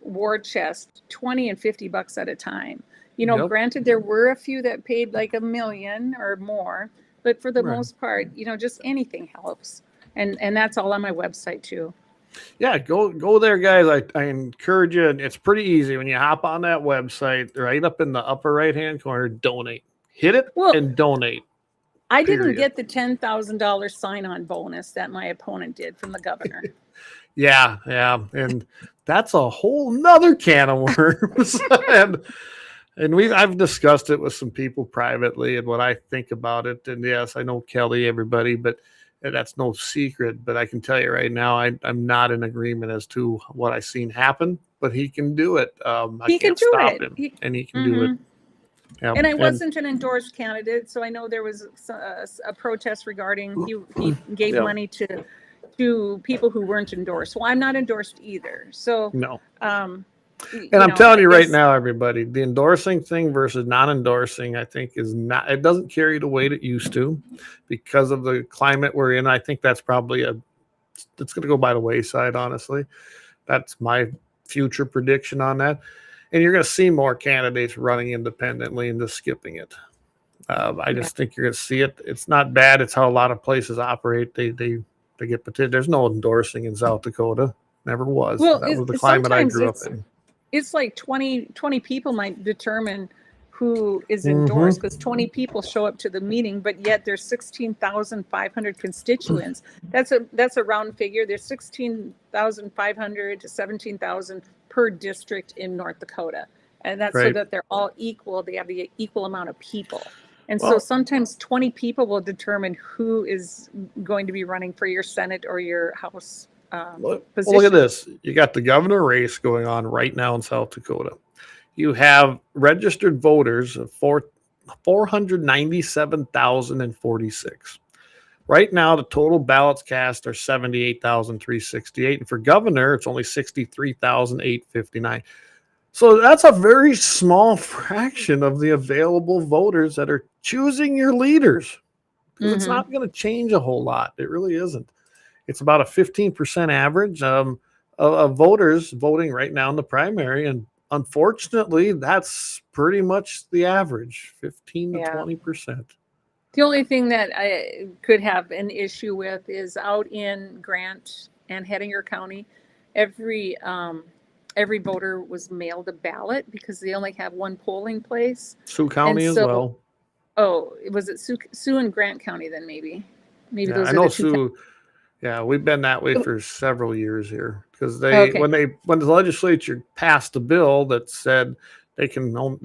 war chest 20 and $50 at a time. You know, Yep. granted, there were a few that paid like $1 million or more, but for the Right. most part, you know, just anything helps. And that's all on my website too. Yeah, go there, guys. I encourage you. It's pretty easy when you hop on that website. Right up in the upper right hand corner, donate. Hit it Well, and donate. I didn't Period. get the $10,000 sign-on bonus that my opponent did from the governor. Yeah, and that's a whole nother can of worms. and I've discussed it with some people privately and what I think about it. And yes, I know Kelly, everybody, but that's no secret. But I can tell you right now, I'm not in agreement as to what I've seen happen. But he can do it. I He can can't do stop it. him, and he can do it. Yeah, And I wasn't an endorsed candidate, so I know there was a protest regarding he gave Yeah. money to people who weren't endorsed. Well, I'm not endorsed either. So no. and And I'm telling you right now, everybody, the endorsing thing versus non-endorsing, I think it doesn't carry the weight it used to because of the climate we're in. I think that's probably it's going to go by the wayside, honestly. That's my future prediction on that. And you're going to see more candidates running independently and just skipping it. I just think you're going to see it. It's not bad. It's how a lot of places operate. They get petitioned. There's no endorsing in South Dakota. Never was. Well, that was the climate I grew up sometimes in. it's like 20 people might determine who is endorsed because 20 people show up to the meeting, but yet there's 16,500 constituents. That's a round figure. There's 16,500 to 17,000 per district in North Dakota. And that's so Right. that they're all equal. They have the equal amount of people. And so Well- sometimes 20 people will determine who is going to be running for your Senate or your House Well, position. look at this. You got the governor race going on right now in South Dakota. You have registered voters of 497,046. Right now, the total ballots cast are 78,368. And for governor, it's only 63,859. So that's a very small fraction of the available voters that are choosing your leaders. 'Cause it's not going to change a whole lot. It really isn't. It's about a 15% average of voters voting right now in the primary. And unfortunately, that's pretty much the average, 15 to 20%. The only thing that I could have an issue with is out in Grant and Hettinger County, every voter was mailed a ballot because they only have one polling place. Sioux County as well. Oh, was it Sioux and Grant County then maybe? Maybe Yeah, those I are know the two. Sioux. Yeah, we've been that way for several years here because Okay. when the legislature passed a bill that said they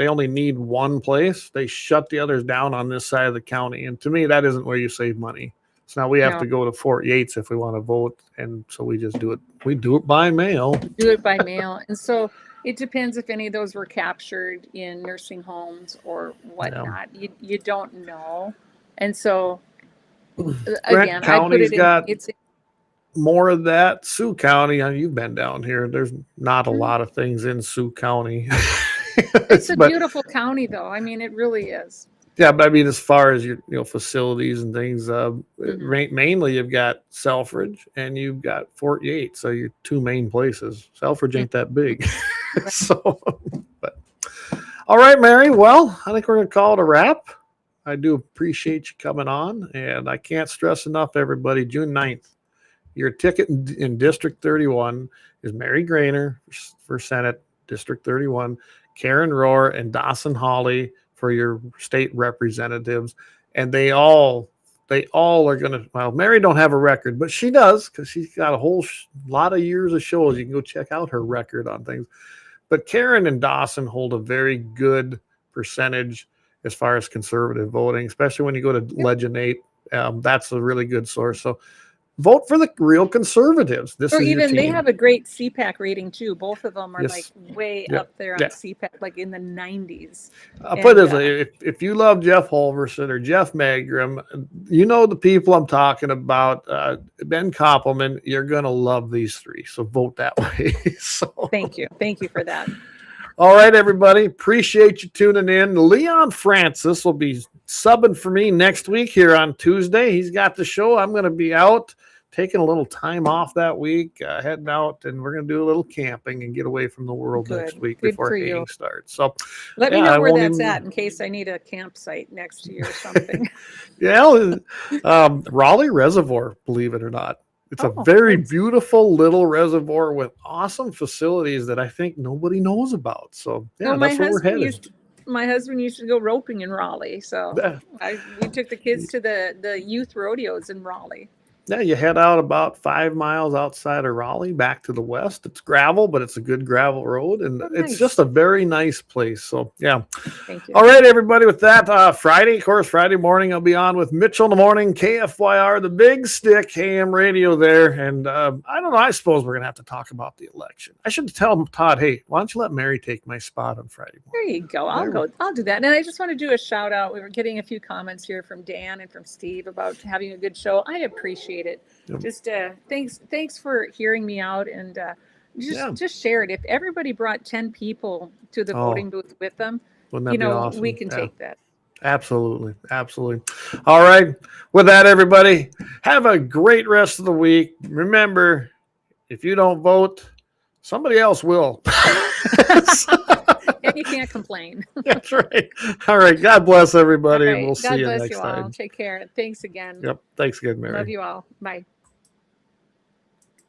only need one place, they shut the others down on this side of the county. And to me, that isn't where you save money. So now we have No. to go to Fort Yates if we want to vote, and so we just do it. We do it by mail. Do it by mail. And so it depends if any of those were captured in nursing homes or whatnot. You don't know. And so again, I put it in, it's more of that. Sioux County, you've been down here. There's not a lot of things in Sioux County. it's a beautiful county though. I mean, it really is. Yeah, but I mean, as far as your facilities and things, mainly you've got Selfridge and you've got Fort Yates, so your two main places. Selfridge ain't that big, so. But all right, Mary. Well, I think we're gonna call it a wrap. I do appreciate you coming on, and I can't stress enough, everybody. June 9th, your ticket in District 31 is Mary Grainer for Senate, District 31, Karen Rohr, and Dawson Hawley for your state representatives. And they all are going to, well, Mary don't have a record, but she does because she's got a whole lot of years of shows. You can go check out her record on things. But Karen and Dawson hold a very good percentage as far as conservative voting, especially when you go to Legend 8. That's a really good source. So vote for the real conservatives. This Or is your even they team. have a great CPAC rating too. Both of them are Yes. like way Yeah. up there on Yeah. CPAC, like in the 90s. I'll put it this And, way, if you love Jeff Holverson or Jeff Magrum, you know the people I'm talking about. Ben Koppelman, you're going to love these three. So vote that way. So Thank you for that. all right, everybody. Appreciate you tuning in. Leon Francis will be subbing for me next week here on Tuesday. He's got the show. I'm going to be out taking a little time off that week, heading out, and we're going to do a little camping and get away from the world Good. next week Good before for you. haying starts. So Let me yeah, know I where won't that's even- at in case I need a campsite next to you or something. Yeah, Raleigh Reservoir, believe it or not. It's a Oh, very nice. beautiful little reservoir with awesome facilities that I think nobody knows about. So yeah, Well, that's where we're headed. my husband used to go roping in Raleigh, so Yeah. we took the kids to the youth rodeos in Raleigh. Yeah, you head out about 5 miles outside of Raleigh, back to the west. It's gravel, but it's a good gravel road, and it's nice. just a very nice place. So, yeah. Thank you. All right, everybody. With that, Friday morning, I'll be on with Mitchell in the morning, KFYR, the Big Stick AM radio there, and I don't know. I suppose we're gonna have to talk about the election. I should tell Todd, hey, why don't you let Mary take my spot on Friday morning? There you go. I'll do that. And I just want to do a shout out. We were getting a few comments here from Dan and from Steve about having a good show. I appreciate it. Yep. Just thanks for hearing me out, and Yeah. just share it. If everybody brought 10 people to the Oh, voting booth with them, Wouldn't that be awesome? we can Yeah. take that. Absolutely. Absolutely. All right. With that, everybody, have a great rest of the week. Remember, if you don't vote, somebody else will. And you can't complain. That's right. All right. God bless everybody. All And right. we'll God see you bless next you all. time. Take care. Thanks again. Yep. Thanks again, Mary. Love you all. Bye.